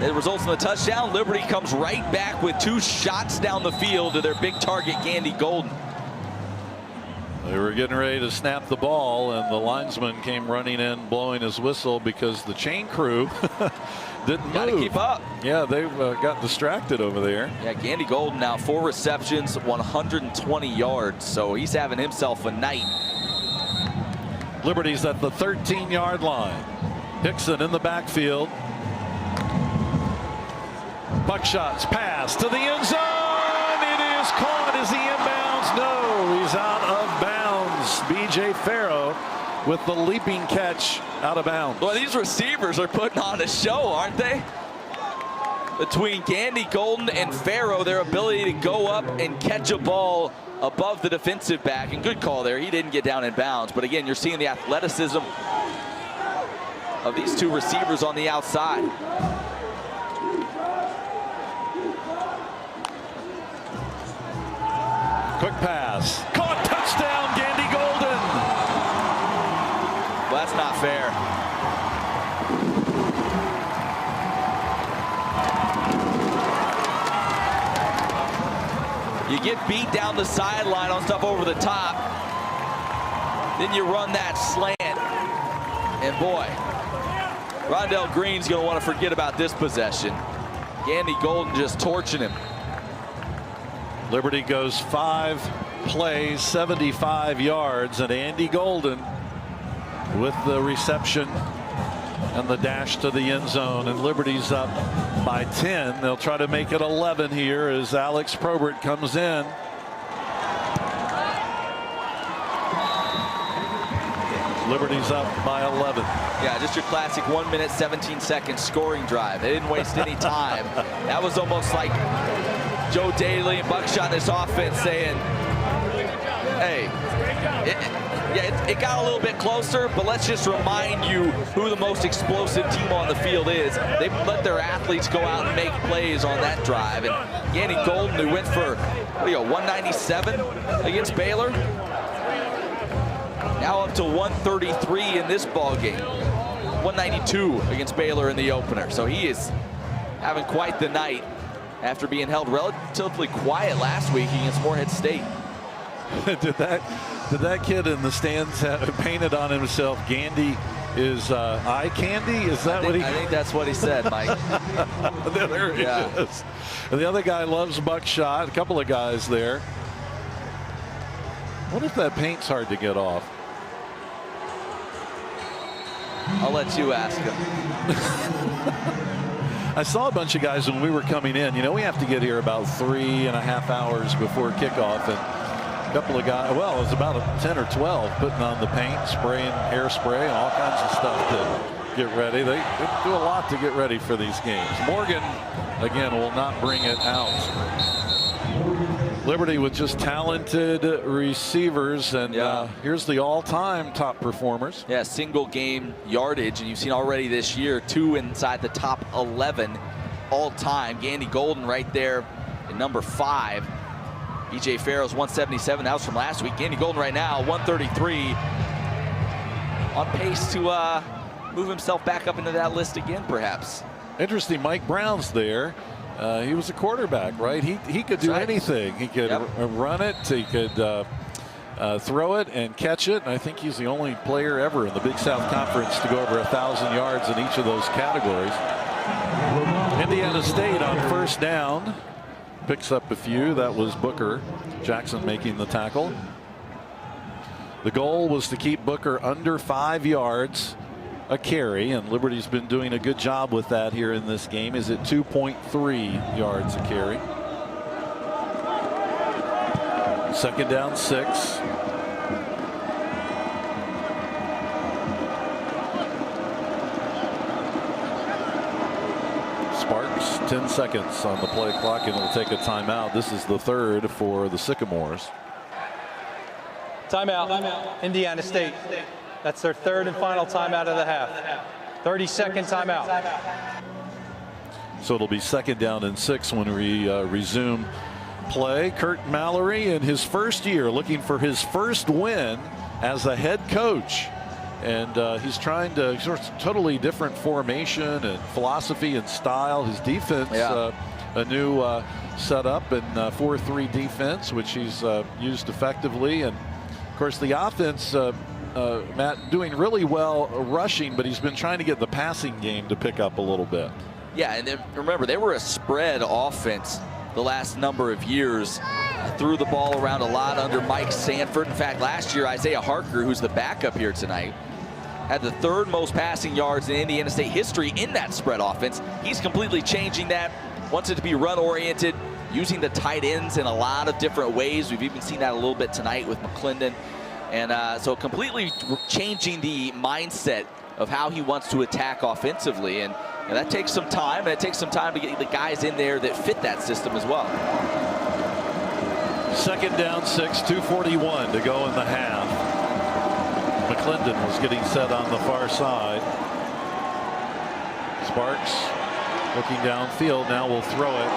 It results in the touchdown. Liberty comes right back with two shots down the field to their big target, Gandy Golden. They were getting ready to snap the ball, and the linesman came running in, blowing his whistle because the chain crew didn't move. Gotta keep up. Yeah, they got distracted over there. Yeah, Gandy Golden now 4 receptions, 120 yards, so he's having himself a night. Liberty's at the 13-yard line. Hickson in the backfield. Buckshot's pass to the end zone. It is caught as he inbounds. No, he's out of bounds. B.J. Farrow with the leaping catch out of bounds. Well, these receivers are putting on a show, aren't they? Between Gandy Golden and Farrow, their ability to go up and catch a ball above the defensive back, and good call there. He didn't get down in bounds, but again, you're seeing the athleticism of these two receivers on the outside. Quick pass. Caught, touchdown, Gandy Golden. Well, that's not fair. You get beat down the sideline on stuff over the top. Then you run that slant. And boy, Rondell Green's going to want to forget about this possession. Gandy Golden just torching him. Liberty goes 5 plays, 75 yards, and Andy Golden with the reception and the dash to the end zone, and Liberty's up by 10. They'll try to make it 11 here as Alex Probert comes in. Liberty's up by 11. Yeah, just your classic 1 minute, 17 second scoring drive. They didn't waste any time. That was almost like Joe Daly and Buckshot in this offense saying, hey, It got a little bit closer, but let's just remind you who the most explosive team on the field is. They let their athletes go out and make plays on that drive. And Gandy Golden, who went for 197 against Baylor, now up to 133 in this ball game. 192 against Baylor in the opener. So he is having quite the night after being held relatively quiet last week against Morehead State. Did that kid in the stands have painted on himself, Gandy is eye candy? Is that what he? I think that's what he said, Mike. There he is. And the other guy loves buckshot. A couple of guys there. What if that paint's hard to get off? I'll let you ask him. I saw a bunch of guys when we were coming in. You know, we have to get here about 3.5 hours before kickoff, and a couple of guys, well, it was about 10 or 12 putting on the paint, spraying hairspray and all kinds of stuff to get ready. They do a lot to get ready for these games. Morgan, again, will not bring it out. Liberty with just talented receivers, and here's the all-time top performers. Yeah, single game yardage, and you've seen already this year 2 inside the top 11 all-time. Gandy Golden right there at number 5. BJ Farrell's 177. That was from last week. Gandy Golden right now 133, on pace to move himself back up into that list again, perhaps. Interesting. Mike Brown's there. He was a quarterback, right? He could do anything. He could run it. He could throw it and catch it. And I think he's the only player ever in the Big South Conference to go over 1,000 yards in each of those categories. Indiana State on first down picks up a few. That was Booker Jackson making the tackle. The goal was to keep Booker under 5 yards a carry, and Liberty's been doing a good job with that here in this game. Is it 2.3 yards a carry? Second down, 6. Sparks, 10 seconds on the play clock, and it'll take a timeout. This is the third for the Sycamores. Timeout, Indiana State. That's their third and final timeout of the half. 30-second timeout. So it'll be second down and 6 when we resume play. Kurt Mallory in his first year looking for his first win as a head coach. And he's trying to sort of totally different formation and philosophy and style. His defense, a new setup and 4-3 defense, which he's used effectively. And of course the offense, Matt, doing really well rushing, but he's been trying to get the passing game to pick up a little bit. Yeah, and then remember, they were a spread offense the last number of years. Threw the ball around a lot under Mike Sanford. In fact, last year, Isaiah Harker, who's the backup here tonight, had the third most passing yards in Indiana State history in that spread offense. He's completely changing that, wants it to be run-oriented, using the tight ends in a lot of different ways. We've even seen that a little bit tonight with McClendon. And so completely changing the mindset of how he wants to attack offensively. And that takes some time, and it takes some time to get the guys in there that fit that system as well. Second down, 6, 2:41 to go in the half. McClendon was getting set on the far side. Sparks looking downfield, now will throw it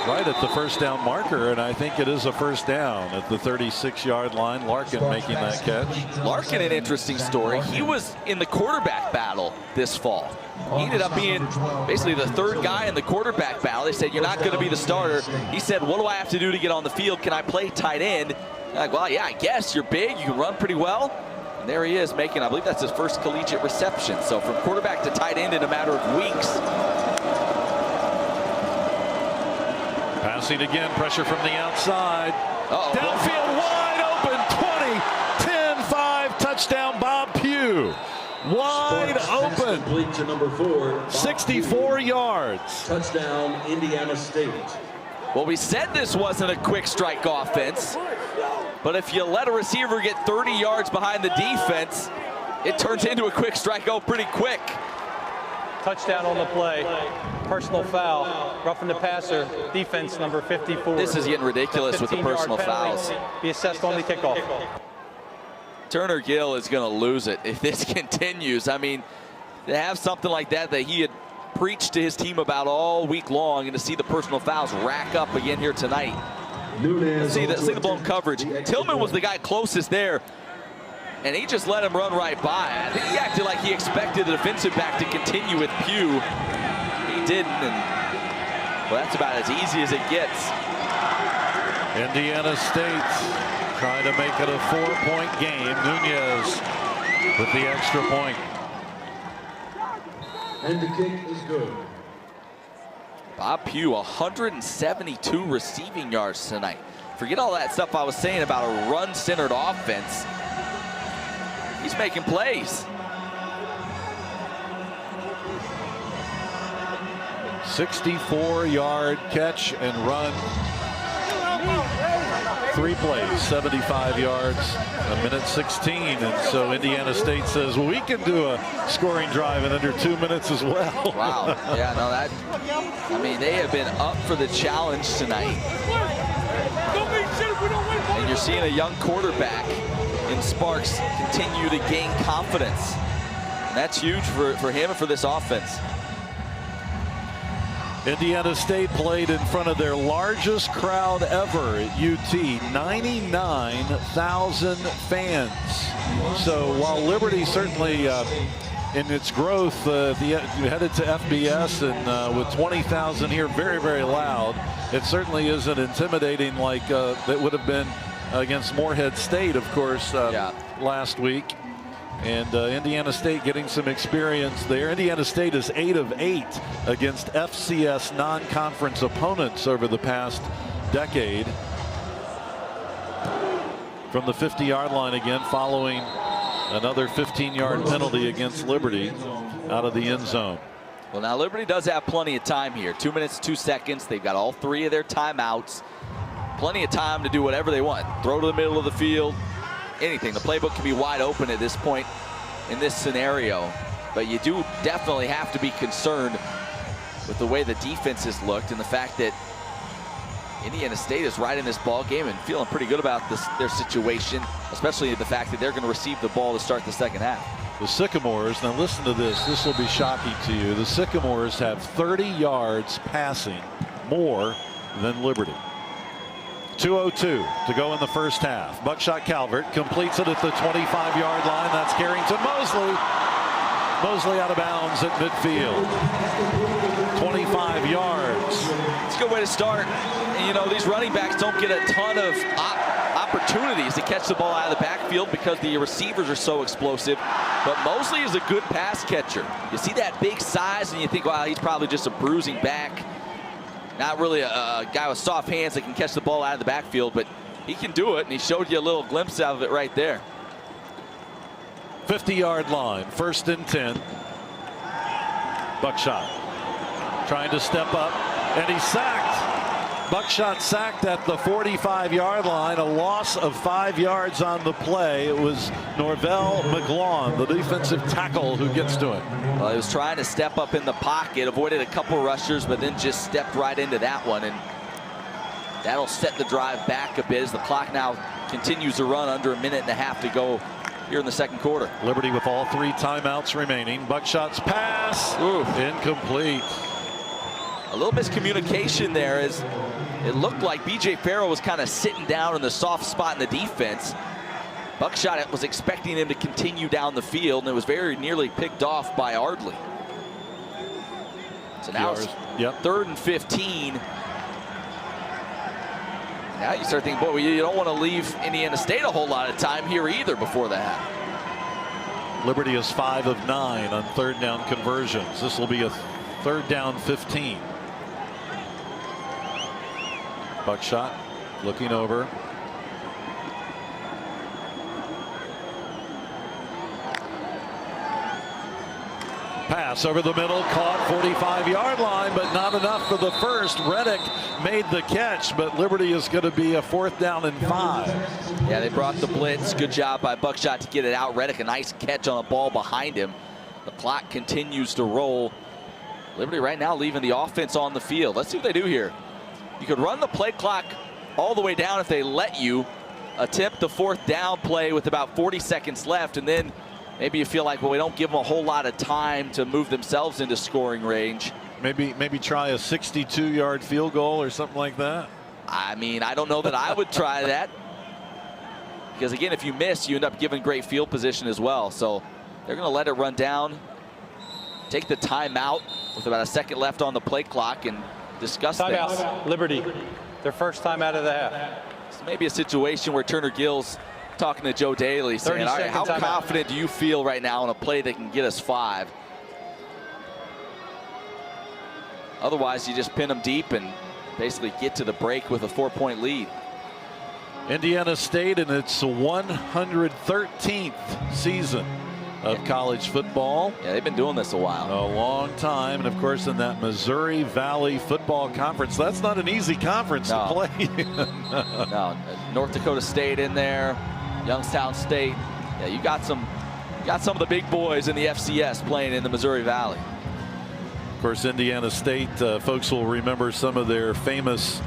right at the first down marker, and I think it is a first down at the 36-yard line. Larkin making that catch. Larkin, an interesting story. He was in the quarterback battle this fall. He ended up being basically the third guy in the quarterback battle. They said, you're not going to be the starter. He said, what do I have to do to get on the field? Can I play tight end? Like, well, yeah, I guess you're big. You can run pretty well. And there he is making, I believe that's his first collegiate reception. So from quarterback to tight end in a matter of weeks. Passing again, pressure from the outside. Downfield wide open, 20, 10, 5, touchdown Bob Pugh. Wide open. Complete to number 4. 64 yards. Touchdown, Indiana State. Well, we said this wasn't a quick strike offense, but if you let a receiver get 30 yards behind the defense, it turns into a quick strike pretty quick. Touchdown on the play. Personal foul. Roughing the passer. Defense number 54. This is getting ridiculous with the personal fouls. Be assessed on the kickoff. Turner Gill is going to lose it if this continues. I mean, to have something like that he had preached to his team about all week long, and to see the personal fouls rack up again here tonight. See the blown coverage. Tillman was the guy closest there, and he just let him run right by. I think he acted like he expected the defensive back to continue with Pugh. He didn't, and well, that's about as easy as it gets. Indiana State trying to make it a 4-point game. Nunez with the extra point. And the kick is good. Bob Pugh, 172 receiving yards tonight. Forget all that stuff I was saying about a run-centered offense. He's making plays. 64-yard catch and run. 3 plays, 75 yards, a minute 16. And so Indiana State says, well, we can do a scoring drive in under 2 minutes as well. Wow. Yeah, no, I mean, they have been up for the challenge tonight. And you're seeing a young quarterback in Sparks continue to gain confidence. And that's huge for him and for this offense. Indiana State played in front of their largest crowd ever at UT, 99,000 fans. So while Liberty certainly in its growth headed to FBS and with 20,000 here, very, very loud, it certainly isn't intimidating like that would have been against Morehead State, of course, last week. And Indiana State getting some experience there. Indiana State is 8 of 8 against FCS non-conference opponents over the past decade. From the 50-yard line again, following another 15-yard penalty against Liberty out of the end zone. Well, now Liberty does have plenty of time here. 2 minutes, 2 seconds. They've got all 3 of their timeouts. Plenty of time to do whatever they want. Throw to the middle of the field. Anything. The playbook can be wide open at this point in this scenario, but you do definitely have to be concerned with the way the defense has looked and the fact that Indiana State is right in this ball game and feeling pretty good about their situation, especially the fact that they're going to receive the ball to start the second half. The Sycamores, now listen to this, this will be shocking to you. The Sycamores have 30 yards passing more than Liberty. 2:02 to go in the first half. Buckshot Calvert completes it at the 25-yard line. That's Carrington Mosley. Mosley out of bounds at midfield. 25 yards. It's a good way to start. And, you know, these running backs don't get a ton of opportunities to catch the ball out of the backfield because the receivers are so explosive. But Mosley is a good pass catcher. You see that big size and you think, wow, he's probably just a bruising back. Not really a guy with soft hands that can catch the ball out of the backfield, but he can do it, and he showed you a little glimpse of it right there. 50-yard line, 1st and 10. Buckshot trying to step up, and he's sacked. Buckshot sacked at the 45-yard line, a loss of 5 yards on the play. It was Norvell McGlawn, the defensive tackle, who gets to it. Well, he was trying to step up in the pocket, avoided a couple rushers, but then just stepped right into that one, and that'll set the drive back a bit as the clock now continues to run. Under a minute and a half to go here in the second quarter. Liberty with all 3 timeouts remaining. Buckshot's pass, incomplete. A little miscommunication there as it looked like B.J. Farrell was kind of sitting down in the soft spot in the defense. Buckshot was expecting him to continue down the field, and it was very nearly picked off by Ardley. So now it's 3rd and 15. Now you start thinking, boy, you don't want to leave Indiana State a whole lot of time here either before the half. Liberty is 5 of 9 on 3rd down conversions. This will be a 3rd down 15. Buckshot looking over. Pass over the middle, caught 45-yard line, but not enough for the first. Reddick made the catch, but Liberty is going to be a 4th down and 5. Yeah, they brought the blitz. Good job by Buckshot to get it out. Reddick, a nice catch on a ball behind him. The clock continues to roll. Liberty right now leaving the offense on the field. Let's see what they do here. You could run the play clock all the way down if they let you, attempt the fourth down play with about 40 seconds left, and then maybe you feel like, well, we don't give them a whole lot of time to move themselves into scoring range. Maybe try a 62-yard field goal or something like that. I mean, I don't know that I would try that. Because, again, if you miss, you end up giving great field position as well. So they're going to let it run down, take the timeout with about a second left on the play clock, and discuss things. Timeout, Liberty. Their first time out of the half. So maybe a situation where Turner Gill's talking to Joe Daly, saying, all right, how confident do you feel right now on a play that can get us 5? Otherwise, you just pin them deep and basically get to the break with a 4-point lead. Indiana State in its 113th season of college football. Yeah, they've been doing this a while. A long time. And, of course, in that Missouri Valley Football Conference, that's not an easy conference to play. No, North Dakota State in there, Youngstown State. Yeah, you got some of the big boys in the FCS playing in the Missouri Valley. Of course, Indiana State, folks will remember some of their famous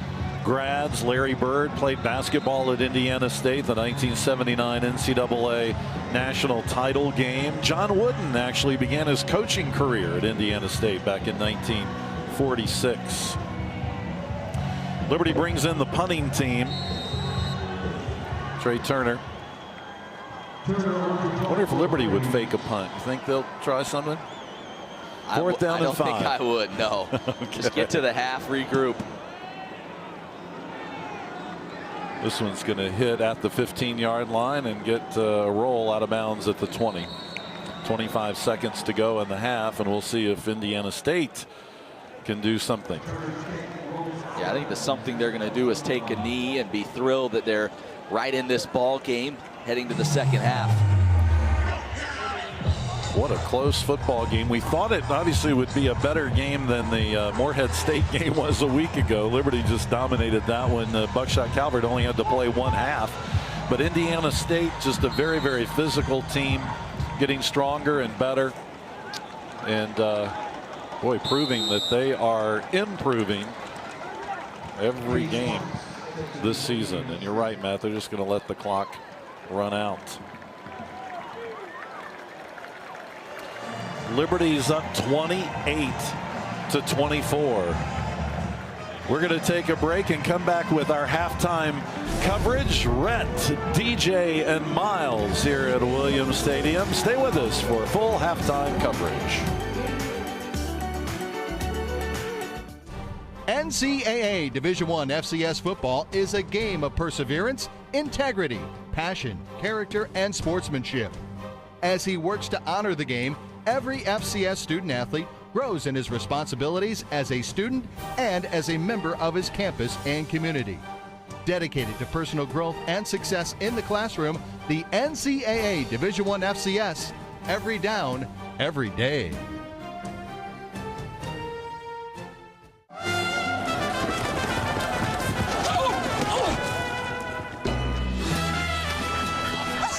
grads. Larry Bird played basketball at Indiana State, the 1979 NCAA national title game. John Wooden actually began his coaching career at Indiana State back in 1946. Liberty brings in the punting team. Trey Turner. I wonder if Liberty would fake a punt. You think they'll try something? Fourth down and 5. I don't think I would, no. Okay. Just get to the half, regroup. This one's going to hit at the 15-yard line and get a roll out of bounds at the 20. 25 seconds to go in the half, and we'll see if Indiana State can do something. Yeah, I think the something they're going to do is take a knee and be thrilled that they're right in this ball game heading to the second half. What a close football game. We thought it obviously would be a better game than the Morehead State game was a week ago. Liberty just dominated that one. Buckshot Calvert only had to play one half. But Indiana State, just a very, very physical team, getting stronger and better. And, boy, proving that they are improving every game this season. And you're right, Matt, they're just going to let the clock run out. Liberty's up 28-24. We're going to take a break and come back with our halftime coverage. Rhett, DJ, and Miles here at Williams Stadium. Stay with us for full halftime coverage. NCAA Division I FCS football is a game of perseverance, integrity, passion, character, and sportsmanship. As he works to honor the game, every FCS student-athlete grows in his responsibilities as a student and as a member of his campus and community. Dedicated to personal growth and success in the classroom, the NCAA Division I FCS, every down, every day.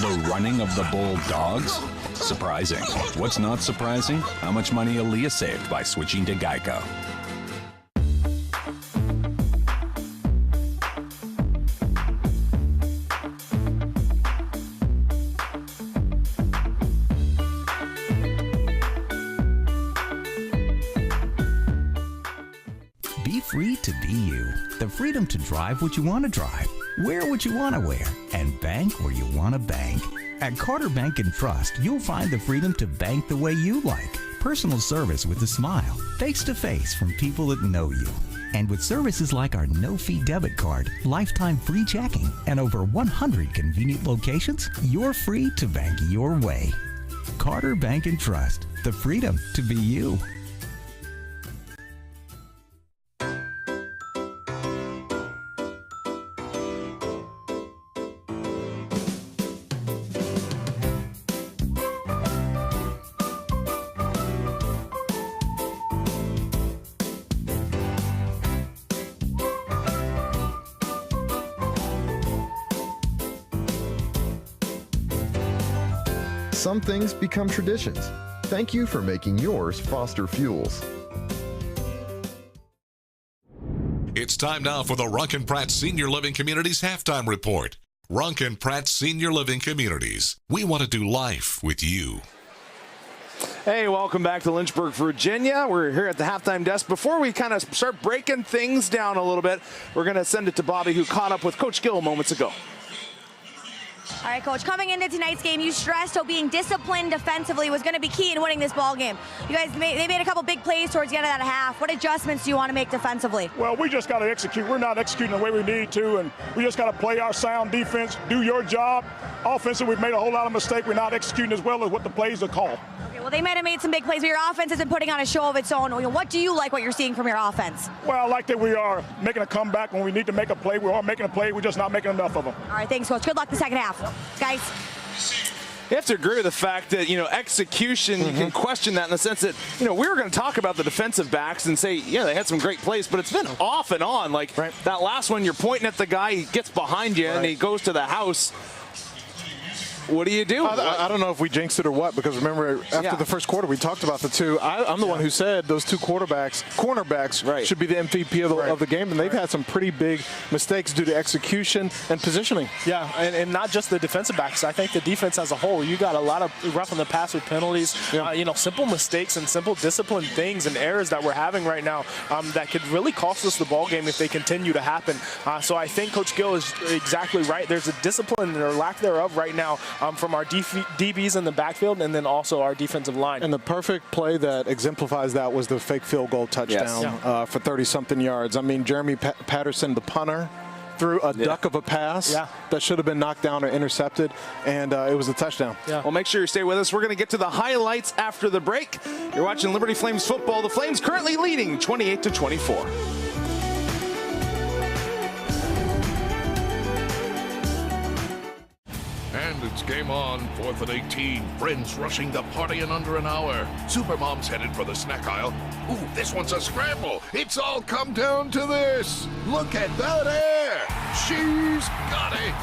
The running of the Bulldogs? Surprising. What's not surprising? How much money Aaliyah saved by switching to Geico. Be free to be you. The freedom to drive what you want to drive, wear what you want to wear, and bank where you want to bank. At Carter Bank and Trust, you'll find the freedom to bank the way you like. Personal service with a smile, face-to-face from people that know you. And with services like our no-fee debit card, lifetime free checking, and over 100 convenient locations, you're free to bank your way. Carter Bank and Trust, the freedom to be you. Some things become traditions. Thank you for making yours Foster Fuels. It's time now for the Ruck and Pratt Senior Living Community's halftime report. Runk and Pratt Senior Living Communities. We want to do life with you. Hey, welcome back to Lynchburg, Virginia. We're here at the halftime desk. Before we kind of start breaking things down a little bit, we're going to send it to Bobby, who caught up with Coach Gill moments ago. All right, Coach, coming into tonight's game, you stressed how being disciplined defensively was going to be key in winning this ball game. You guys, they made a couple big plays towards the end of that half. What adjustments do you want to make defensively? Well, we just got to execute. We're not executing the way we need to, and we just got to play our sound defense, do your job. Offensively, we've made a whole lot of mistakes. We're not executing as well as what the plays are called. Okay, well, they might have made some big plays, but your offense isn't putting on a show of its own. What do you like what you're seeing from your offense? Well, I like that we are making a comeback when we need to make a play. We are making a play. We're just not making enough of them. All right, thanks, Coach. Good luck the second half. Guys. You have to agree with the fact that, execution, you can question that in the sense that, we were going to talk about the defensive backs and say, yeah, they had some great plays, but it's been off and on. Like that last one, you're pointing at the guy, he gets behind you, and he goes to the house. What do you do? I don't know if we jinxed it or what, because remember, after the first quarter, we talked about the two. I'm the one who said those two cornerbacks should be the MVP of the game, and they've had some pretty big mistakes due to execution and positioning. Yeah, and not just the defensive backs. I think the defense as a whole, you got a lot of roughing the passer penalties, simple mistakes and simple discipline things and errors that we're having right now that could really cost us the ball game if they continue to happen. So I think Coach Gill is exactly right. There's a discipline or lack thereof right now from our DBs in the backfield and then also our defensive line. And the perfect play that exemplifies that was the fake field goal touchdown for 30-something yards. I mean, Jeremy Patterson, the punter, threw a duck of a pass that should have been knocked down or intercepted, and it was a touchdown. Well, make sure you stay with us. We're going to get to the highlights after the break. You're watching Liberty Flames football. The Flames currently leading 28-24. And it's game on, 4th and 18. Friends rushing the party in under an hour. Supermom's headed for the snack aisle. Ooh, this one's a scramble. It's all come down to this. Look at that air. She's got it.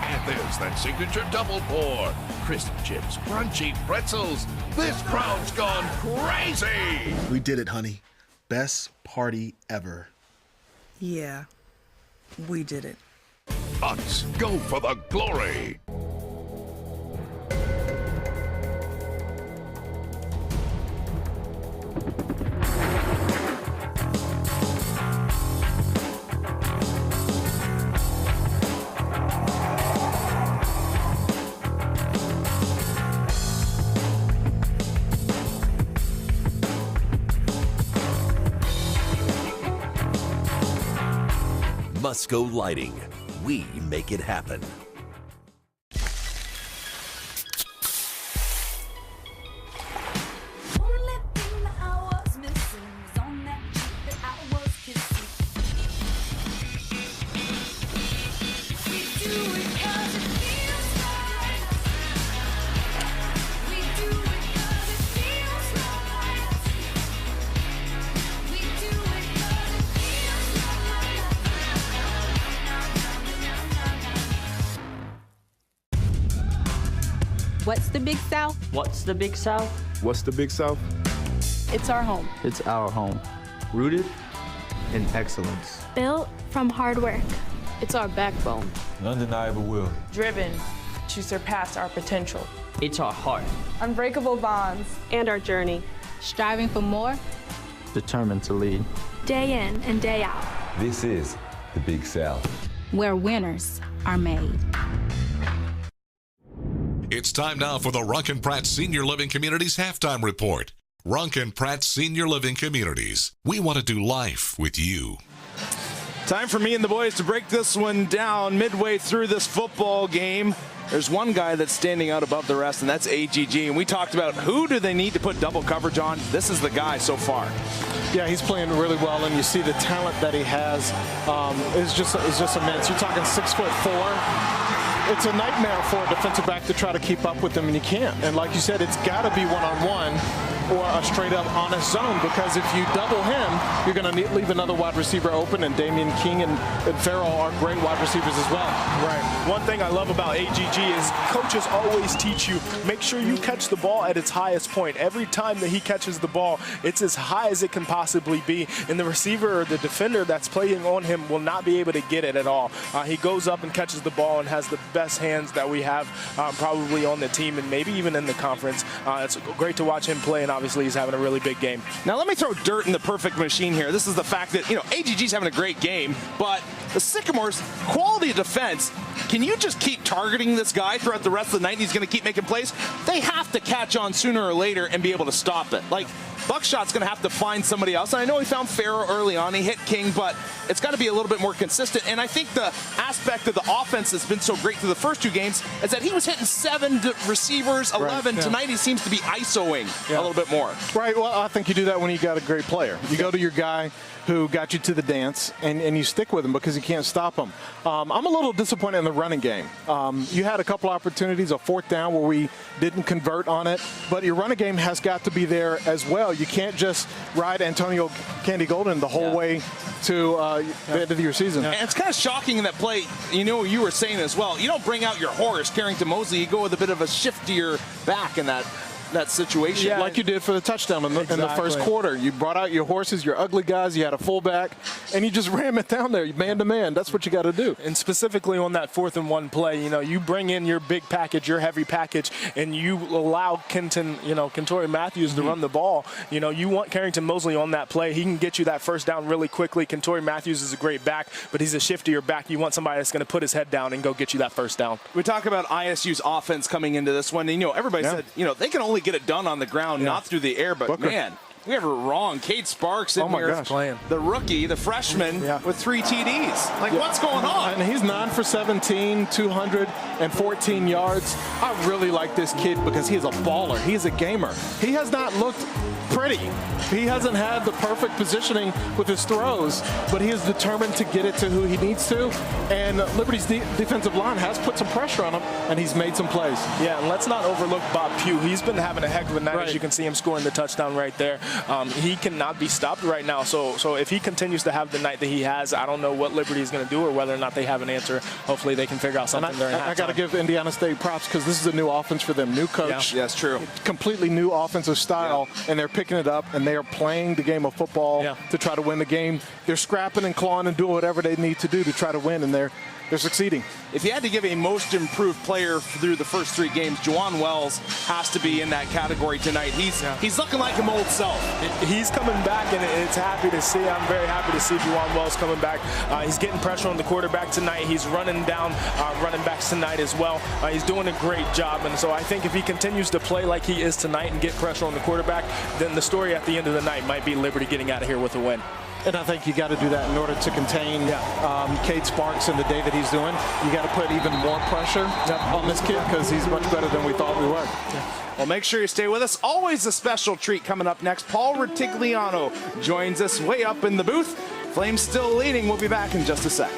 And there's that signature double pour. Crisp chips, crunchy pretzels. This crowd's gone crazy. We did it, honey. Best party ever. Yeah, we did it. Let's go for the glory. Musco Lighting. We make it happen. What's the Big South? What's the Big South? What's the Big South? It's our home. It's our home. Rooted in excellence. Built from hard work. It's our backbone. An undeniable will. Driven to surpass our potential. It's our heart. Unbreakable bonds. And our journey. Striving for more. Determined to lead. Day in and day out. This is the Big South. Where winners are made. It's time now for the Runk and Pratt Senior Living Communities Halftime Report. Runk and Pratt Senior Living Communities. We want to do life with you. Time for me and the boys to break this one down midway through this football game. There's one guy that's standing out above the rest, and that's AGG. And we talked about who do they need to put double coverage on. This is the guy so far. Yeah, he's playing really well, and you see the talent that he has is just immense. You're talking 6'4". It's a nightmare for a defensive back to try to keep up with him, and you can't. And like you said, it's got to be one-on-one or a straight-up honest zone, because if you double him, you're going to leave another wide receiver open, and Damian King and Farrell are great wide receivers as well. Right. One thing I love about AGG is coaches always teach you, make sure you catch the ball at its highest point. Every time that he catches the ball, it's as high as it can possibly be, and the receiver or the defender that's playing on him will not be able to get it at all. He goes up and catches the ball and has the best hands that we have probably on the team and maybe even in the conference. It's great to watch him play, and obviously he's having a really big game. Now let me throw dirt in the perfect machine here. This is the fact that, AGG's having a great game, but the Sycamores, quality of defense, can you just keep targeting this guy throughout the rest of the night? He's going to keep making plays. They have to catch on sooner or later and be able to stop it. Like, Buckshot's going to have to find somebody else. And I know he found Farrow early on. He hit King, but it's got to be a little bit more consistent. And I think the aspect of the offense that's been so great through the first 2 games is that he was hitting 7 receivers, 11. Right, yeah. Tonight he seems to be ISOing a little bit more. Right. Well, I think you do that when you got a great player. You go to your guy who got you to the dance, and you stick with him because you can't stop him. I'm a little disappointed in the running game. You had a couple opportunities, a 4th down where we didn't convert on it, but your running game has got to be there as well. You can't just ride Antonio Candy Golden the whole way to the end of your season. And it's kind of shocking in that play, you were saying as well, you don't bring out your horse, Carrington Mosley, you go with a bit of a shiftier back in that situation. Yeah, like you did for the touchdown in the first quarter. You brought out your horses, your ugly guys, you had a fullback, and you just ram it down there, man to man. That's what you got to do. And specifically on that 4th and 1 play, you bring in your big package, your heavy package, and you allow Kentori Matthews to run the ball. You want Carrington Mosley on that play. He can get you that first down really quickly. Kentori Matthews is a great back, but he's a shiftier back. You want somebody that's going to put his head down and go get you that first down. We talk about ISU's offense coming into this one, and everybody said, they can only get it done on the ground, not through the air, but Booker. Man, we have it wrong. Cade Sparks in here playing. The rookie, the freshman with 3 TDs. Like, what's going on? And he's 9 for 17, 214 yards. I really like this kid because he is a baller. He is a gamer. He has not looked pretty. He hasn't had the perfect positioning with his throws, but he is determined to get it to who he needs to. And Liberty's defensive line has put some pressure on him, and he's made some plays. Yeah, and let's not overlook Bob Pugh. He's been having a heck of a night, as you can see him scoring the touchdown right there. He cannot be stopped right now. So if he continues to have the night that he has, I don't know what Liberty is going to do or whether or not they have an answer. Hopefully they can figure out something during halftime. I got to give Indiana State props because this is a new offense for them. New coach. Yeah, that's true. Completely new offensive style, and they're picking it up, and they are playing the game of football to try to win the game. They're scrapping and clawing and doing whatever they need to do to try to win, and they're succeeding. If you had to give a most improved player through the first 3 games, Juwan Wells has to be in that category tonight. He's looking like him old self. He's coming back, and it's happy to see. I'm very happy to see Juwan Wells coming back. He's getting pressure on the quarterback tonight. He's running down running backs tonight as well. He's doing a great job, and so I think if he continues to play like he is tonight and get pressure on the quarterback, then the story at the end of the night might be Liberty getting out of here with a win. And I think you got to do that in order to contain Cade Sparks and the day that he's doing. You got to put even more pressure on this kid because he's much better than we thought we were. Well, make sure you stay with us. Always a special treat coming up next. Paul Retigliano joins us way up in the booth. Flames still leading. We'll be back in just a sec.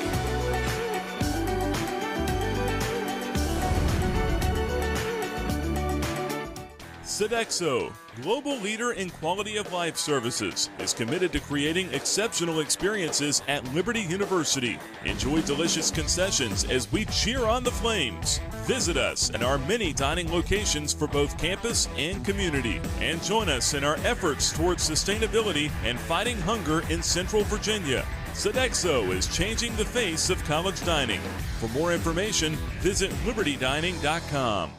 Sodexo, global leader in quality of life services, is committed to creating exceptional experiences at Liberty University. Enjoy delicious concessions as we cheer on the Flames. Visit us at our many dining locations for both campus and community, and join us in our efforts towards sustainability and fighting hunger in Central Virginia. Sodexo is changing the face of college dining. For more information, visit libertydining.com.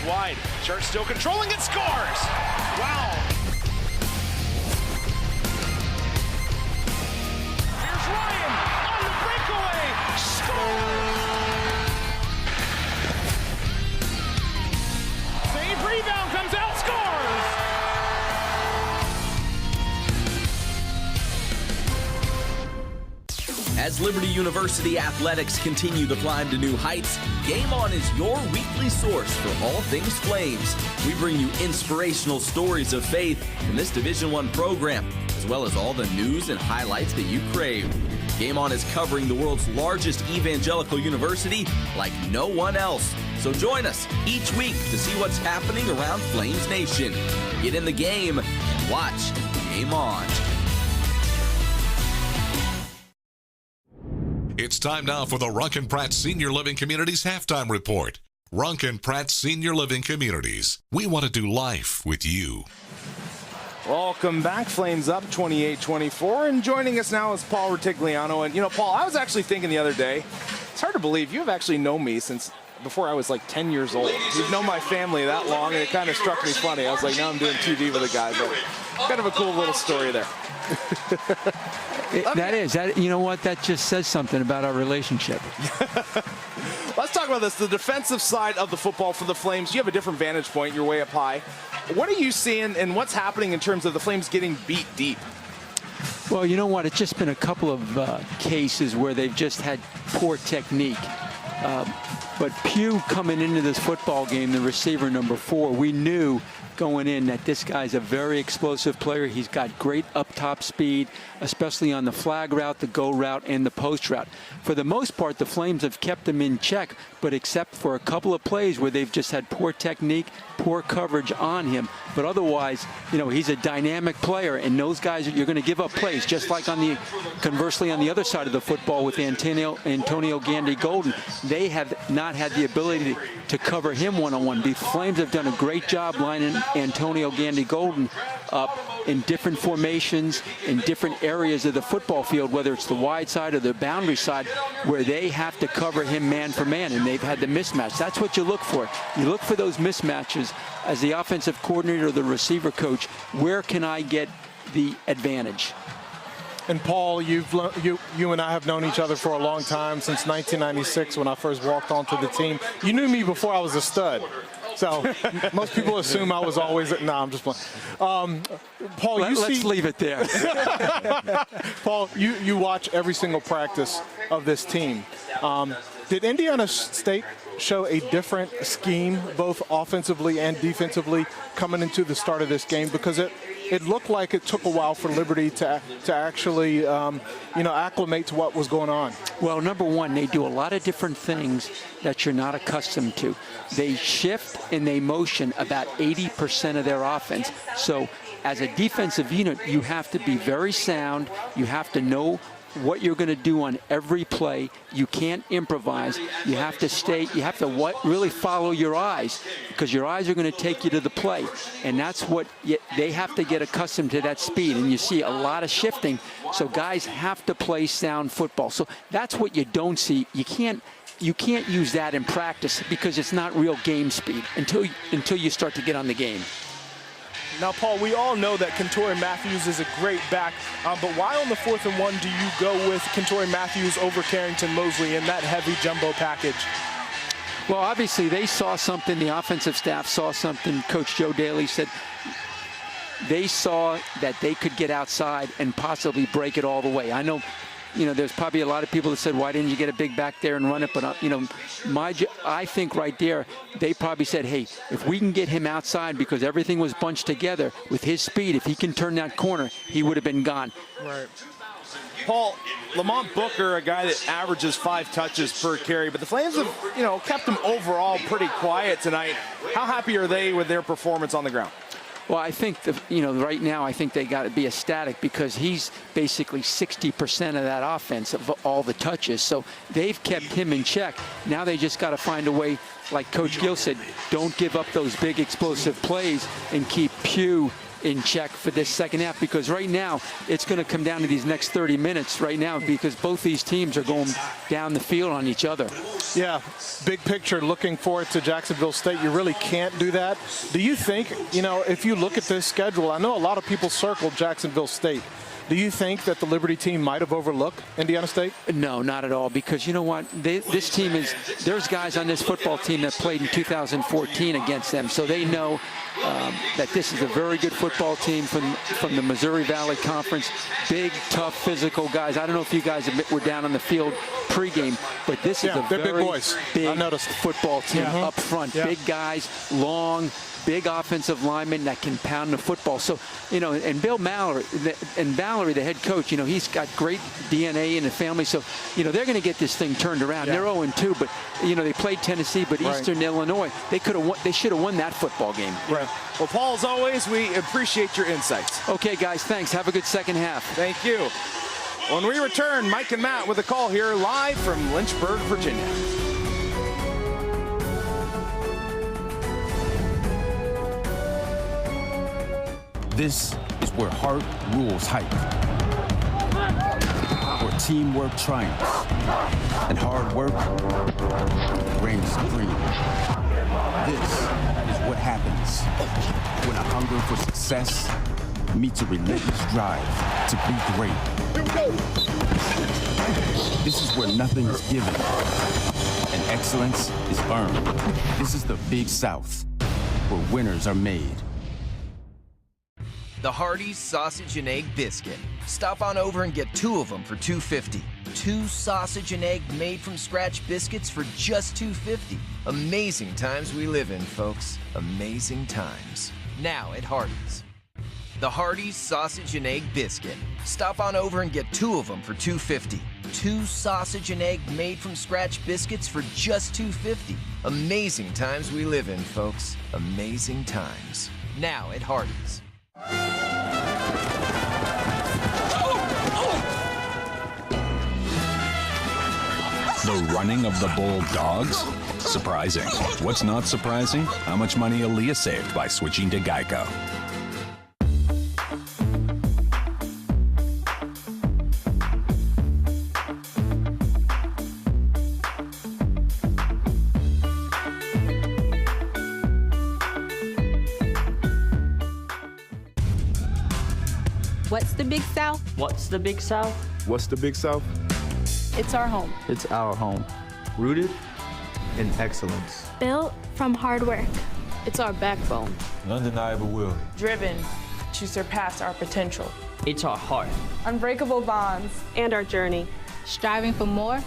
Wide. Church still controlling it, scores! Wow. Here's Ryan on the breakaway. Scores! Save, rebound, comes out, scores! As Liberty University athletics continue to climb to new heights, Game On is your weekly source for all things Flames. We bring you inspirational stories of faith from this Division I program. as well as all the news and highlights that you crave. Game On is covering the world's largest evangelical university like no one else. So join us each week to see what's happening around Flames Nation. Get in the game and watch Game On. It's time now for the Runkin Pratt Senior Living Communities Halftime Report. Runkin Pratt Senior Living Communities. We want to do life with you. Welcome back. Flames up 28-24. And joining us now is Paul Rutigliano. And, you know, Paul, I was actually thinking the other day, it's hard to believe you've actually known me since before I was like 10 years old. You've known my family that long, and it kind of struck me funny. I was like, now I'm doing TV with a guy, but kind of a cool little story there. You know what? That just says something about our relationship. Let's talk about this. The defensive side of the football for the Flames. You have a different vantage point. You're way up high. What are you seeing, and what's happening in terms of the Flames getting beat deep? Well, you know what? It's just been a couple of cases where they've just had poor technique. But Pugh coming into this football game, the receiver number 4, we knew going in that this guy's a very explosive player. He's got great up-top speed, especially on the flag route, the go route, and the post route. For the most part, the Flames have kept him in check, but except for a couple of plays where they've just had poor technique, poor coverage on him. But otherwise, you know, he's a dynamic player, and those guys, you're going to give up plays, just like conversely on the other side of the football with Antonio Gandy-Golden. They have not had the ability to cover him one-on-one. The Flames have done a great job lining Antonio Gandy-Golden up in different formations, in different areas of the football field, whether it's the wide side or the boundary side, where they have to cover him man for man, and they've had the mismatch. That's what you look for. You look for those mismatches as the offensive coordinator or the receiver coach. Where can I get the advantage? And Paul, you and I have known each other for a long time, since 1996 when I first walked onto the team. You knew me before I was a stud. So most people assume I was always – no, I'm just playing. Paul, let's leave it there. Paul, you watch every single practice of this team. Did Indiana State show a different scheme, both offensively and defensively, coming into the start of this game? Because it looked like it took a while for Liberty to actually, acclimate to what was going on. Well, number one, they do a lot of different things that you're not accustomed to. They shift and they motion about 80% of their offense. So as a defensive unit, you have to be very sound. You have to know what you're going to do on every play. You can't improvise. You have to really follow your eyes, because your eyes are going to take you to the play. And that's what they have to get accustomed to, that speed. And you see a lot of shifting. So guys have to play sound football. So that's what you don't see. You can't use that in practice, because it's not real game speed until you start to get on the game. Now, Paul, we all know that Kentori Matthews is a great back, but why on the 4th and 1 do you go with Kentori Matthews over Carrington Mosley in that heavy jumbo package? Well, obviously they saw something. The offensive staff saw something. Coach Joe Daly said they saw that they could get outside and possibly break it all the way. I know, there's probably a lot of people that said, why didn't you get a big back there and run it? But, I think right there, they probably said, hey, if we can get him outside, because everything was bunched together with his speed, if he can turn that corner, he would have been gone. Right. Paul, Lamont Booker, a guy that averages 5 touches per carry, but the Flames have, kept him overall pretty quiet tonight. How happy are they with their performance on the ground? Well, I think, right now, I think they got to be ecstatic, because he's basically 60% of that offense of all the touches. So they've kept him in check. Now they just got to find a way, like Coach Gill said, don't give up those big explosive plays and keep Pugh in check for this second half, because right now it's going to come down to these next 30 minutes right now, because both these teams are going down the field on each other. Yeah, big picture, looking forward to Jacksonville State. You really can't do that. Do you think, if you look at this schedule, I know a lot of people circled Jacksonville State. Do you think that the Liberty team might have overlooked Indiana State? No, not at all, because you know what? This team there's guys on this football team that played in 2014 against them, so they know that this is a very good football team from the Missouri Valley Conference. Big, tough, physical guys. I don't know if you guys were down on the field pregame, but this is a very big boys. big football team up front. Big guys, long, big offensive linemen that can pound the football. So, you know, and Bill Mallory, Valerie, the head coach, you know, he's got great DNA in the family. So, you know, they're going to get this thing turned around. They're 0-2, but, you know, they played Tennessee, but Eastern Illinois, they should have won that football game. Right. Well, Paul, as always, we appreciate your insights. Okay, guys, thanks. Have a good second half. Thank you. When we return, Mike and Matt with a call here live from Lynchburg, Virginia. This is where heart rules height, where teamwork triumphs, and hard work reigns supreme. This is what happens when a hunger for success meets a relentless drive to be great. Here we go. This is where nothing is given and excellence is earned. This is the Big South, where winners are made. The Hardee's Sausage and Egg Biscuit. Stop on over and get 2 of them for $2.50. 2 sausage and egg made from scratch biscuits for just $2.50. Amazing times we live in, folks. Amazing times. Now at Hardee's. The Hardee's Sausage and Egg Biscuit. Stop on over and get 2 of them for $2.50. 2 sausage and egg made from scratch biscuits for just $2.50. Amazing times we live in, folks. Amazing times. Now at Hardee's. The running of the Bulldogs? Surprising. What's not surprising? How much money Aaliyah saved by switching to Geico. What's the Big South? What's the Big South? What's the Big South? It's our home. It's our home. Rooted in excellence. Built from hard work. It's our backbone. An undeniable will. Driven to surpass our potential. It's our heart. Unbreakable bonds. And our journey. Striving for more.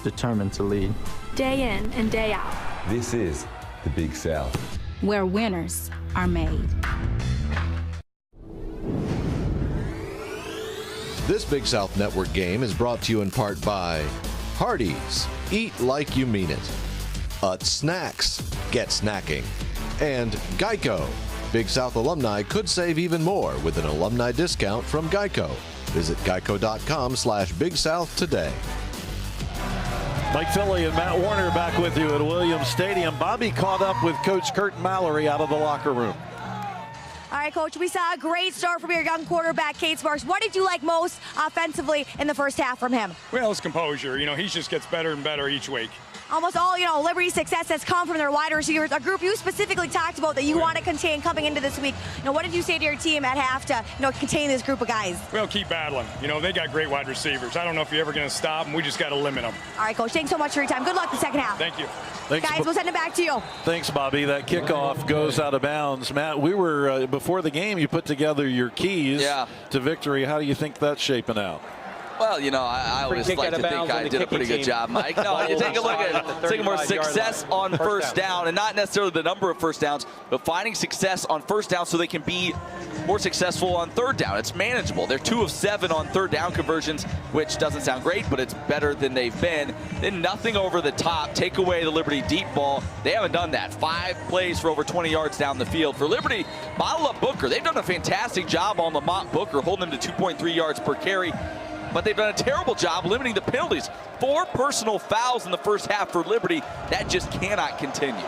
Determined to lead. Day in and day out. This is the Big South. Where winners are made. This Big South Network game is brought to you in part by Hardee's, eat like you mean it. Utz Snacks, get snacking. And Geico, Big South alumni could save even more with an alumni discount from Geico. Visit geico.com/Big South today. Mike Philly and Matt Warner back with you at Williams Stadium. Bobby caught up with Coach Kurt Mallory out of the locker room. All right, Coach, we saw a great start from your young quarterback, Cade Sparks. What did you like most offensively in the first half from him? Well, his composure. You know, he just gets better and better each week. Almost all, you know, Liberty's success has come from their wide receivers, a group you specifically talked about that you want to contain coming into this week. You know, what did you say to your team at half to, you know, contain this group of guys? Well, keep battling. You know, they got great wide receivers. I don't know if you're ever going to stop them. We just got to limit them. All right, Coach, thanks so much for your time. Good luck the second half. Thank you. Thanks, guys, we'll send it back to you. Thanks, Bobby. That kickoff goes out of bounds. Matt, we were, before the game, you put together your keys to victory. How do you think that's shaping out? Well, you know, I always like to think I did a pretty good job, Mike. No, you take a look at taking more success on first down, and not necessarily the number of first downs, but finding success on first down so they can be more successful on third down. It's manageable. They're 2 of 7 on third down conversions, which doesn't sound great, but it's better than they've been. Then nothing over the top. Take away the Liberty deep ball. They haven't done that. 5 plays for over 20 yards down the field. For Liberty, bottle up Booker. They've done a fantastic job on Lamont Booker, holding him to 2.3 yards per carry. But they've done a terrible job limiting the penalties. 4 personal fouls in the first half for Liberty. That just cannot continue.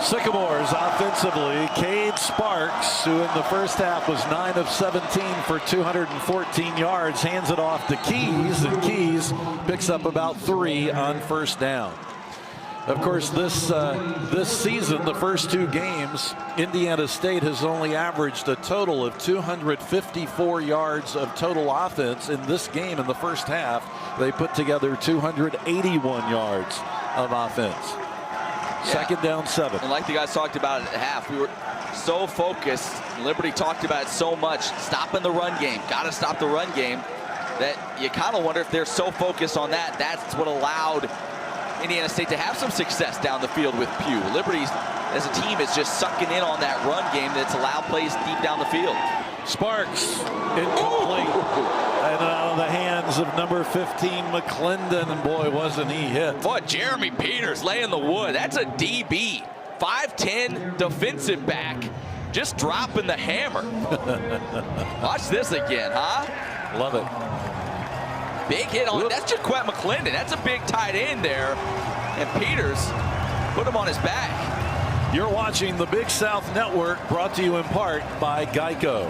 Sycamores offensively, Cade Sparks, who in the first half was 9 of 17 for 214 yards, hands it off to Keys, and Keys picks up about 3 on first down. Of course, this season, the first 2 games, Indiana State has only averaged a total of 254 yards of total offense. In this game, in the first half, they put together 281 yards of offense. Second down 7. And like the guys talked about at half, we were so focused. Liberty talked about it so much, stopping the run game. Got to stop the run game. That you kind of wonder if they're so focused on that. That's what allowed Indiana State to have some success down the field with Pugh. Liberty, as a team, is just sucking in on that run game that's allowed plays deep down the field. Sparks, incomplete. And out of the hands of number 15, McClendon. And boy, wasn't he hit. Boy, Jeremy Peters laying the wood. That's a DB. 5'10" defensive back. Just dropping the hammer. Watch this again, huh? Love it. Big hit on it. That's Jaquette McClendon. That's a big tight end there. And Peters put him on his back. You're watching the Big South Network, brought to you in part by Geico.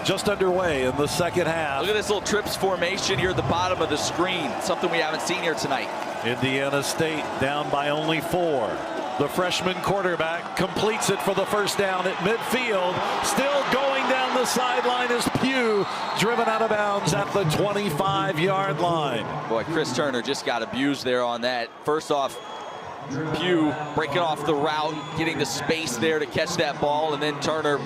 Just underway in the second half. Look at this little trips formation here at the bottom of the screen. Something we haven't seen here tonight. Indiana State down by only 4. The freshman quarterback completes it for the first down at midfield. Still going down the sideline is Pugh, driven out of bounds at the 25-yard line. Boy, Chris Turner just got abused there on that. First off, Pugh breaking off the route, getting the space there to catch that ball, and then Turner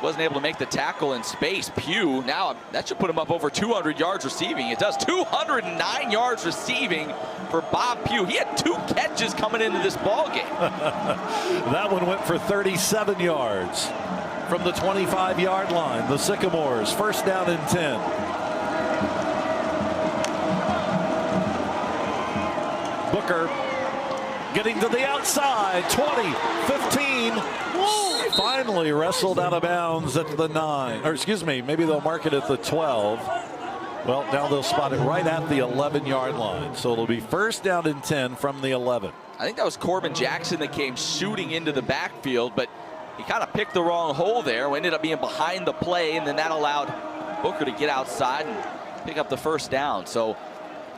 wasn't able to make the tackle in space. Pugh, now that should put him up over 200 yards receiving. It does. 209 yards receiving for Bob Pugh. He had 2 catches coming into this ball game. That one went for 37 yards from the 25-yard line. The Sycamores, first down and 10. Booker getting to the outside, 20, 15. Finally wrestled out of bounds at the 9. Or excuse me, maybe they'll mark it at the 12. Well, now they'll spot it right at the 11-yard line. So it'll be first down and 10 from the 11. I think that was Corbin Jackson that came shooting into the backfield, but he kind of picked the wrong hole there. Ended up being behind the play, and then that allowed Booker to get outside and pick up the first down. So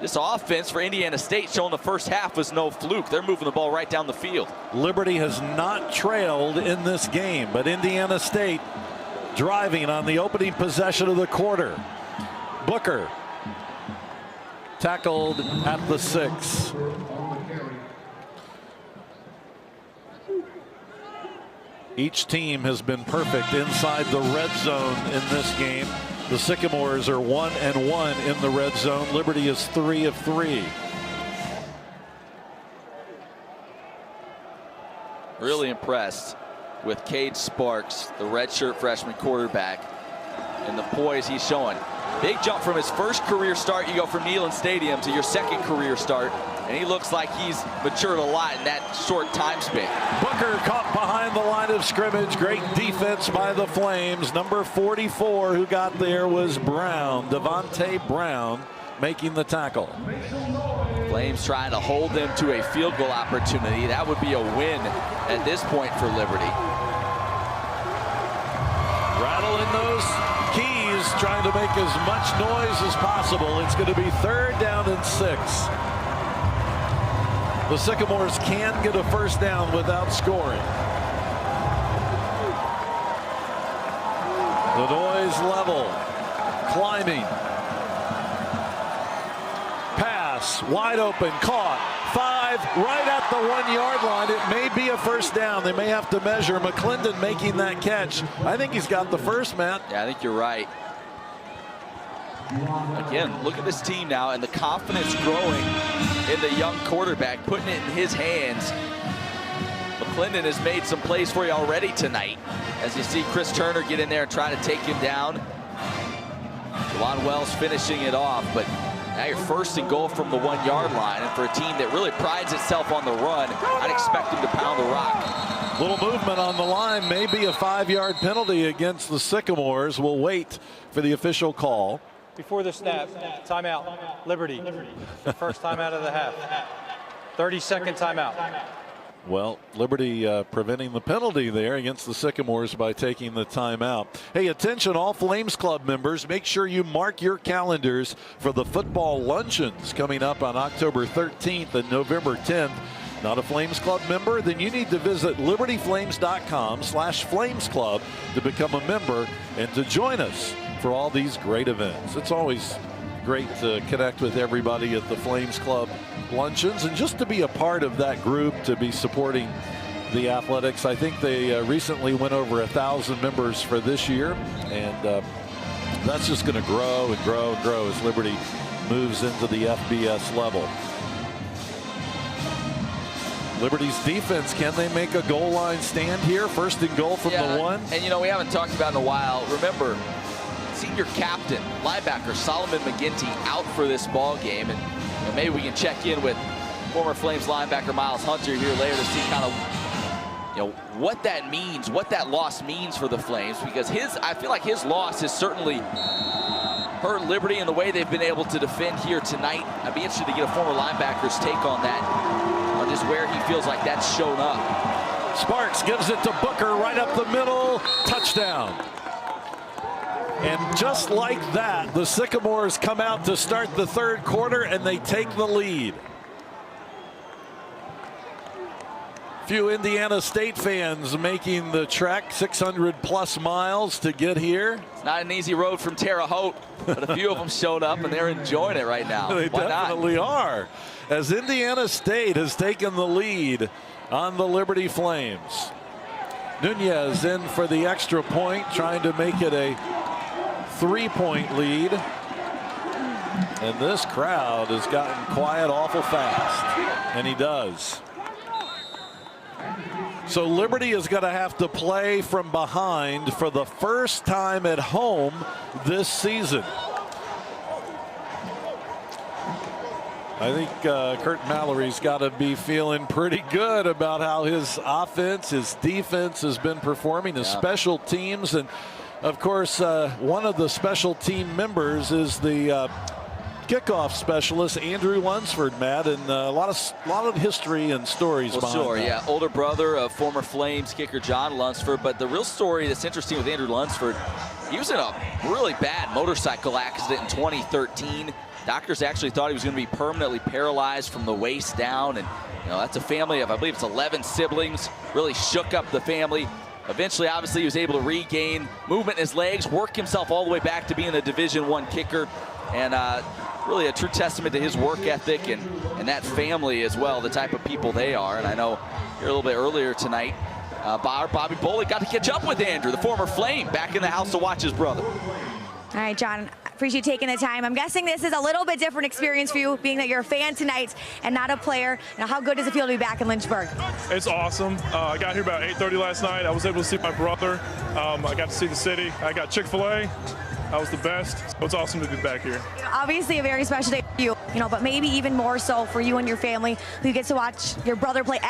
this offense for Indiana State showing the first half was no fluke. They're moving the ball right down the field. Liberty has not trailed in this game, but Indiana State driving on the opening possession of the quarter. Booker tackled at the 6. Each team has been perfect inside the red zone in this game. The Sycamores are 1-1 in the red zone. Liberty is 3 of 3. Really impressed with Cade Sparks, the redshirt freshman quarterback, and the poise he's showing. Big jump from his first career start. You go from Neyland Stadium to your second career start, and he looks like he's matured a lot in that short time span. Booker caught behind the line of scrimmage. Great defense by the Flames. Number 44 who got there was Brown, Devontae Brown, making the tackle. Flames trying to hold them to a field goal opportunity. That would be a win at this point for Liberty. Rattling those keys, trying to make as much noise as possible. It's going to be third down and 6. The Sycamores can get a first down without scoring. The noise level, climbing. Pass, wide open, caught. 5, right at the 1-yard line. It may be a first down. They may have to measure. McClendon making that catch. I think he's got the first, Matt. Yeah, I think you're right. Again, look at this team now and the confidence growing in the young quarterback, putting it in his hands. McClendon has made some plays for you already tonight. As you see Chris Turner get in there and try to take him down. Juwan Wells finishing it off, but now you're first and goal from the 1-yard line. And for a team that really prides itself on the run, I'd expect him to pound the rock. Little movement on the line, maybe a 5-yard penalty against the Sycamores. We'll wait for the official call. Before the snap, timeout, Liberty. First timeout of the half. 30-second timeout. Well, Liberty preventing the penalty there against the Sycamores by taking the timeout. Hey, attention all Flames Club members. Make sure you mark your calendars for the football luncheons coming up on October 13th and November 10th. Not a Flames Club member? Then you need to visit libertyflames.com/Flames Club to become a member and to join us for all these great events. It's always great to connect with everybody at the Flames Club luncheons and just to be a part of that group, to be supporting the athletics. I think they recently went over 1,000 members for this year, and that's just going to grow and grow and grow as Liberty moves into the FBS level. Liberty's defense, can they make a goal line stand here? First and goal from the 1. And, you know, we haven't talked about in a while. Remember, senior captain, linebacker Solomon McGinty out for this ball game. And you know, maybe we can check in with former Flames linebacker Miles Hunter here later to see kind of, you know, what that means, what that loss means for the Flames. Because I feel like his loss has certainly hurt Liberty in the way they've been able to defend here tonight. I'd be interested to get a former linebacker's take on that, on just where he feels like that's shown up. Sparks gives it to Booker right up the middle. Touchdown. And just like that, the Sycamores come out to start the third quarter and they take the lead. Few Indiana State fans making the trek 600+ miles to get here. It's not an easy road from Terre Haute, but a few of them showed up and they're enjoying it right now. They Why definitely not? are. As Indiana State has taken the lead on the Liberty Flames. Nunez in for the extra point, trying to make it a 3-point lead. And this crowd has gotten quiet awful fast. And he does. So Liberty is going to have to play from behind for the first time at home this season. I think Kurt Mallory's got to be feeling pretty good about how his offense, his defense has been performing, his special teams. And of course, one of the special team members is the kickoff specialist, Andrew Lunsford, Matt, and a lot of history and stories behind Sure, that. yeah. Older brother of former Flames kicker John Lunsford. But the real story that's interesting with Andrew Lunsford, he was in a really bad motorcycle accident in 2013. Doctors actually thought he was going to be permanently paralyzed from the waist down. And, you know, that's a family of, I believe it's 11 siblings. Really shook up the family. Eventually, obviously, he was able to regain movement in his legs, work himself all the way back to being a Division I kicker. And really a true testament to his work ethic and that family as well, the type of people they are. And I know here a little bit earlier tonight, Bobby Boley got to catch up with Andrew, the former Flame, back in the house to watch his brother. All right, John, appreciate you taking the time. I'm guessing this is a little bit different experience for you, being that you're a fan tonight and not a player. Now, how good does it feel to be back in Lynchburg? It's awesome. I got here about 8:30 last night. I was able to see my brother. I got to see the city. I got Chick-fil-A. That was the best. So it's awesome to be back here. Obviously a very special day for you, but maybe even more so for you and your family, who gets to watch your brother play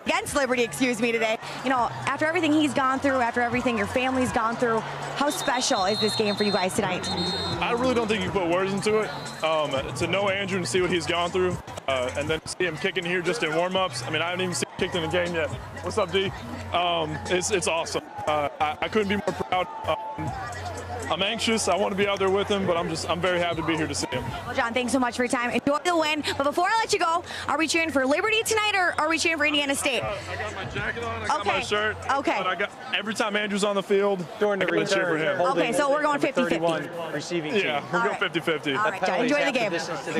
against Liberty, today. After everything he's gone through, after everything your family's gone through, how special is this game for you guys tonight? I really don't think you put words into it. To know Andrew and see what he's gone through, and then see him kicking here just in warm-ups. I mean, I haven't even seen him kicked in the game yet. What's up, D? It's awesome. I couldn't be more proud. I'm anxious. I want to be out there with him, but I'm very happy to be here to see him. Well, John, thanks so much for your time. Enjoy the win. But before I let you go, are we cheering for Liberty tonight, or are we cheering for Indiana State? I got my jacket on. I got my shirt. Okay. But every time Andrew's on the field, during the I cheer for him. Okay, so we're going 50-50. Receiving team. Yeah, we're going 50-50. All right, John, enjoy the game.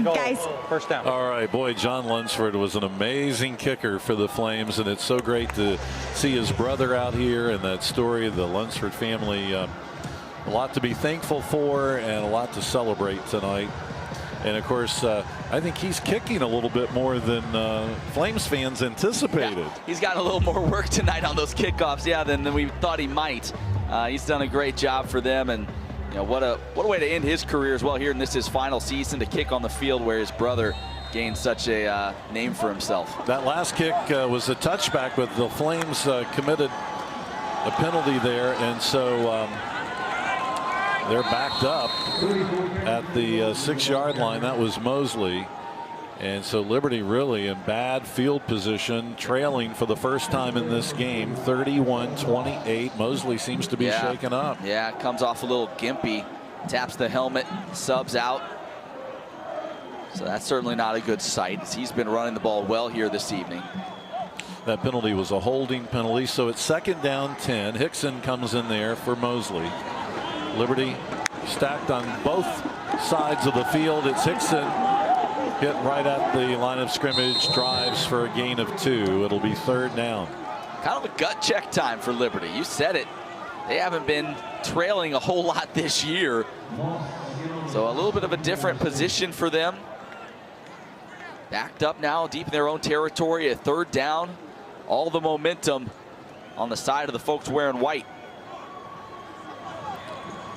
Guys. First down. All right, boy, John Lunsford was an amazing kicker for the Flames, and it's so great to see his brother out here and that story of the Lunsford family. A lot to be thankful for and a lot to celebrate tonight. And of course, I think he's kicking a little bit more than Flames fans anticipated. Yeah, he's got a little more work tonight on those kickoffs, than we thought he might. He's done a great job for them, and what a way to end his career as well here in his final season, to kick on the field where his brother gained such a name for himself. That last kick was a touchback, but the Flames committed a penalty there, and so they're backed up at the 6-yard line. That was Mosley. And so Liberty really in bad field position, trailing for the first time in this game, 31-28. Mosley seems to be shaken up. Yeah, comes off a little gimpy, taps the helmet, subs out. So that's certainly not a good sight, as he's been running the ball well here this evening. That penalty was a holding penalty, so it's 2nd down 10. Hickson comes in there for Mosley. Liberty stacked on both sides of the field. It's Hickson hit right at the line of scrimmage, drives for a gain of 2. It'll be 3rd down. Kind of a gut check time for Liberty. You said it. They haven't been trailing a whole lot this year. So a little bit of a different position for them. Backed up now deep in their own territory at 3rd down. All the momentum on the side of the folks wearing white.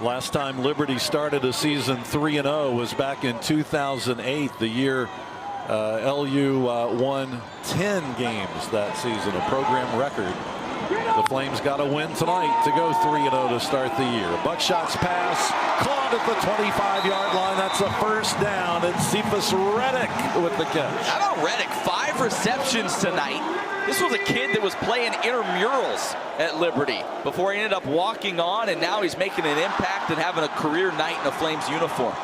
Last time Liberty started a season 3-0 was back in 2008, the year LU won 10 games that season, a program record. The Flames got a win tonight to go 3-0 to start the year. Buckshot's pass caught at the 25-yard line. That's a 1st down. It's Cephas Reddick with the catch. How about Reddick? 5 receptions tonight. This was a kid that was playing intramurals at Liberty before he ended up walking on, and now he's making an impact and having a career night in a Flames uniform.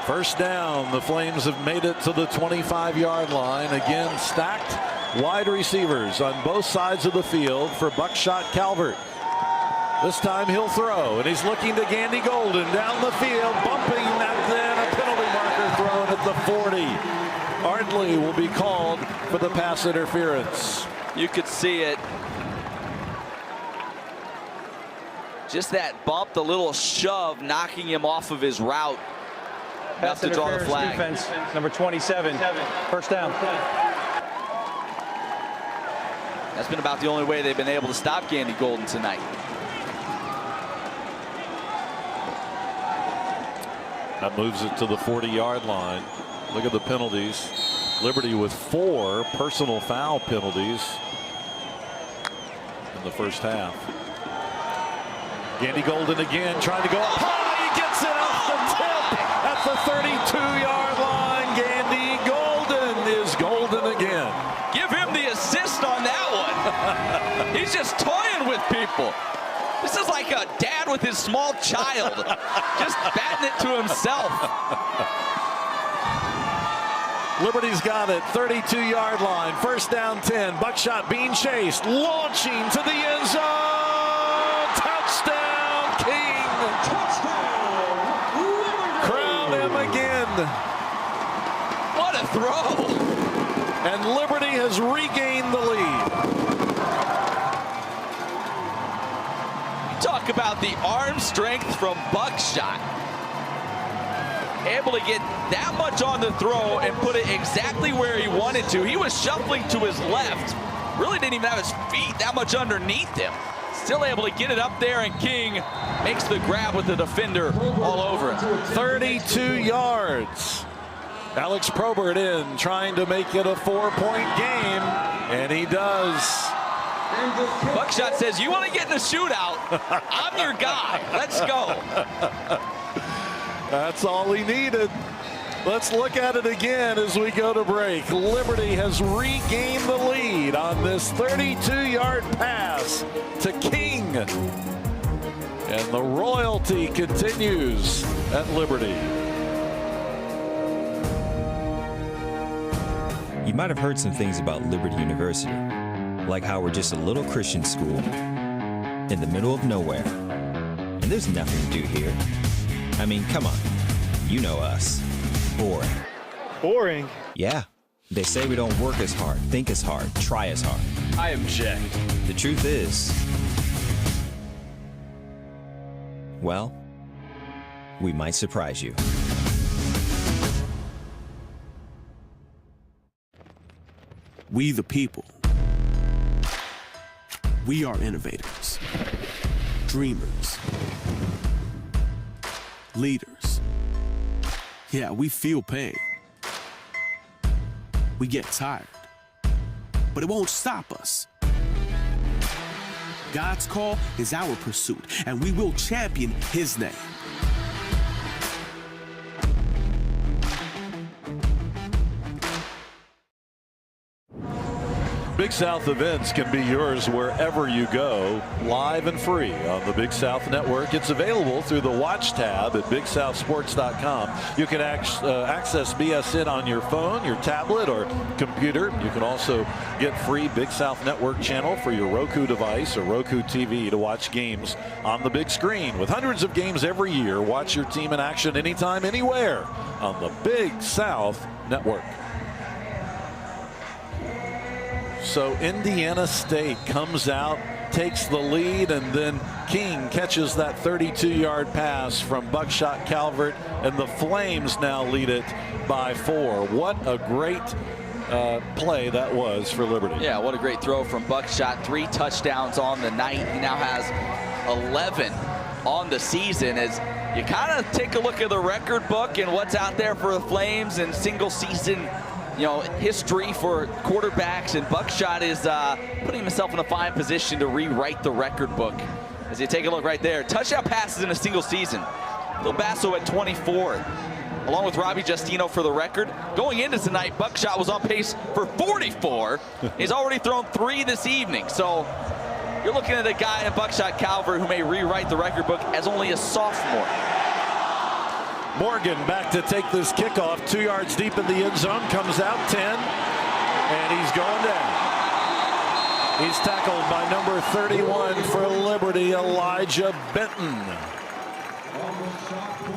1st down. The Flames have made it to the 25-yard line. Again, stacked wide receivers on both sides of the field for Buckshot Calvert. This time he'll throw, and he's looking to Gandy Golden down the field, bumping that, then a penalty marker thrown at the 40. Ardley will be called for the pass interference. You could see it. Just that bump, the little shove, knocking him off of his route. Enough to draw the flag. Defense, number 27, 1st down. That's been about the only way they've been able to stop Gandy Golden tonight. That moves it to the 40-yard line. Look at the penalties. Liberty with 4 personal foul penalties in the first half. Gandy Golden again trying to go up high. He gets it off the tip at the 32-yard line. Gandy Golden is golden again. Give him the assist on that one. He's just toying with people. This is like a dad with his small child, just batting it to himself. Liberty's got it, 32-yard line, 1st down 10. Buckshot being chased, launching to the end zone. Touchdown, King. Crown him again. What a throw. And Liberty has regained the lead. Talk about the arm strength from Buckshot. Able to get that much on the throw and put it exactly where he wanted to. He was shuffling to his left. Really didn't even have his feet that much underneath him. Still able to get it up there, and King makes the grab with the defender all over him. 32 yards. Alex Probert in, trying to make it a 4-point game, and he does. Buckshot says, you want to get in a shootout? I'm your guy. Let's go. That's all he needed. Let's look at it again as we go to break. Liberty has regained the lead on this 32-yard pass to King. And the royalty continues at Liberty. You might have heard some things about Liberty University, like how we're just a little Christian school in the middle of nowhere. And there's nothing to do here. I mean, come on. You know us. Boring. Boring? Yeah. They say we don't work as hard, think as hard, try as hard. I object. The truth is, well, we might surprise you. We the people. We are innovators, dreamers, leaders. Yeah, we feel pain. We get tired, but it won't stop us. God's call is our pursuit, and we will champion His name. Big South events can be yours wherever you go, live and free on the Big South Network. It's available through the Watch tab at BigSouthSports.com. You can access BSN on your phone, your tablet, or computer. You can also get free Big South Network channel for your Roku device or Roku TV to watch games on the big screen. With hundreds of games every year, watch your team in action anytime, anywhere on the Big South Network. So Indiana State comes out, takes the lead, and then King catches that 32-yard pass from Buckshot Calvert, and the Flames now lead it by 4. What a great play that was for Liberty. Yeah, what a great throw from Buckshot. 3 touchdowns on the night. He now has 11 on the season. As you kind of take a look at the record book and what's out there for the Flames and single season history for quarterbacks, and Buckshot is putting himself in a fine position to rewrite the record book. As you take a look right there, touchdown passes in a single season. Phil Basso at 24, along with Robbie Justino for the record. Going into tonight, Buckshot was on pace for 44. He's already thrown 3 this evening. So you're looking at a guy in Buckshot Calvert who may rewrite the record book as only a sophomore. Morgan back to take this kickoff, 2 yards deep in the end zone, comes out 10, and he's going down. He's tackled by number 31 for Liberty, Elijah Benton.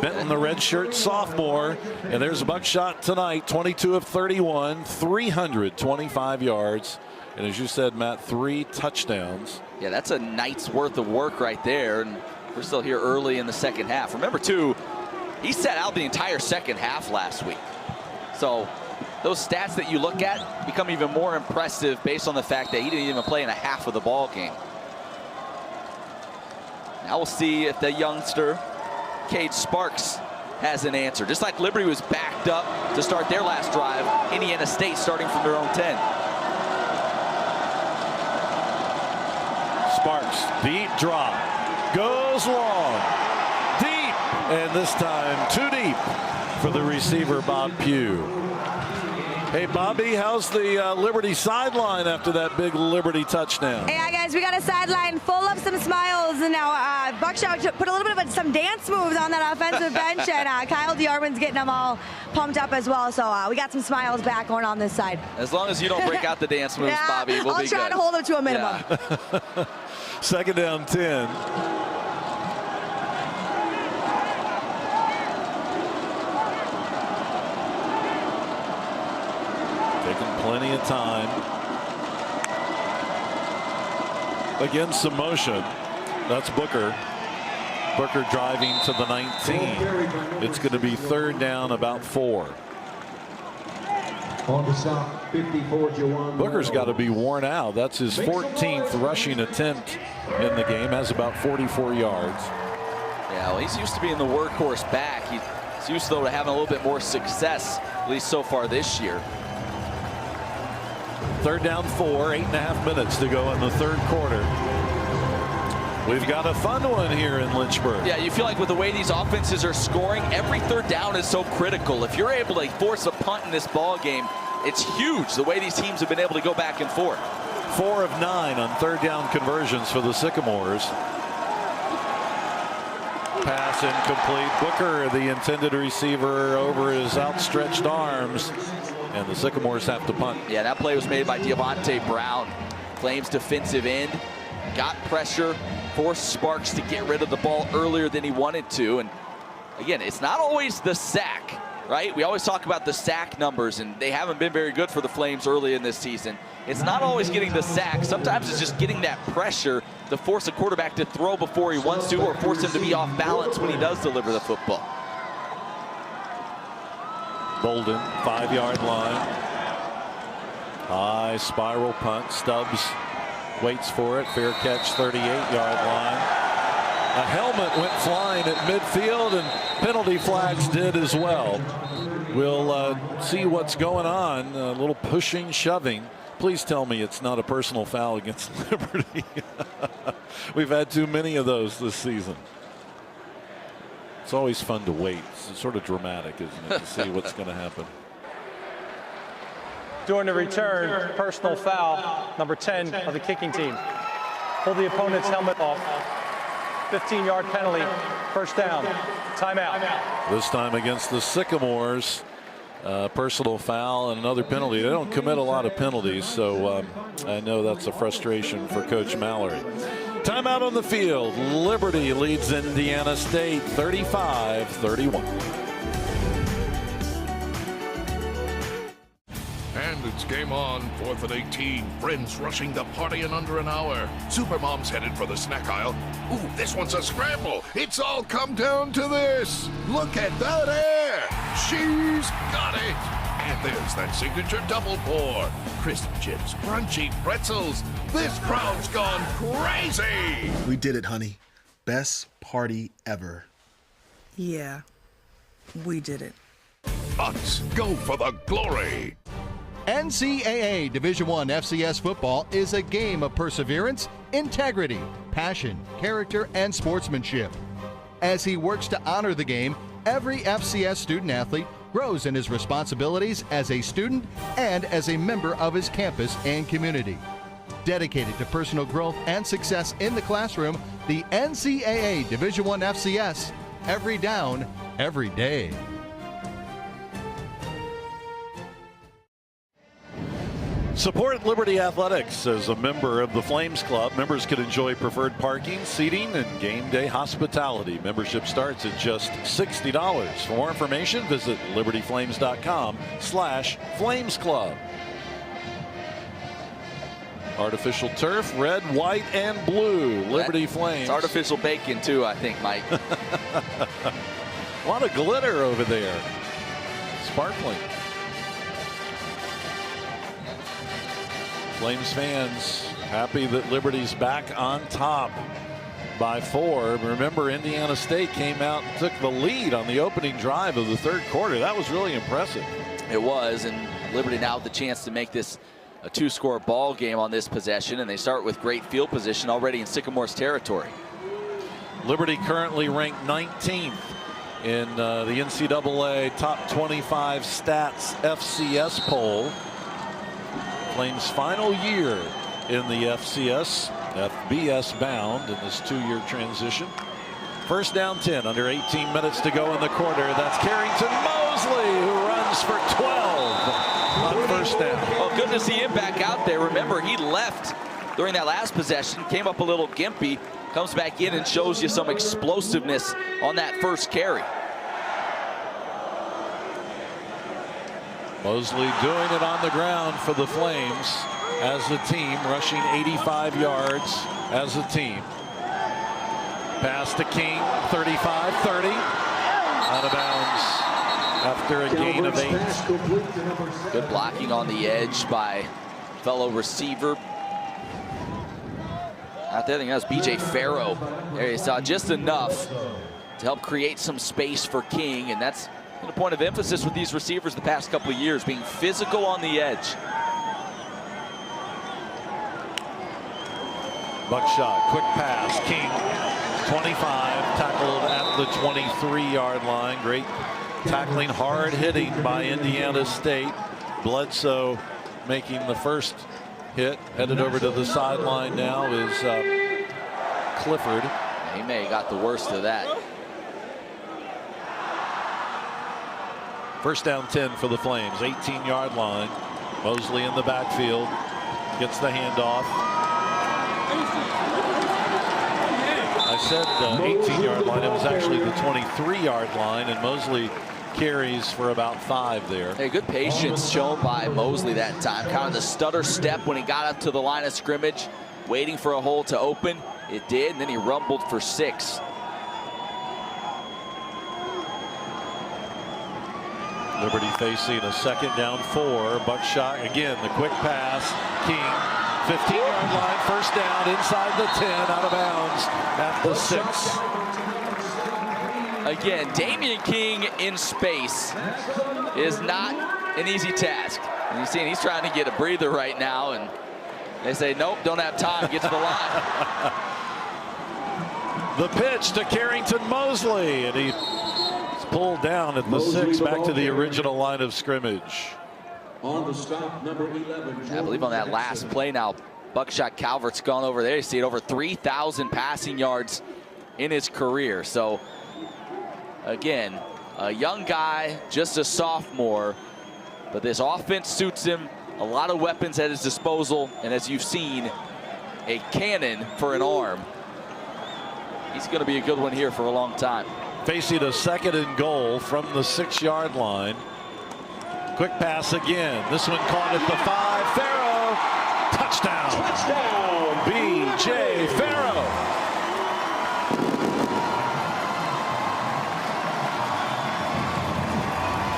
Benton, the redshirt sophomore, and there's Buckshot tonight, 22 of 31, 325 yards, and as you said, Matt, 3 touchdowns. Yeah, that's a night's worth of work right there, and we're still here early in the second half. Remember, too, he sat out the entire second half last week. So those stats that you look at become even more impressive based on the fact that he didn't even play in a half of the ball game. Now we'll see if the youngster, Cade Sparks, has an answer. Just like Liberty was backed up to start their last drive, Indiana State starting from their own 10. Sparks, deep drop, goes long. And this time, too deep for the receiver, Bob Pugh. Hey, Bobby, how's the Liberty sideline after that big Liberty touchdown? Yeah, guys, we got a sideline full of some smiles. And now Buckshot put a little bit of some dance moves on that offensive bench. And Kyle DeArmond's getting them all pumped up as well. So we got some smiles back going on this side. As long as you don't break out the dance moves, yeah, Bobby, we'll be good. I'll try to hold them to a minimum. Yeah. Second down, 10. Plenty of time. Again, some motion. That's Booker. Booker driving to the 19. It's going to be third down, about 4. On the stop, 54, Jawan. Booker's got to be worn out. That's his 14th rushing attempt in the game. Has about 44 yards. Yeah, well, he's used to being the workhorse back. He's used, though, to having a little bit more success, at least so far this year. Third down, 4, 8.5 minutes to go in the third quarter. We've got a fun one here in Lynchburg. Yeah, you feel like with the way these offenses are scoring, every third down is so critical. If you're able to force a punt in this ball game, it's huge the way these teams have been able to go back and forth. 4 of 9 on third down conversions for the Sycamores. Pass incomplete. Booker, the intended receiver, over his outstretched arms. And the Sycamores have to punt. Yeah, that play was made by Devontae Brown. Flames defensive end. Got pressure. Forced Sparks to get rid of the ball earlier than he wanted to. And again, it's not always the sack, right? We always talk about the sack numbers, and they haven't been very good for the Flames early in this season. It's not always getting the sack. Sometimes it's just getting that pressure to force a quarterback to throw before he wants to, or force him to be off balance when he does deliver the football. Bolden, 5-yard line. High spiral punt. Stubbs waits for it. Fair catch, 38-yard line. A helmet went flying at midfield, and penalty flags did as well. We'll see what's going on. A little pushing, shoving. Please tell me it's not a personal foul against Liberty. We've had too many of those this season. It's always fun to wait. It's sort of dramatic, isn't it, to see what's going to happen. During the return, personal foul, number 10 of the kicking team. Pull the opponent's helmet off. 15-yard penalty, first down, timeout. This time against the Sycamores. Personal foul and another penalty. They don't commit a lot of penalties, so I know that's a frustration for Coach Mallory. Timeout on the field. Liberty leads Indiana State 35-31. And it's game on, 4th and 18. Friends rushing the party in under an hour. Supermom's headed for the snack aisle. Ooh, this one's a scramble. It's all come down to this. Look at that air. She's got it. And there's that signature double pour. Crisp chips, crunchy pretzels. This crowd's gone crazy. We did it, honey. Best party ever. Yeah, we did it. Let's go for the glory. NCAA Division I FCS football is a game of perseverance, integrity, passion, character, and sportsmanship. As he works to honor the game, every FCS student-athlete grows in his responsibilities as a student and as a member of his campus and community. Dedicated to personal growth and success in the classroom, the NCAA Division I FCS, every down, every day. Support Liberty Athletics as a member of the Flames Club. Members can enjoy preferred parking, seating, and game day hospitality. Membership starts at just $60. For more information, visit libertyflames.com/Flames Club. Artificial turf, red, white, and blue. Liberty Flames. It's artificial bacon too, I think, Mike. A lot of glitter over there. Sparkling. Flames fans happy that Liberty's back on top by 4. Remember, Indiana State came out and took the lead on the opening drive of the third quarter. That was really impressive. It was, and Liberty now with the chance to make this a 2-score ball game on this possession, and they start with great field position already in Sycamore's territory. Liberty currently ranked 19th in the NCAA Top 25 Stats FCS poll. Flames' final year in the FCS, FBS bound in this 2-year transition. First down 10, under 18 minutes to go in the quarter. That's Carrington Mosley, who runs for 12 on first down. Well, good to see him back out there. Remember, he left during that last possession, came up a little gimpy, comes back in and shows you some explosiveness on that first carry. Mosley doing it on the ground for the Flames as a team, rushing 85 yards as a team. Pass to King, 35-30, out of bounds after a gain of 8. Good blocking on the edge by fellow receiver. Out there, I think that was B.J. Farrow. There you saw just enough to help create some space for King, and that's a point of emphasis with these receivers the past couple of years, being physical on the edge. Buckshot, quick pass, King, 25, tackled at the 23-yard line. Great tackling, hard hitting by Indiana State. Bledsoe making the first hit. Headed over to the sideline now is Clifford. He may have got the worst of that. First down 10 for the Flames, 18-yard line. Mosley in the backfield, gets the handoff. I said 18-yard line. It was actually the 23-yard line, and Mosley carries for about 5 there. Hey, good patience shown by Mosley that time. Kind of the stutter step when he got up to the line of scrimmage, waiting for a hole to open. It did, and then he rumbled for 6. Liberty facing a second down 4. Buckshot again, the quick pass. King, 15-yard line, first down inside the 10, out of bounds at the 6. Again, Damian King in space is not an easy task. And you're seeing he's trying to get a breather right now, and they say, nope, don't have time, get to the line. The pitch to Carrington Mosley, and he's pulled down at the 6, back to the original line of scrimmage. On the stop, number 11. I believe on that last play now, Buckshot Calvert's gone over there. You see it, over 3,000 passing yards in his career. So, again, a young guy, just a sophomore, but this offense suits him. A lot of weapons at his disposal, and as you've seen, a cannon for an arm. He's going to be a good one here for a long time. Facing a 2nd and goal from the 6-yard line. Quick pass again. This one caught at the 5. Farrow, touchdown. Touchdown, B.J. Farrow.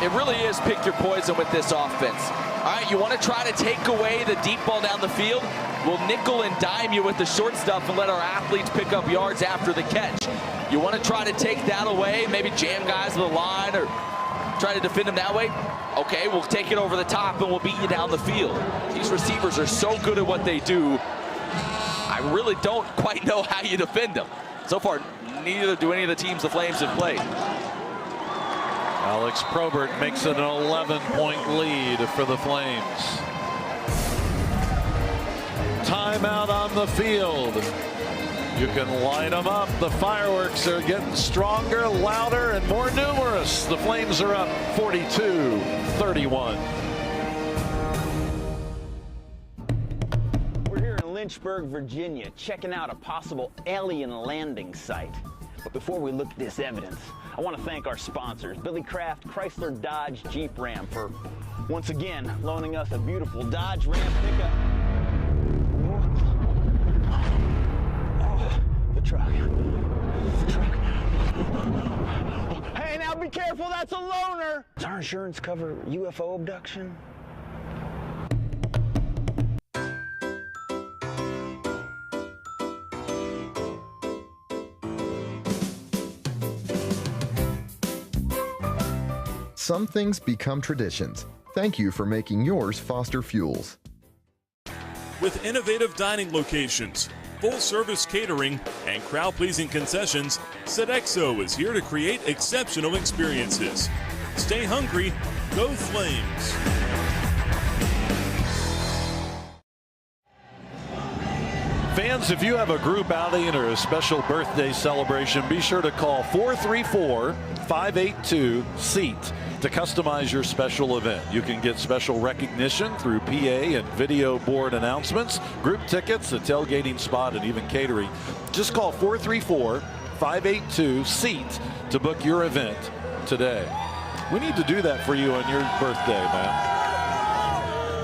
It really is pick your poison with this offense. All right, you want to try to take away the deep ball down the field? We'll nickel and dime you with the short stuff and let our athletes pick up yards after the catch. You want to try to take that away, maybe jam guys with a line or try to defend them that way? Okay, we'll take it over the top and we'll beat you down the field. These receivers are so good at what they do. I really don't quite know how you defend them. So far, neither do any of the teams the Flames have played. Alex Probert makes it an 11-point lead for the Flames. Timeout on the field. You can light them up. The fireworks are getting stronger, louder, and more numerous. The Flames are up 42-31. We're here in Lynchburg, Virginia, checking out a possible alien landing site. But before we look at this evidence, I want to thank our sponsors, Billy Kraft, Chrysler, Dodge, Jeep, Ram, for once again loaning us a beautiful Dodge Ram pickup. The truck. Hey, now be careful, that's a loner. Does our insurance cover UFO abduction? Some things become traditions. Thank you for making yours Foster Fuels. With innovative dining locations, full-service catering, and crowd-pleasing concessions, Sodexo is here to create exceptional experiences. Stay hungry, go Flames! Fans, if you have a group outing or a special birthday celebration, be sure to call 434-582-SEAT to customize your special event. You can get special recognition through PA and video board announcements, group tickets, a tailgating spot, and even catering. Just call 434-582-SEAT to book your event today. We need to do that for you on your birthday, man.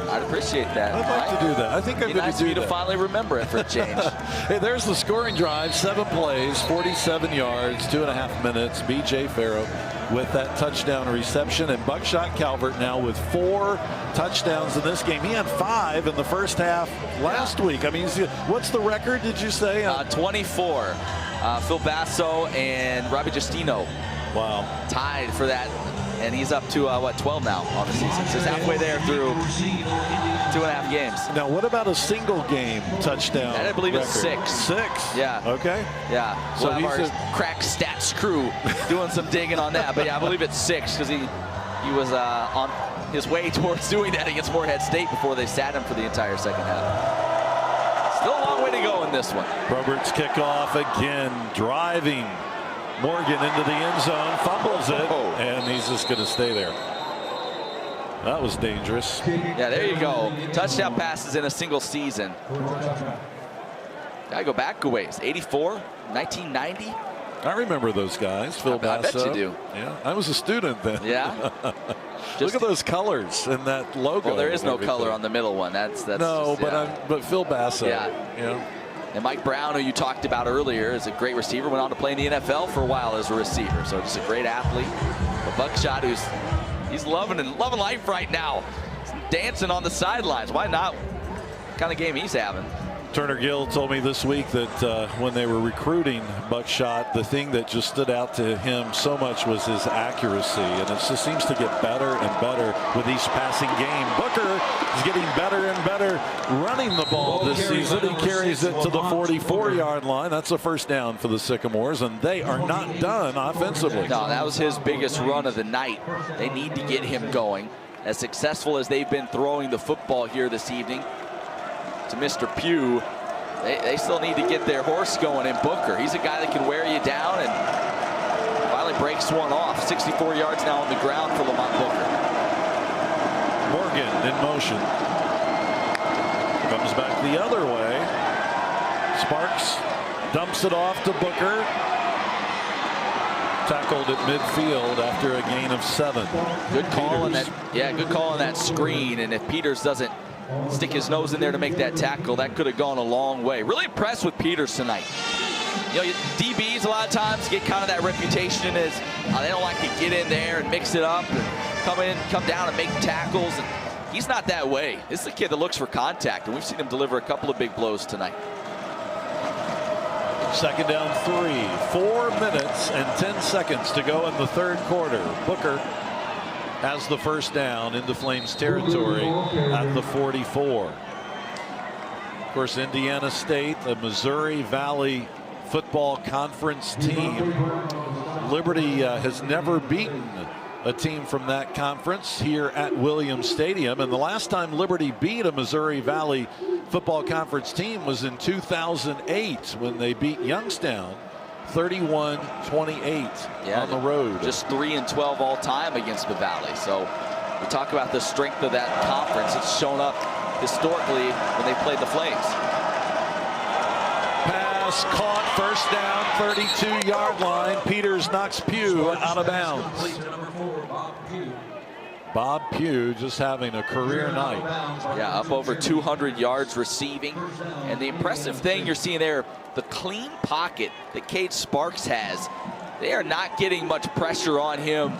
I'd appreciate that. I'd like to do that. I think I'm going to do that. to finally remember it for a change. Hey, there's the scoring drive. 7 plays, 47 yards, 2.5 minutes. B.J. Farrow with that touchdown reception. And Buckshot Calvert now with 4 touchdowns in this game. He had 5 in the first half last week. I mean, what's the record, did you say? 24. Phil Basso and Robbie Justino. Wow. Tied for that. And he's up to, 12 now on the season. So he's halfway there through 2.5 games. Now, what about a single game touchdown? And I believe record? it's 6. 6? Yeah. Okay. Yeah. So we'll have he's our crack stats crew doing some digging on that. But yeah, I believe it's 6 because he was on his way towards doing that against Morehead State before they sat him for the entire second half. Still a long way to go in this one. Roberts kickoff again, driving Morgan into the end zone, fumbles it, and he's just going to stay there. That was dangerous. Yeah, there you go. Touchdown passes in a single season. Gotta go back a ways. 84, 1990. I remember those guys, Phil Basso. I bet you do. Yeah, I was a student then. Yeah. Look at those colors and that logo. Well, there is no color on the middle one. That's no, just, but Phil Basso. Yeah. Yeah. And Mike Brown, who you talked about earlier, is a great receiver. Went on to play in the NFL for a while as a receiver. So just a great athlete. But Buckshot, he's loving life right now. He's dancing on the sidelines. Why not? What kind of game he's having. Turner Gill told me this week that when they were recruiting Buckshot, the thing that just stood out to him so much was his accuracy, and it just seems to get better and better with each passing game. Booker is getting better and better running the ball this season. He carries it to the 44-yard line. That's a first down for the Sycamores, and they are not done offensively. No, that was his biggest run of the night. They need to get him going. as successful as they've been throwing the football here this evening to Mr. Pugh, they still need to get their horse going in Booker. He's a guy that can wear you down and finally breaks one off. 64 yards now on the ground for Lamont Booker. Morgan in motion. Comes back the other way. Sparks dumps it off to Booker. Tackled at midfield after a gain of 7. Good call on that. Yeah, good call on that screen. And if Peters doesn't stick his nose in there to make that tackle, that could have gone a long way. Really impressed with Peters tonight. You know, DBs a lot of times get kind of that reputation as they don't like to get in there and mix it up and come down and make tackles. And he's not that way. This is a kid that looks for contact, and we've seen him deliver a couple of big blows tonight. Second down 3. 4 minutes and 10 seconds to go in the third quarter. Booker has the first down into Flames territory at the 44. Of course, Indiana State, the Missouri Valley Football Conference team. Liberty has never beaten a team from that conference here at Williams Stadium. And the last time Liberty beat a Missouri Valley Football Conference team was in 2008 when they beat Youngstown 31-28 on the road. Just 3-12 all time against the Valley. So we talk about the strength of that conference. It's shown up historically when they played the Flames. Pass caught, first down, 32-yard line. Peters knocks Pugh out of bounds. Bob Pugh just having a career night. Yeah, up over 200 yards receiving. And the impressive thing you're seeing there, the clean pocket that Cade Sparks has. They are not getting much pressure on him.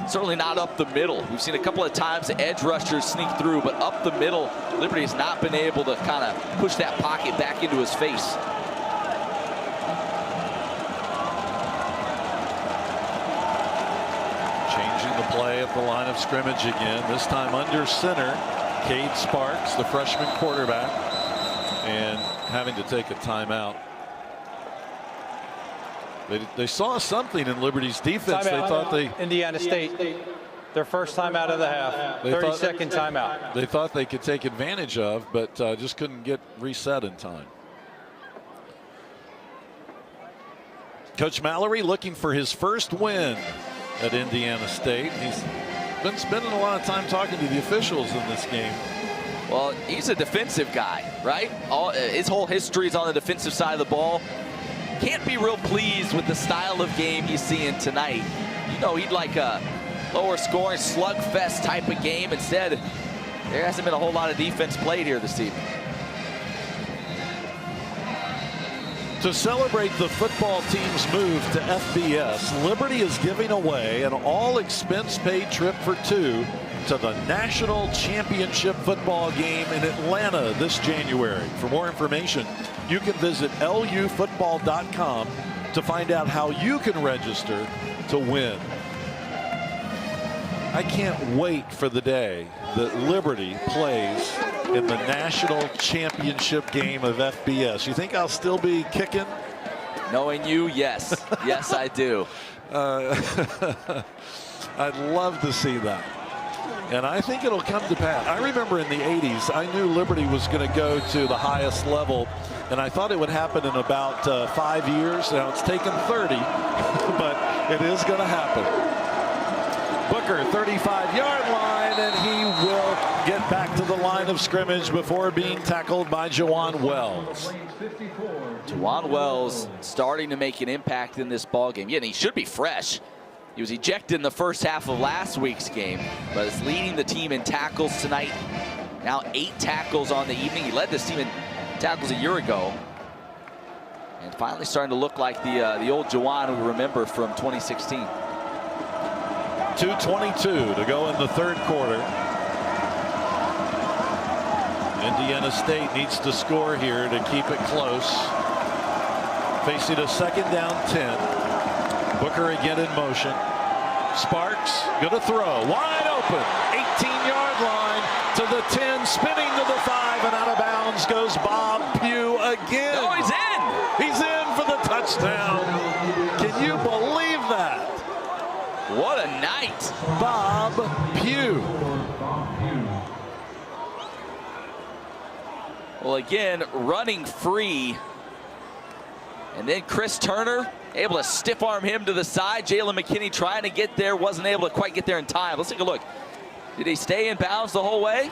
Certainly not up the middle. We've seen a couple of times the edge rushers sneak through, but up the middle, Liberty has not been able to kind of push that pocket back into his face. Play at the line of scrimmage again, this time under center. Cade Sparks, the freshman quarterback, and having to take a timeout. They saw something in Liberty's defense. They thought Indiana State, their first time out of the half, 30-second timeout. They thought they could take advantage of, but just couldn't get reset in time. Coach Mallory looking for his first win at Indiana State. He's been spending a lot of time talking to the officials in this game. Well, he's a defensive guy, right? His whole history is on the defensive side of the ball. Can't be real pleased with the style of game he's seeing tonight. You know, he'd like a lower scoring slugfest type of game. Instead, there hasn't been a whole lot of defense played here this evening. To celebrate the football team's move to FBS, Liberty is giving away an all-expense-paid trip for 2 to the National Championship football game in Atlanta this January. For more information, you can visit lufootball.com to find out how you can register to win. I can't wait for the day that Liberty plays in the national championship game of FBS. You think I'll still be kicking? Knowing you, yes. Yes, I do. I'd love to see that. And I think it'll come to pass. I remember in the 80s, I knew Liberty was going to go to the highest level, and I thought it would happen in about 5 years. Now it's taken 30, but it is going to happen. Booker, 35-yard line, and he will get back to the line of scrimmage before being tackled by Jawan Wells. Jawan Wells starting to make an impact in this ball game. Yeah, and he should be fresh. He was ejected in the first half of last week's game, but is leading the team in tackles tonight. Now 8 tackles on the evening. He led this team in tackles a year ago. And finally starting to look like the old Jawan we remember from 2016. 2:22 to go in the third quarter. Indiana State needs to score here to keep it close. Facing a second down 10. Booker again in motion. Sparks gonna throw. Wide open. 18-yard line to the 10. Spinning to the 5 and out of bounds goes Bob Pugh again. Oh, he's in. He's in for the touchdown. Can you believe that? What a night. Bob Pugh. Well, again, running free. And then Chris Turner able to stiff arm him to the side. Jalen McKinney trying to get there, wasn't able to quite get there in time. Let's take a look. Did he stay in bounds the whole way?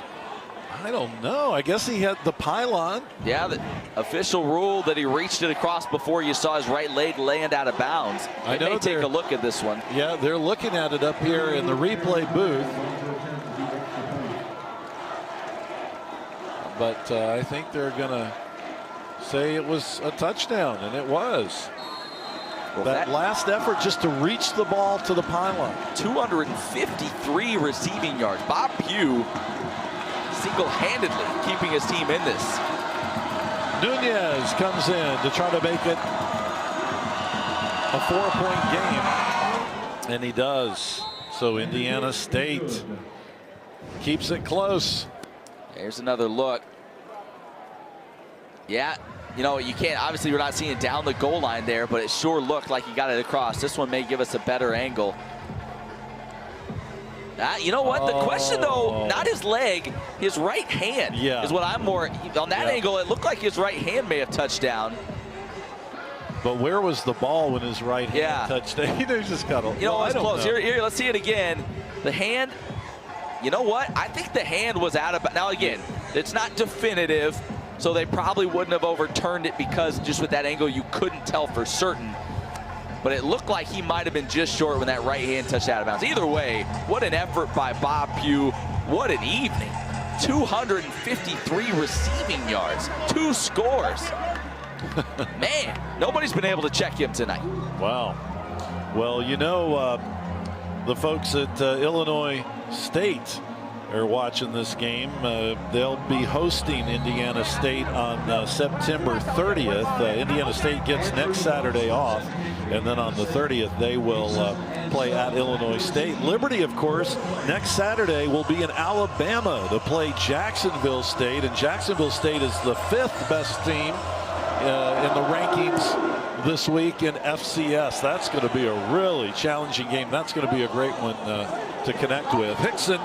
I don't know. I guess he had the pylon. Yeah, the official rule that he reached it across before you saw his right leg land out of bounds. I know. May take a look at this one. Yeah, they're looking at it up here in the replay booth. But I think they're going to say it was a touchdown, and it was. Well, that last effort just to reach the ball to the pylon. 253 receiving yards. Bob Pugh single-handedly keeping his team in this. Nunez comes in to try to make it a 4-point game, and he does. So Indiana State keeps it close. There's another look. Yeah, you know, you can't, obviously we're not seeing it down the goal line there, but it sure looked like he got it across. This one may give us a better angle. You know what? The question, though, not his leg, his right hand is what I'm more, on that angle, it looked like his right hand may have touched down. But where was the ball when his right hand touched it? He just got a, you know, it was close. Here, let's see it again. The hand, you know what? I think the hand was out of, now again, it's not definitive, so they probably wouldn't have overturned it because just with that angle, you couldn't tell for certain. But it looked like he might have been just short when that right hand touched out of bounds. Either way, what an effort by Bob Pugh. What an evening. 253 receiving yards, 2 scores. Man, nobody's been able to check him tonight. Wow. Well, you know, the folks at Illinois State are watching this game. They'll be hosting Indiana State on September 30th. Indiana State gets next Saturday off, and then on the 30th they will play at Illinois State. Liberty, of course, next Saturday will be in Alabama to play Jacksonville State, and Jacksonville State is the 5th best team in the rankings this week in FCS. That's going to be a really challenging game. That's going to be a great one to connect with. Hickson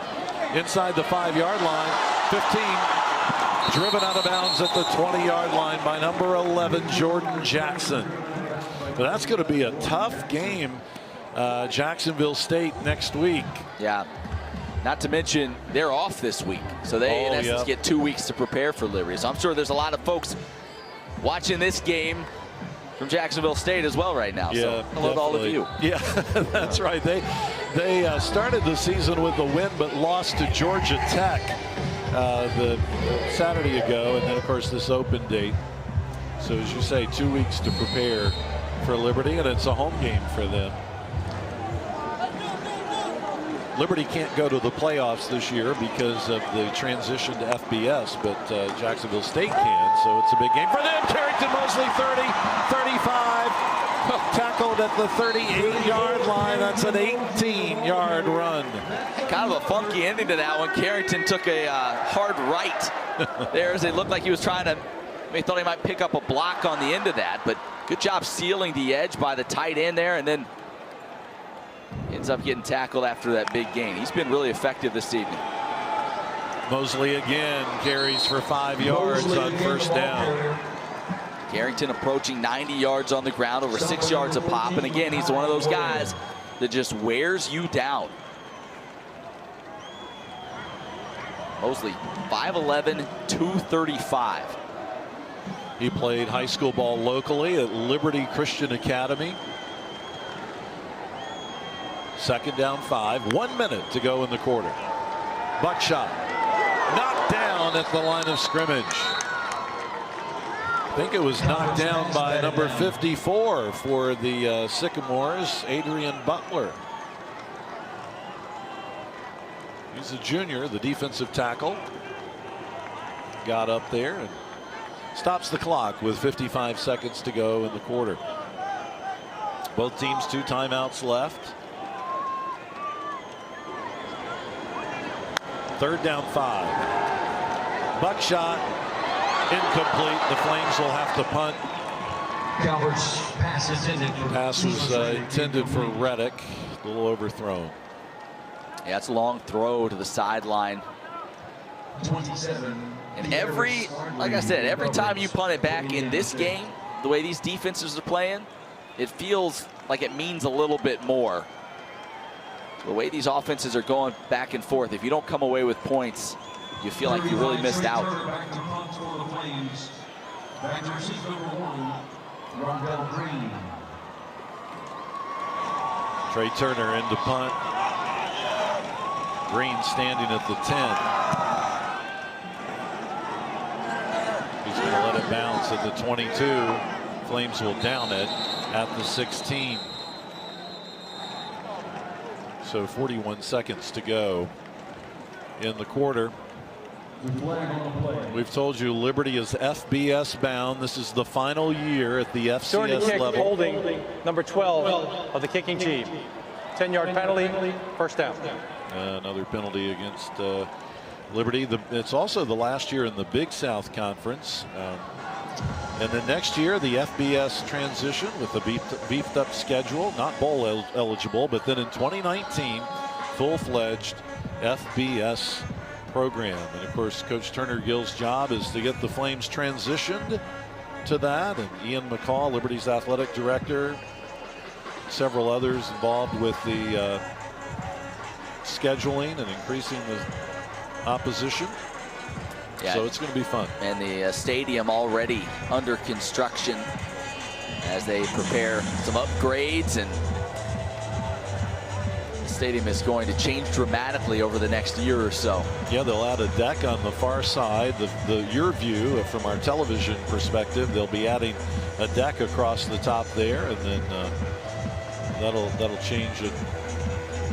inside the 5-yard line, 15, driven out of bounds at the 20-yard line by number 11, Jordan Jackson. But that's going to be a tough game, Jacksonville State next week. Yeah, not to mention they're off this week, so they in essence get 2 weeks to prepare for Liberty. So I'm sure there's a lot of folks watching this game from Jacksonville State as well right now. Yeah, so hello to all of you. Yeah, that's right. They started the season with a win, but lost to Georgia Tech the Saturday ago, and then of course this open date. So as you say, 2 weeks to prepare for Liberty, and it's a home game for them. Liberty can't go to the playoffs this year because of the transition to FBS, but Jacksonville State can, so it's a big game for them. Carrington Mosley, 30, 35, tackled at the 38-yard line. That's an 18-yard run. Kind of a funky ending to that one. Carrington took a hard right there as it looked like he was trying to, he thought he might pick up a block on the end of that, but good job sealing the edge by the tight end there, and then ends up getting tackled after that big gain. He's been really effective this evening. Mosley again carries for 5 yards on first down. Carrington approaching 90 yards on the ground, over 6 yards a pop. And again, he's one of those guys that just wears you down. Mosley, 5'11", 235. He played high school ball locally at Liberty Christian Academy. Second down 5, 1 minute to go in the quarter. Buckshot knocked down at the line of scrimmage. I think it was knocked down by number 54 for the Sycamores, Adrian Butler. He's a junior, the defensive tackle. Got up there and stops the clock with 55 seconds to go in the quarter. Both teams 2 timeouts left. Third down 5. Buckshot incomplete. The Flames will have to punt. Calvert's pass intended. Pass was intended for Reddick. A little overthrown. Yeah, it's a long throw to the sideline. 27. And like I said, every time you punt it back in this game, the way these defenses are playing, it feels like it means a little bit more. The way these offenses are going back and forth, if you don't come away with points, you feel like you really missed out. Trey Turner into punt. Green standing at the 10. He's going to let it bounce at the 22. Flames will down it at the 16. So 41 seconds to go in the quarter. We've told you Liberty is FBS bound. This is the final year at the FCS level. Holding number 12 of the kicking team. 10-yard penalty, first down. Another penalty against Liberty. It's also the last year in the Big South Conference. And then next year, the FBS transition with the beefed up schedule, not bowl eligible, but then in 2019, full-fledged FBS program. And of course, Coach Turner Gill's job is to get the Flames transitioned to that. And Ian McCall, Liberty's athletic director, several others involved with the scheduling and increasing the opposition. Yeah, so it's going to be fun. And the stadium already under construction as they prepare some upgrades, and the stadium is going to change dramatically over the next year or so. Yeah, they'll add a deck on the far side. Your view from our television perspective, they'll be adding a deck across the top there, and then that'll change it.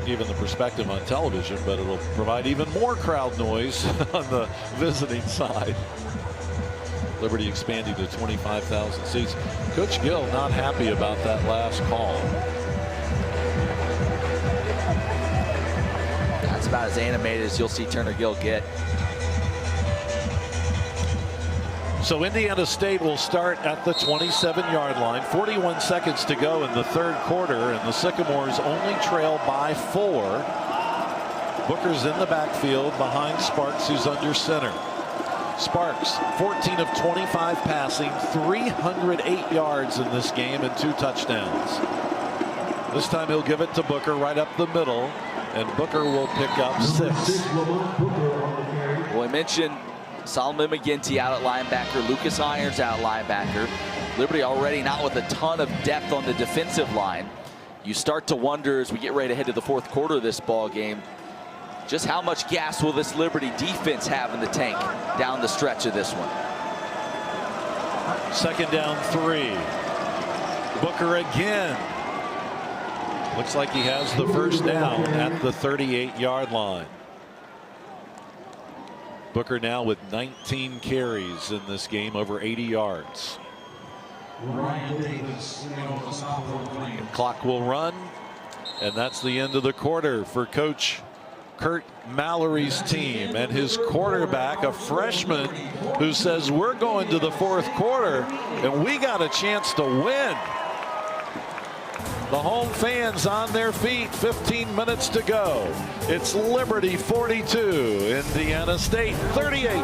Even the perspective on television, but it'll provide even more crowd noise on the visiting side. Liberty expanding to 25,000 seats. Coach Gill not happy about that last call. That's about as animated as you'll see Turner Gill get. So Indiana State will start at the 27-yard line. 41 seconds to go in the third quarter, and the Sycamores only trail by 4. Booker's in the backfield behind Sparks, who's under center. Sparks, 14 of 25 passing, 308 yards in this game and 2 touchdowns. This time he'll give it to Booker right up the middle, and Booker will pick up 6. Well, I mentioned Solomon McGinty out at linebacker, Lucas Irons out linebacker. Liberty already not with a ton of depth on the defensive line. You start to wonder as we get ready to head to the fourth quarter of this ball game, just how much gas will this Liberty defense have in the tank down the stretch of this one. Second down 3. Booker again. Looks like he has the first down at the 38-yard line. Booker now with 19 carries in this game, over 80 yards. Clock will run, and that's the end of the quarter for Coach Kurt Mallory's team and his quarterback, a freshman who says we're going to the fourth quarter and we got a chance to win. The home fans on their feet, 15 minutes to go. It's Liberty 42, Indiana State 38.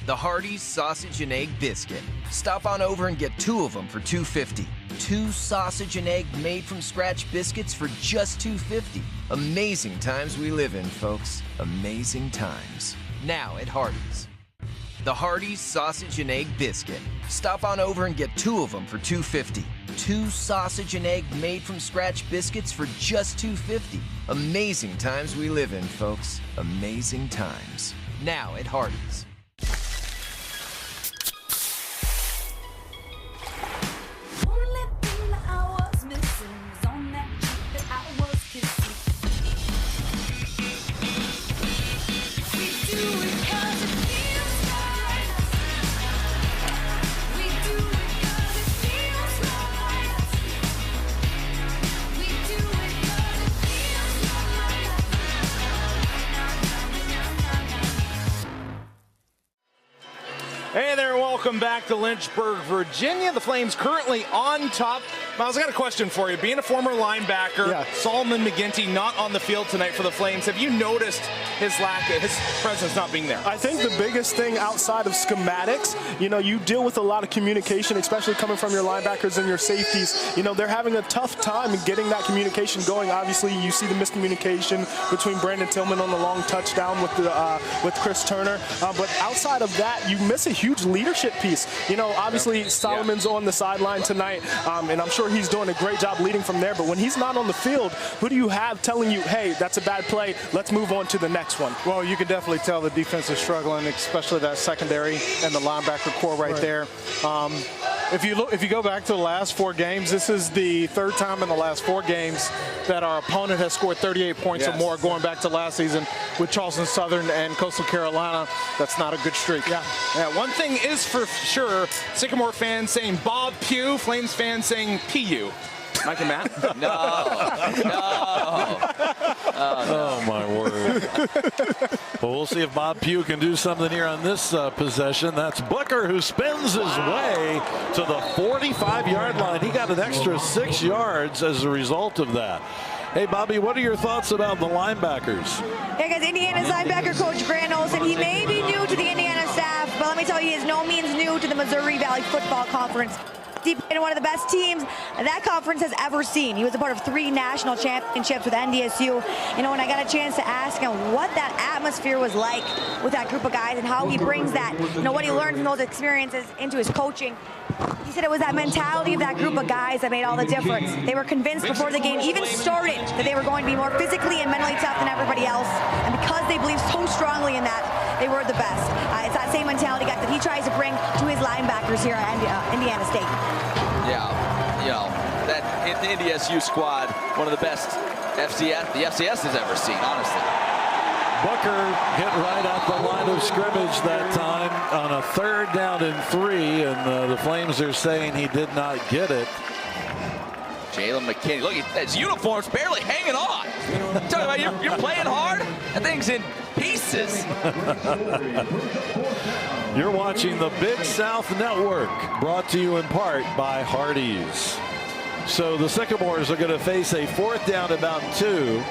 The Hardee's Sausage and Egg Biscuit. Stop on over and get 2 of them for $2.50. 2 sausage and egg made from scratch biscuits for just $2.50. Amazing times we live in, folks. Amazing times. Now at Hardee's. The Hardee's Sausage and Egg Biscuit. Stop on over and get 2 of them for $2.50. 2 sausage and egg made from scratch biscuits for just $2.50. Amazing times we live in, folks. Amazing times. Now at Hardee's. Hey there, welcome back to Lynchburg, Virginia. The Flames currently on top Miles, I got a question for you. Being a former linebacker, Solomon McGinty not on the field tonight for the Flames. Have you noticed his presence not being there? I think the biggest thing outside of schematics, you deal with a lot of communication, especially coming from your linebackers and your safeties. They're having a tough time in getting that communication going. Obviously, you see the miscommunication between Brandon Tillman on the long touchdown with Chris Turner. But outside of that, you miss a huge leadership piece. Obviously, Solomon's on the sideline tonight, and I'm sure he's doing a great job leading from there. But when he's not on the field, who do you have telling you, hey, that's a bad play, let's move on to the next one? Well, you can definitely tell the defense is struggling, especially that secondary and the linebacker core right there. If you go back to the last 4 games, this is the 3rd time in the last 4 games that our opponent has scored 38 points or more, going back to last season with Charleston Southern and Coastal Carolina. That's not a good streak. Yeah. One thing is for sure, Sycamore fans saying Bob Pugh, Flames fans saying PU. Mike and Matt? No. Oh, my word. Well, we'll see if Bob Pugh can do something here on this possession. That's Booker, who spins his way to the 45-yard line. He got an extra 6 yards as a result of that. Hey, Bobby, what are your thoughts about the linebackers? Yeah, guys, Indiana's linebacker coach Grant Olson, he may be new to the Indiana staff, but let me tell you, he is no means new to the Missouri Valley Football Conference. Deep in one of the best teams that conference has ever seen. He was a part of 3 national championships with NDSU. When I got a chance to ask him what that atmosphere was like with that group of guys and how he brings that, what he learned from those experiences into his coaching, he said it was that mentality of that group of guys that made all the difference. They were convinced before the game even started that they were going to be more physically and mentally tough than everybody else. And because they believed so strongly in that, they were the best. It's that same mentality, guys, that he tries to bring to his linebackers here at Indiana State. Yeah, that NDSU squad, one of the best the FCS has ever seen, honestly. Booker hit right at the line of scrimmage that time on a 3rd down and 3, and the Flames are saying he did not get it. Jalen McKinney, look, his uniform's barely hanging on. I'm talking about you're playing hard? That thing's in pieces. You're watching the Big South Network, brought to you in part by Hardee's. So the Sycamores are going to face a 4th down about 2,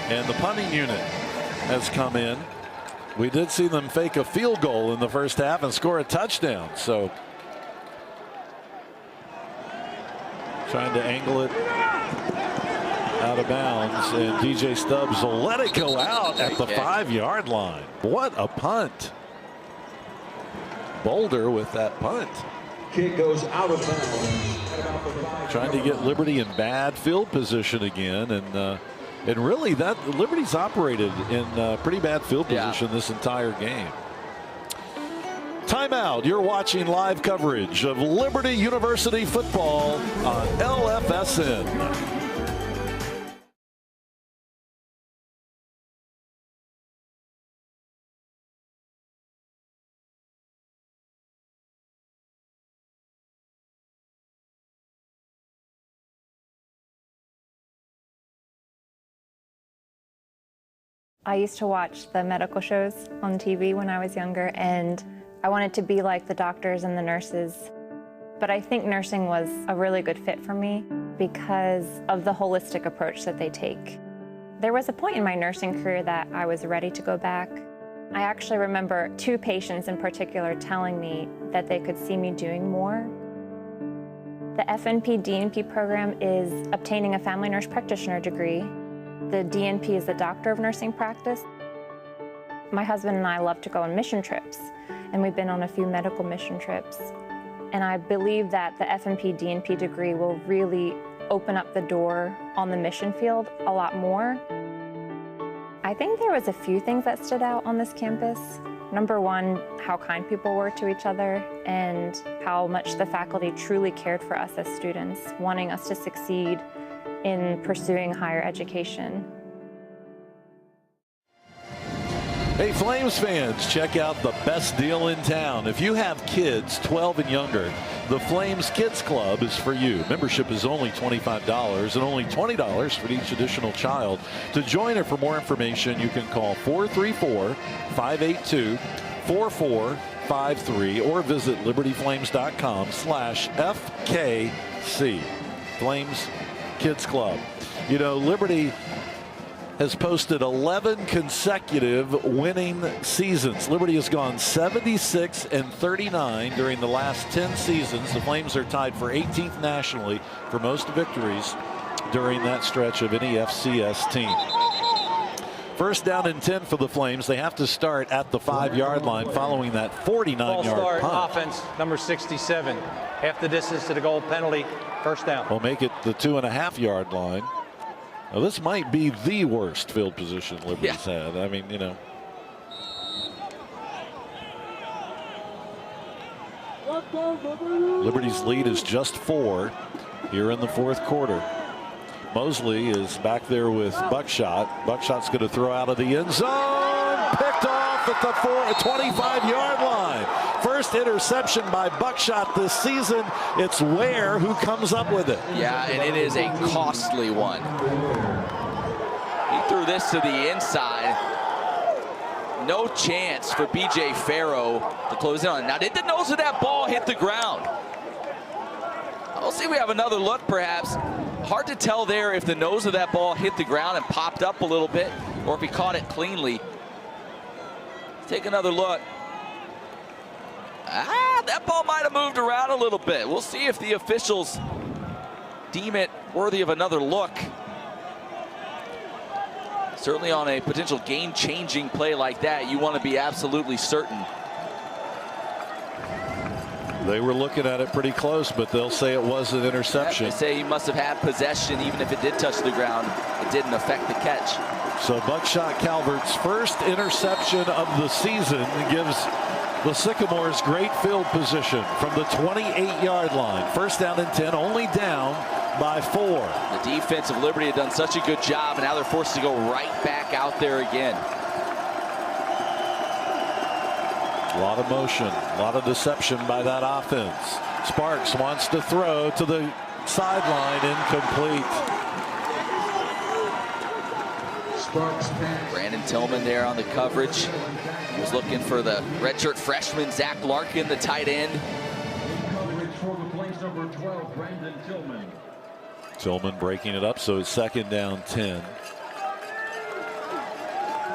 and the punting unit has come in. We did see them fake a field goal in the first half and score a touchdown. So trying to angle it out of bounds, and DJ Stubbs will let it go out at the 5-yard line. What a punt. Boulder with that punt. Kick goes out of bounds. Trying to get Liberty in bad field position again, and really that Liberty's operated in pretty bad field position this entire game. Timeout. You're watching live coverage of Liberty University football on LFSN. I used to watch the medical shows on TV when I was younger, and I wanted to be like the doctors and the nurses. But I think nursing was a really good fit for me because of the holistic approach that they take. There was a point in my nursing career that I was ready to go back. I actually remember 2 patients in particular telling me that they could see me doing more. The FNP-DNP program is obtaining a family nurse practitioner degree. The DNP is the Doctor of Nursing Practice. My husband and I love to go on mission trips, and we've been on a few medical mission trips. And I believe that the FNP-DNP degree will really open up the door on the mission field a lot more. I think there was a few things that stood out on this campus. Number one, how kind people were to each other and how much the faculty truly cared for us as students, wanting us to succeed in pursuing higher education. Hey, Flames fans, check out the best deal in town. If you have kids 12 and younger, the Flames Kids Club is for you. Membership is only $25 and only $20 for each additional child. To join or for more information, you can call 434-582-4453 or visit libertyflames.com/FKC. Flames Kids Club. You know, Liberty has posted 11 consecutive winning seasons. Liberty has gone 76-39 during the last 10 seasons. The Flames are tied for 18th nationally for most victories during that stretch of any FCS team. First down and 10 for the Flames. They have to start at the 5-yard line following that 49-yard punt. Offense, number 67. Half the distance to the goal, penalty, first down. We'll make it the 2.5-yard line. Now, this might be the worst field position Liberty's had. I mean, you know. Liberty's lead is just 4 here in the fourth quarter. Mosley is back there with Buckshot. Buckshot's going to throw out of the end zone. Picked off at the 25-yard line. First interception by Buckshot this season. It's Ware who comes up with it. Yeah, and it is a costly one. He threw this to the inside. No chance for B.J. Farrow to close in on it. Now, did the nose of that ball hit the ground? We'll see if we have another look, perhaps. Hard to tell there if the nose of that ball hit the ground and popped up a little bit, or if he caught it cleanly. Let's take another look. That ball might have moved around a little bit. We'll see if the officials deem it worthy of another look. Certainly on a potential game-changing play like that, you want to be absolutely certain. They were looking at it pretty close, but they'll say it was an interception. They say he must have had possession, even if it did touch the ground. It didn't affect the catch. So Buckshot Calvert's first interception of the season gives the Sycamores great field position from the 28-yard line. First down and 10, only down by 4. The defense of Liberty had done such a good job, and now they're forced to go right back out there again. A lot of motion, a lot of deception by that offense. Sparks wants to throw to the sideline, incomplete. Brandon Tillman there on the coverage. He was looking for the redshirt freshman, Zach Larkin, the tight end. Tillman breaking it up, so it's second down 10.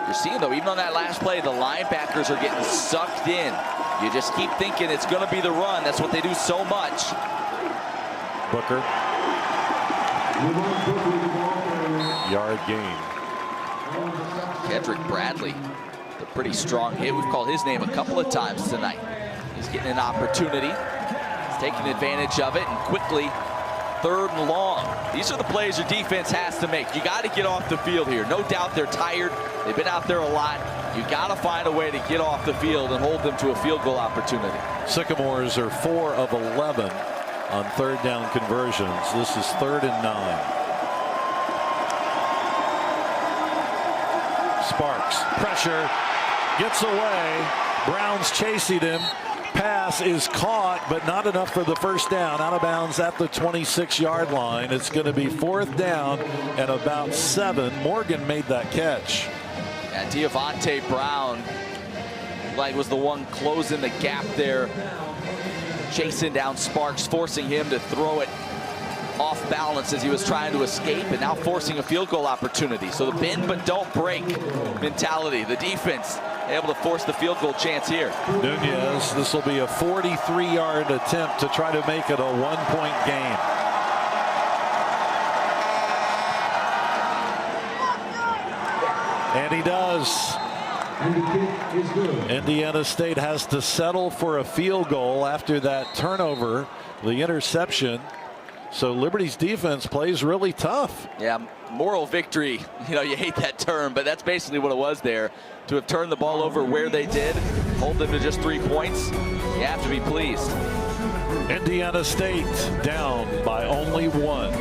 You're seeing, though, even on that last play, the linebackers are getting sucked in. You just keep thinking it's going to be the run. That's what they do so much. Booker. Yard gain. Kedrick Bradley, a pretty strong hit. We've called his name a couple of times tonight. He's getting an opportunity. He's taking advantage of it, and quickly, 3rd and long. These are the plays your defense has to make. You got to get off the field here. No doubt they're tired. They've been out there a lot. You got to find a way to get off the field and hold them to a field goal opportunity. Sycamores are 4 of 11 on 3rd down conversions. This is 3rd and 9. Sparks, pressure, gets away. Brown's chasing him. Pass is caught, but not enough for the first down. Out of bounds at the 26-yard line. It's going to be 4th down and about 7. Morgan made that catch. And Deavante Brown was the one closing the gap there, chasing down Sparks, forcing him to throw it off balance as he was trying to escape, and now forcing a field goal opportunity. So the bend but don't break mentality. The defense able to force the field goal chance here. Nunez, this will be a 43-yard attempt to try to make it a 1-point game. And he does. Indiana State has to settle for a field goal after that turnover, the interception. So Liberty's defense plays really tough. Yeah, moral victory. You know, you hate that term, but that's basically what it was there. To have turned the ball over where they did, hold them to just 3 points, you have to be pleased. Indiana State down by only 1.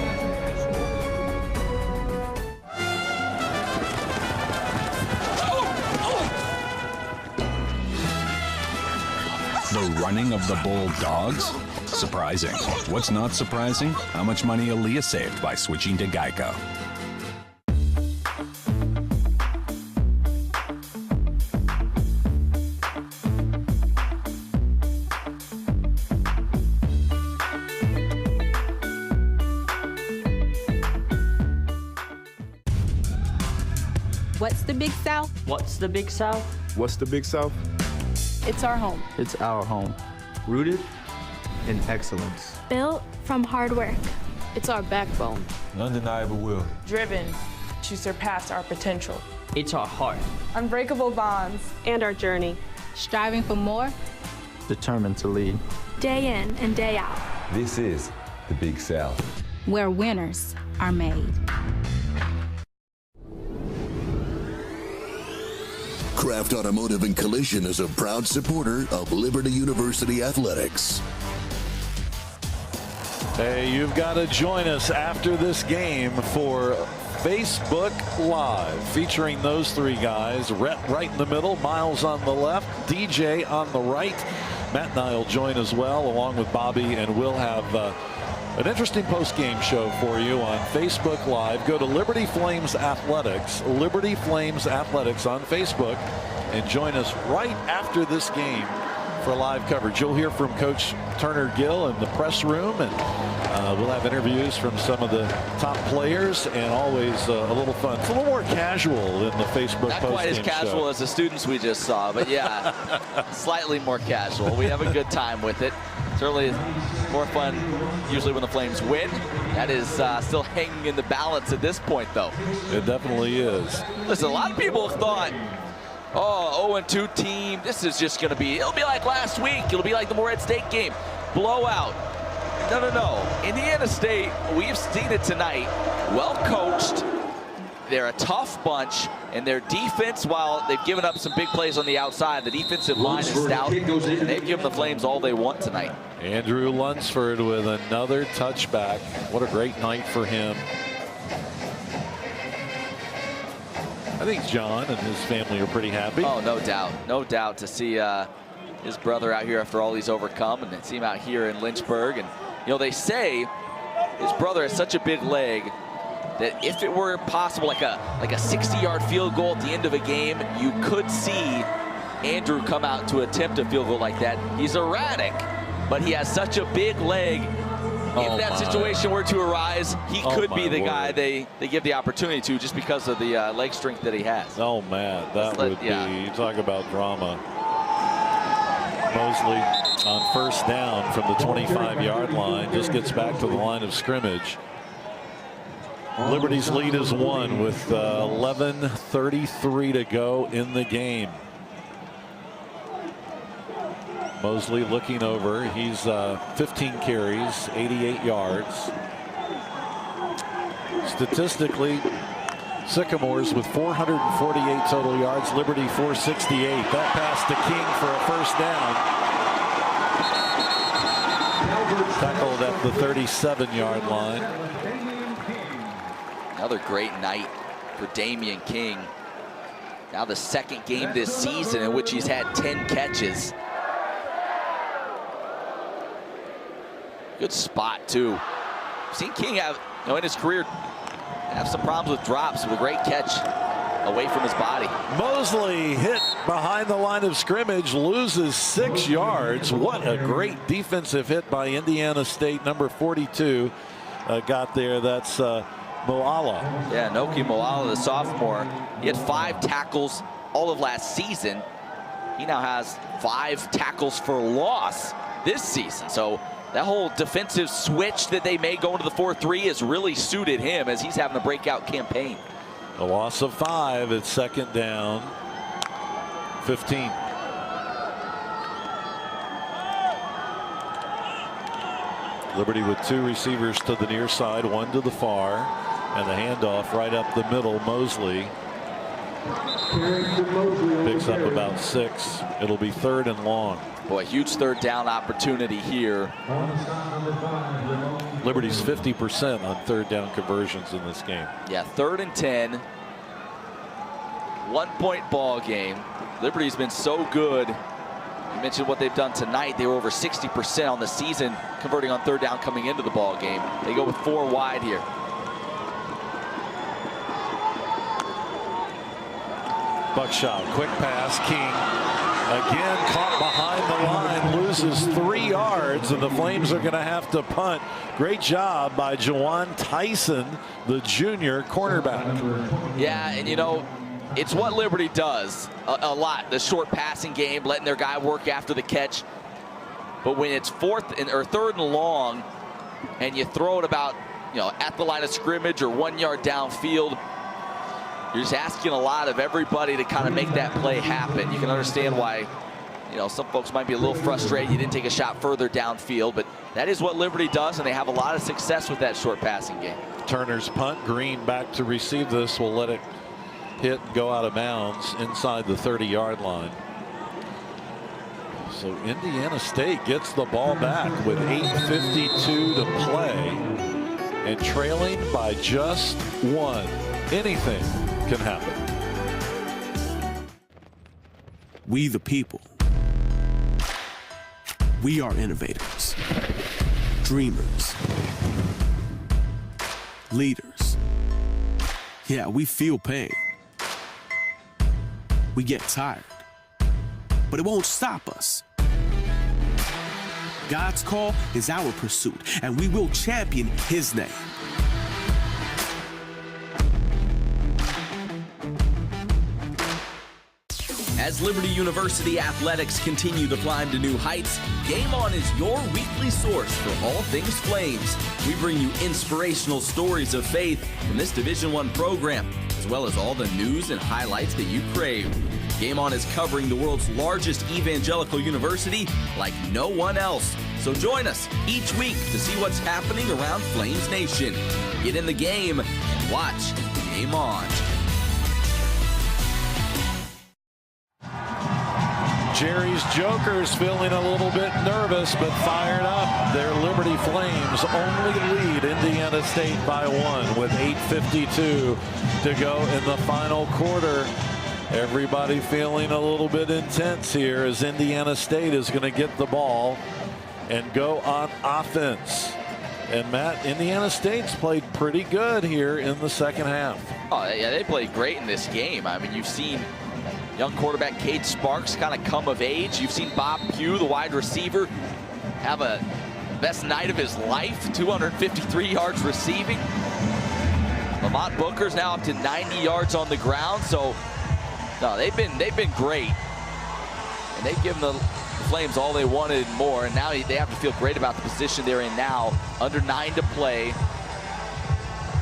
The running of the Bulldogs? Surprising. What's not surprising? How much money Aaliyah saved by switching to Geico. What's the Big South? What's the Big South? What's the Big South? It's our home. It's our home. Rooted in excellence. Built from hard work. It's our backbone. An undeniable will. Driven to surpass our potential. It's our heart. Unbreakable bonds. And our journey. Striving for more. Determined to lead. Day in and day out. This is the Big South. Where winners are made. Kraft Automotive and Collision is a proud supporter of Liberty University Athletics. Hey, you've got to join us after this game for Facebook Live, featuring those three guys. Rhett right in the middle, Miles on the left, DJ on the right. Matt and I will join as well, along with Bobby, and we'll have an interesting post-game show for you on Facebook Live. Go to Liberty Flames Athletics on Facebook, and join us right after this game for live coverage. You'll hear from Coach Turner Gill in the press room, and we'll have interviews from some of the top players, and always a little fun. It's a little more casual in the Facebook post-game show. Not quite as casual as the students we just saw, but yeah, slightly more casual. We have a good time with it. Certainly more fun usually when the Flames win. That is still hanging in the balance at this point, though. It definitely is. Listen, a lot of people have thought, oh, 0-2 team, this is just going to be, it'll be like last week. It'll be like the Morehead State game. Blowout. No. Indiana State, we've seen it tonight. Well coached. They're a tough bunch, and their defense, while they've given up some big plays on the outside, the defensive line is stout, and they've given the Flames all they want tonight. Andrew Lunsford with another touchback. What a great night for him. I think John and his family are pretty happy. Oh, no doubt. No doubt to see his brother out here after all he's overcome, and see him out here in Lynchburg. And, you know, they say his brother has such a big leg that if it were possible, like a 60-yard field goal at the end of a game, you could see Andrew come out to attempt a field goal like that. He's erratic, but he has such a big leg. If that situation were to arise, he could be the guy they give the opportunity to, just because of the leg strength that he has. Oh, man, that would be, you talk about drama. Mosley on first down from the 25-yard line, just gets back to the line of scrimmage. Liberty's lead is 1 with 11:33 to go in the game. Mosley looking over. He's 15 carries, 88 yards. Statistically, Sycamores with 448 total yards, Liberty 468. That pass to King for a first down. Tackled at the 37-yard line. Another great night for Damian King. Now the second game this season in which he's had 10 catches. Good spot, too. I've seen King have, in his career, have some problems with drops, with a great catch away from his body. Mosley hit behind the line of scrimmage, loses 6 yards. What a great defensive hit by Indiana State. Number 42 got there. That's Moala. Yeah, Noki Moala, the sophomore. He had 5 tackles all of last season. He now has 5 tackles for loss this season. So that whole defensive switch that they made going to the 4-3 has really suited him, as he's having a breakout campaign. A loss of 5 at second down. 15. Liberty with 2 receivers to the near side, 1 to the far, and the handoff right up the middle. Mosley picks up about 6. It'll be 3rd and long. Boy, huge third down opportunity here. Liberty's 50% on third down conversions in this game. Yeah, 3rd and 10. 1-point ball game. Liberty's been so good. You mentioned what they've done tonight. They were over 60% on the season converting on third down coming into the ball game. They go with 4 wide here. Buckshot, quick pass, King. Again caught behind the line, loses 3 yards, and the Flames are going to have to punt. Great job by Jawan Tyson, the junior cornerback. Yeah, and it's what Liberty does a lot. The short passing game, letting their guy work after the catch. But when it's third and long, and you throw it about, at the line of scrimmage or 1 yard downfield, you're just asking a lot of everybody to kind of make that play happen. You can understand why, some folks might be a little frustrated you didn't take a shot further downfield, but that is what Liberty does, and they have a lot of success with that short passing game. Turner's punt. Green back to receive this. Will let it hit and go out of bounds inside the 30-yard line. So Indiana State gets the ball back with 8:52 to play and trailing by just one. Anything can happen. We the people. We are innovators, dreamers, leaders. Yeah, we feel pain. We get tired, but it won't stop us. God's call is our pursuit, and we will champion His name. As Liberty University athletics continue to climb to new heights, Game On is your weekly source for all things Flames. We bring you inspirational stories of faith from this Division I program, as well as all the news and highlights that you crave. Game On is covering the world's largest evangelical university like no one else. So join us each week to see what's happening around Flames Nation. Get in the game and watch Game On. Jerry's Jokers feeling a little bit nervous, but fired up. Their Liberty Flames only lead Indiana State by 1 with 8:52 to go in the final quarter. Everybody feeling a little bit intense here as Indiana State is going to get the ball and go on offense. And Matt, Indiana State's played pretty good here in the second half. Oh yeah, they played great in this game. I mean, you've seen young quarterback Cade Sparks kind of come of age. You've seen Bob Pugh, the wide receiver, have a best night of his life, 253 yards receiving. Lamont Booker's now up to 90 yards on the ground. So no, they've been great, and they've given the Flames all they wanted and more. And now they have to feel great about the position they're in now. Under 9 to play.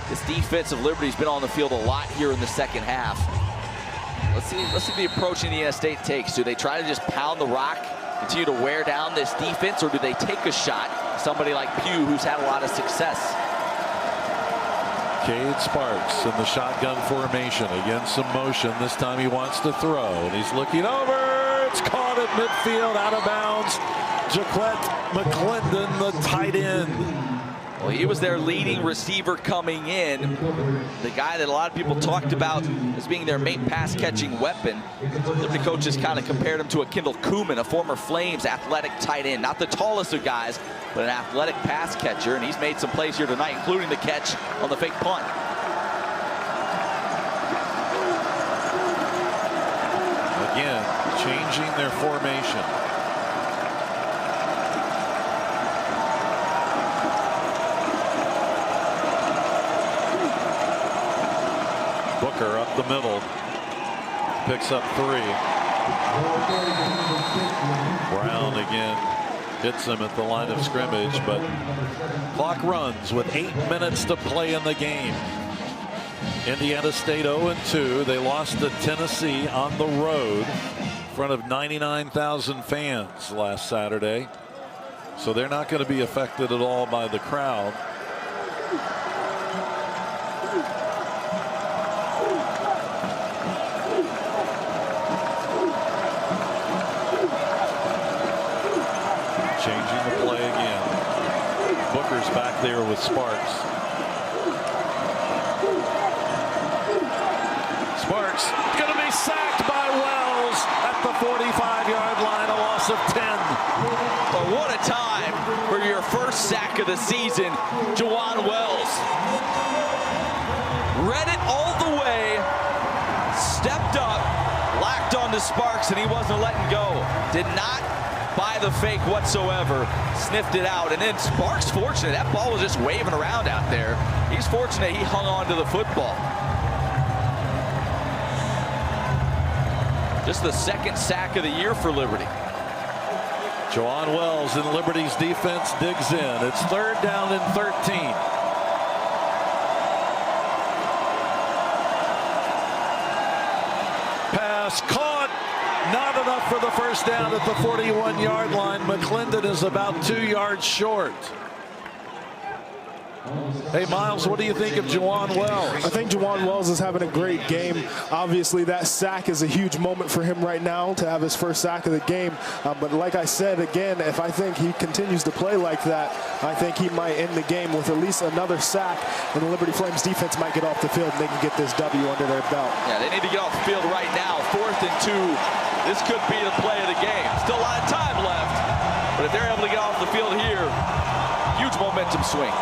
This defense of Liberty's been on the field a lot here in the second half. Let's see the approach Indiana State takes. Do they try to just pound the rock, continue to wear down this defense, or do they take a shot? Somebody like Pugh, who's had a lot of success. Cade Sparks in the shotgun formation against some motion. This time he wants to throw, and he's looking over. It's caught at midfield, out of bounds. Jaquette McClendon, the tight end. Well, he was their leading receiver coming in. The guy that a lot of people talked about as being their main pass-catching weapon. Liberty coaches kind of compared him to a Kendall Kuhlman, a former Flames athletic tight end. Not the tallest of guys, but an athletic pass catcher. And he's made some plays here tonight, including the catch on the fake punt. Again, changing their formation. Booker up the middle, picks up 3. Brown again hits him at the line of scrimmage, but clock runs with 8 minutes to play in the game. Indiana State 0-2. They lost to Tennessee on the road in front of 99,000 fans last Saturday, so they're not going to be affected at all by the crowd. Changing the play again. Booker's back there with Sparks. Sparks going to be sacked by Wells at the 45-yard line, a loss of 10. But what a time for your first sack of the season, Juwan Wells. Read it all the way, stepped up, locked onto Sparks, and he wasn't letting go. Did not buy the fake whatsoever, sniffed it out, and then Sparks fortunate. That ball was just waving around out there. He's fortunate he hung on to the football. Just the second sack of the year for Liberty. Juwan Wells in Liberty's defense digs in. It's 3rd down and 13. Pass caught. Not enough for the first down at the 41-yard line. McClendon is about 2 yards short. Hey, Miles, what do you think of Juwan Wells? I think Juwan Wells is having a great game. Obviously, that sack is a huge moment for him right now to have his first sack of the game. But like I said, again, if I think he continues to play like that, I think he might end the game with at least another sack, and the Liberty Flames defense might get off the field and they can get this W under their belt. Yeah, they need to get off the field right now. 4th and 2. This could be the play of the game. Still a lot of time left. But if they're able to get off the field here, huge momentum swing.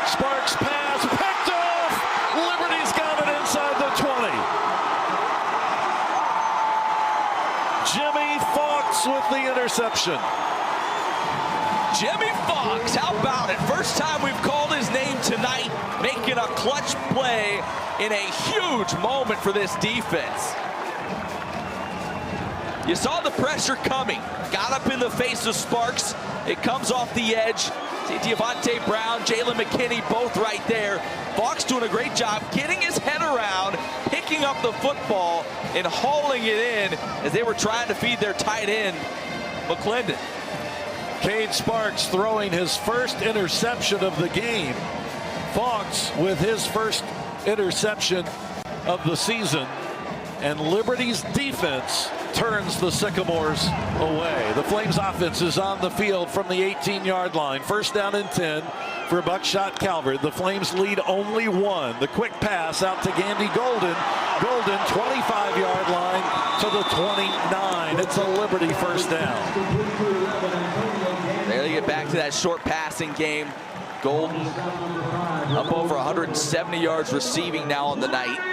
Sparks pass, picked off. Liberty's got it inside the 20. Jimmy Fox with the interception. Jimmy Fox, how about it? First time we've called his name tonight, making a clutch play in a huge moment for this defense. You saw the pressure coming. Got up in the face of Sparks. It comes off the edge. See Devontae Brown, Jalen McKinney, both right there. Fox doing a great job getting his head around, picking up the football, and hauling it in as they were trying to feed their tight end, McClendon. Cade Sparks throwing his first interception of the game. Fox with his first interception of the season. And Liberty's defense turns the Sycamores away. The Flames offense is on the field from the 18-yard line. 1st down and 10 for Buckshot Calvert. The Flames lead only 1. The quick pass out to Gandy Golden. Golden, 25-yard line to the 29. It's a Liberty first down. They get back to that short passing game. Golden up over 170 yards receiving now on the night.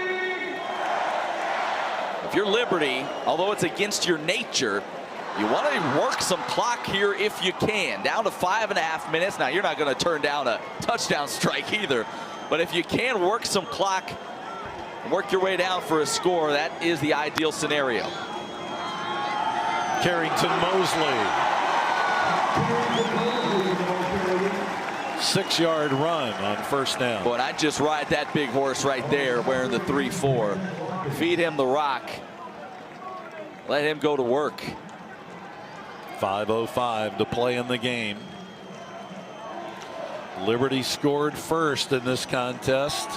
If you're Liberty, although it's against your nature, you want to work some clock here if you can. Down to 5.5 minutes. Now, you're not going to turn down a touchdown strike either. But if you can work some clock and work your way down for a score, that is the ideal scenario. Carrington Mosley. 6-yard run on 1st down. Boy, and I'd just ride that big horse right there wearing the 3-4. Feed him the rock. Let him go to work. 5:05 to play in the game. Liberty scored first in this contest,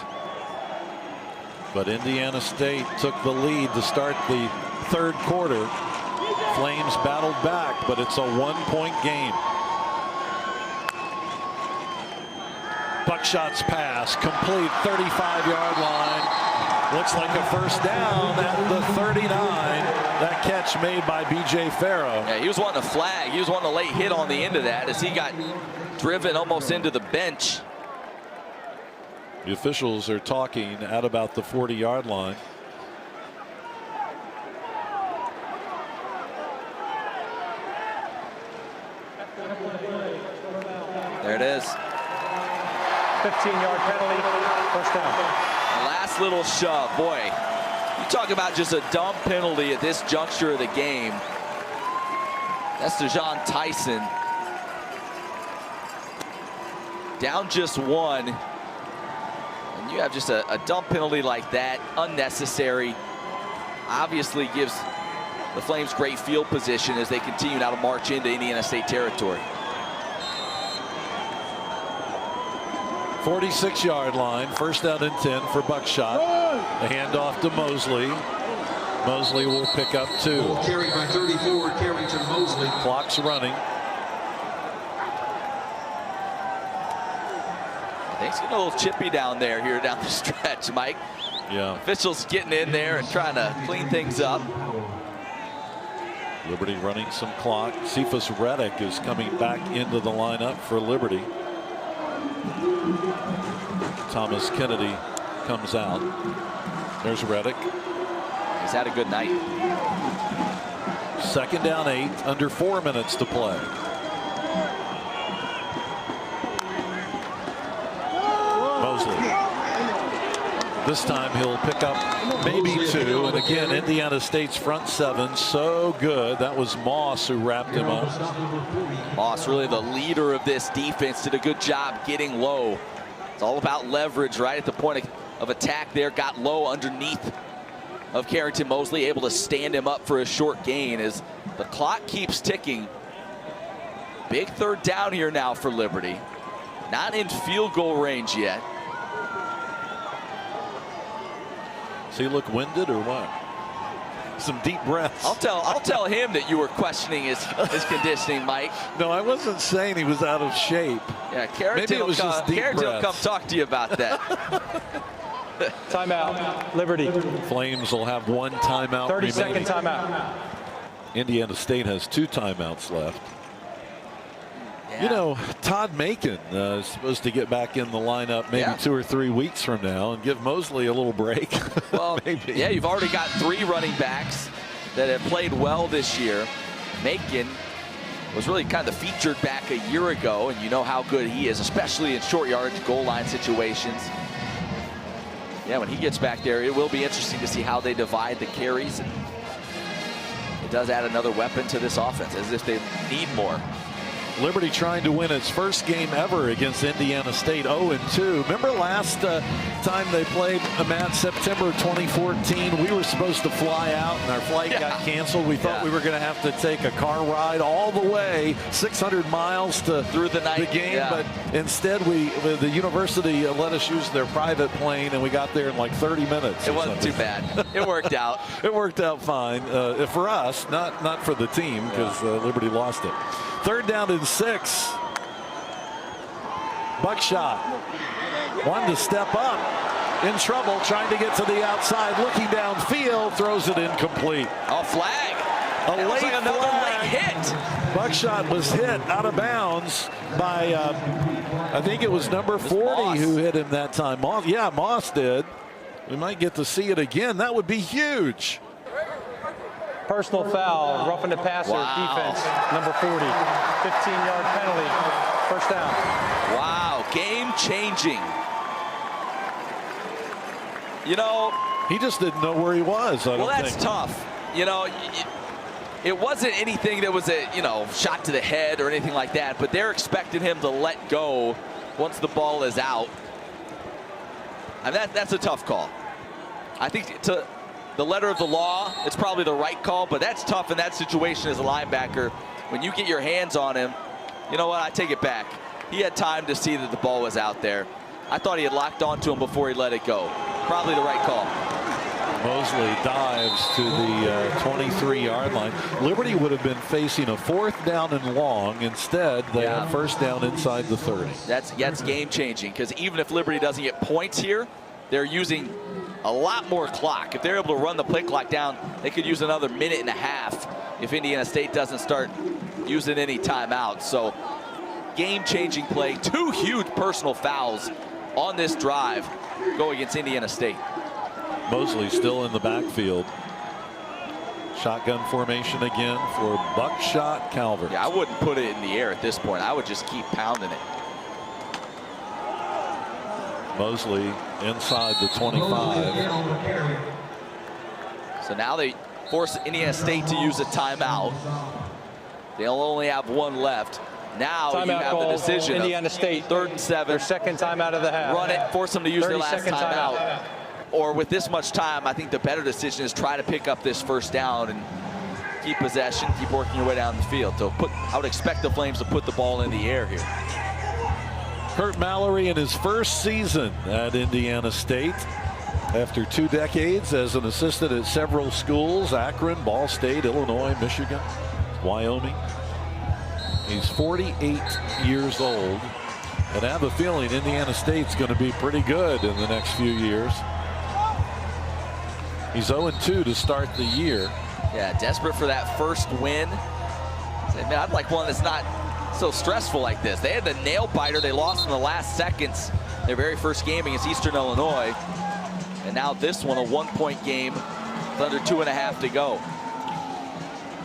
but Indiana State took the lead to start the 3rd quarter. Flames battled back, but it's a 1-point game. Buckshot's pass complete, 35-yard line. Looks like a first down at the 39. That catch made by B.J. Farrow. Yeah, he was wanting a flag. He was wanting a late hit on the end of that as he got driven almost into the bench. The officials are talking at about the 40-yard line. There it is. 15-yard penalty, first down. Last little shove. Boy, you talk about just a dumb penalty at this juncture of the game. That's DeJon Tyson. Down just 1. And you have just a dumb penalty like that, unnecessary. Obviously gives the Flames great field position as they continue now to march into Indiana State territory. 46-yard line, 1st down and 10 for Buckshot. The handoff to Mosley. Mosley will pick up 2. Carried by 34, Carrington Mosley. Clock's running. I think it's getting a little chippy down there here down the stretch, Mike. Yeah. Officials getting in there and trying to clean things up. Liberty running some clock. Cephas Reddick is coming back into the lineup for Liberty. Thomas Kennedy comes out. There's Reddick. He's had a good night. 2nd down 8, under 4 minutes to play. This time he'll pick up maybe 2. And again, Indiana State's front 7 so good. That was Moss who wrapped him up. Moss, really the leader of this defense, did a good job getting low. It's all about leverage right at the point of attack there. Got low underneath of Carrington Mosley, able to stand him up for a short gain as the clock keeps ticking. Big third down here now for Liberty. Not in field goal range yet. Does he look winded or what? Some deep breaths. I'll tell him that you were questioning his conditioning, Mike. No, I wasn't saying he was out of shape. Yeah, Carrington will come talk to you about that. Timeout, Liberty. Flames will have 1 timeout 30-second timeout. Indiana State has 2 timeouts left. Yeah. You know, Todd Macon is supposed to get back in the lineup maybe 2 or 3 weeks from now and give Mosley a little break. Well, yeah, you've already got 3 running backs that have played well this year. Macon was really kind of the featured back a year ago, and you know how good he is, especially in short yardage, goal line situations. Yeah, when he gets back there, it will be interesting to see how they divide the carries. And it does add another weapon to this offense, as if they need more. Liberty trying to win its first game ever against Indiana State, 0-2. Remember last time they played, Matt, September 2014, we were supposed to fly out and our flight got canceled. We thought we were going to have to take a car ride all the way 600 miles through the game, but instead the university let us use their private plane and we got there in like 30 minutes. It wasn't too bad. It worked out. It worked out fine for us, not for the team, because Liberty lost it. 3rd down and 6. Buckshot wanted to step up, in trouble, trying to get to the outside, looking downfield, throws it incomplete. A flag. A late like another flag. late hit. Buckshot was hit out of bounds by, I think it was number 40 who hit him that time. Moss, yeah, Moss did. We might get to see it again. That would be huge. Personal foul, roughing the passer, defense, number 40. 15-yard penalty, first down. Wow, game changing. You know, he just didn't know where he was. Well, that's tough. You know, it wasn't anything that was a shot to the head or anything like that, but they're expecting him to let go once the ball is out. And that's a tough call. I think to the letter of the law, it's probably the right call, but that's tough in that situation as a linebacker. When you get your hands on him, you know what, I take it back. He had time to see that the ball was out there. I thought he had locked onto him before he let it go. Probably the right call. Mosley dives to the 23-yard line. Liberty would have been facing a 4th down and long. Instead, they have 1st down inside the 30. That's game-changing, because even if Liberty doesn't get points here, they're using a lot more clock. If they're able to run the play clock down, they could use another 1.5 minutes if Indiana State doesn't start using any timeouts. So game-changing play. 2 huge personal fouls on this drive go against Indiana State. Mosley still in the backfield. Shotgun formation again for Buckshot Calvert. Yeah, I wouldn't put it in the air at this point. I would just keep pounding it. Mosley inside the 25. So now they force Indiana State to use a timeout. They'll only have 1 left. Now timeout you have the decision. Indiana State, 3rd and 7. Their 2nd timeout of the half. Run it, force them to use their last timeout. timeout. Or with this much time, I think the better decision is try to pick up this 1st down and keep possession, keep working your way down the field. So I would expect the Flames to put the ball in the air here. Kurt Mallory in his first season at Indiana State. After 2 decades as an assistant at several schools, Akron, Ball State, Illinois, Michigan, Wyoming. He's 48 years old. And I have a feeling Indiana State's going to be pretty good in the next few years. He's 0-2 to start the year. Yeah, desperate for that first win. Man, I'd like one that's not so stressful like this. They had the nail biter. They lost in the last seconds their very first game against Eastern Illinois. And now this one, a 1-point game with under 2.5 to go.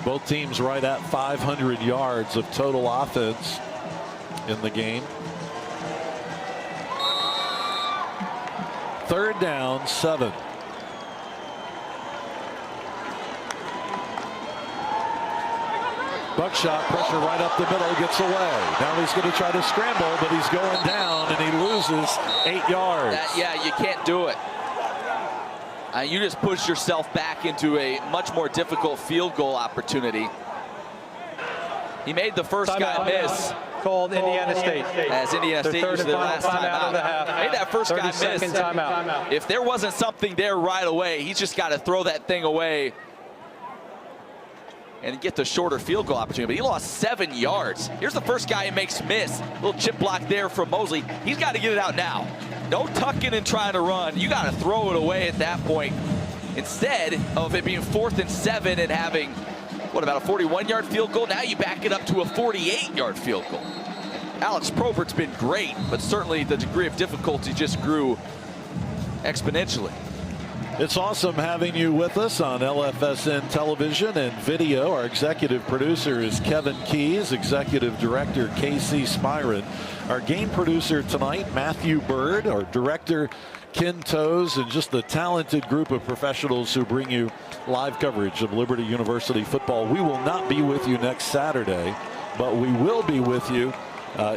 Both teams right at 500 yards of total offense in the game. 3rd down, 7. Buckshot, pressure right up the middle, gets away. Now he's going to try to scramble, but he's going down, and he loses 8 yards. Yeah, you can't do it. You just push yourself back into a much more difficult field goal opportunity. He made the first guy miss. Called Indiana State. As Indiana State used their last timeout. Made that first guy miss. Timeout. If there wasn't something there right away, he's just got to throw that thing away and get the shorter field goal opportunity. But he lost 7 yards. Here's the first guy who makes miss. Little chip block there from Mosley. He's got to get it out now. Don't tuck in and try to run. You got to throw it away at that point. Instead of it being 4th and 7 and having, what, about a 41-yard field goal? Now you back it up to a 48-yard field goal. Alex Probert's been great, but certainly the degree of difficulty just grew exponentially. It's awesome having you with us on LFSN television and video. Our executive producer is Kevin Keys, executive director Casey Spyron. Our game producer tonight, Matthew Bird, our director Ken Toes, and just the talented group of professionals who bring you live coverage of Liberty University football. We will not be with you next Saturday, but we will be with you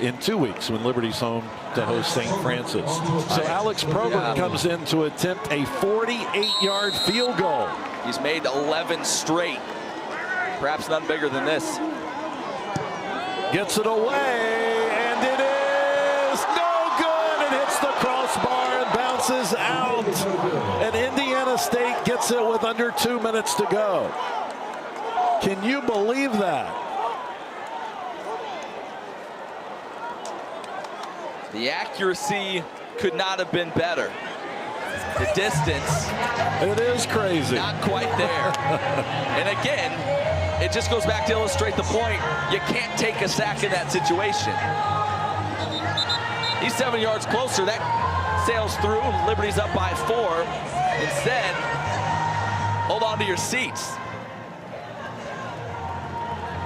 in 2 weeks when Liberty's home to host St. Francis. So Alex Probert comes in to attempt a 48-yard field goal. He's made 11 straight. Perhaps none bigger than this. Gets it away, and it is no good. It hits the crossbar and bounces out. And Indiana State gets it with under 2 minutes to go. Can you believe that? The accuracy could not have been better. The distance. It is crazy. Not quite there. And again, it just goes back to illustrate the point. You can't take a sack in that situation. He's 7 yards closer. That sails through. Liberty's up by 4. Instead, hold on to your seats.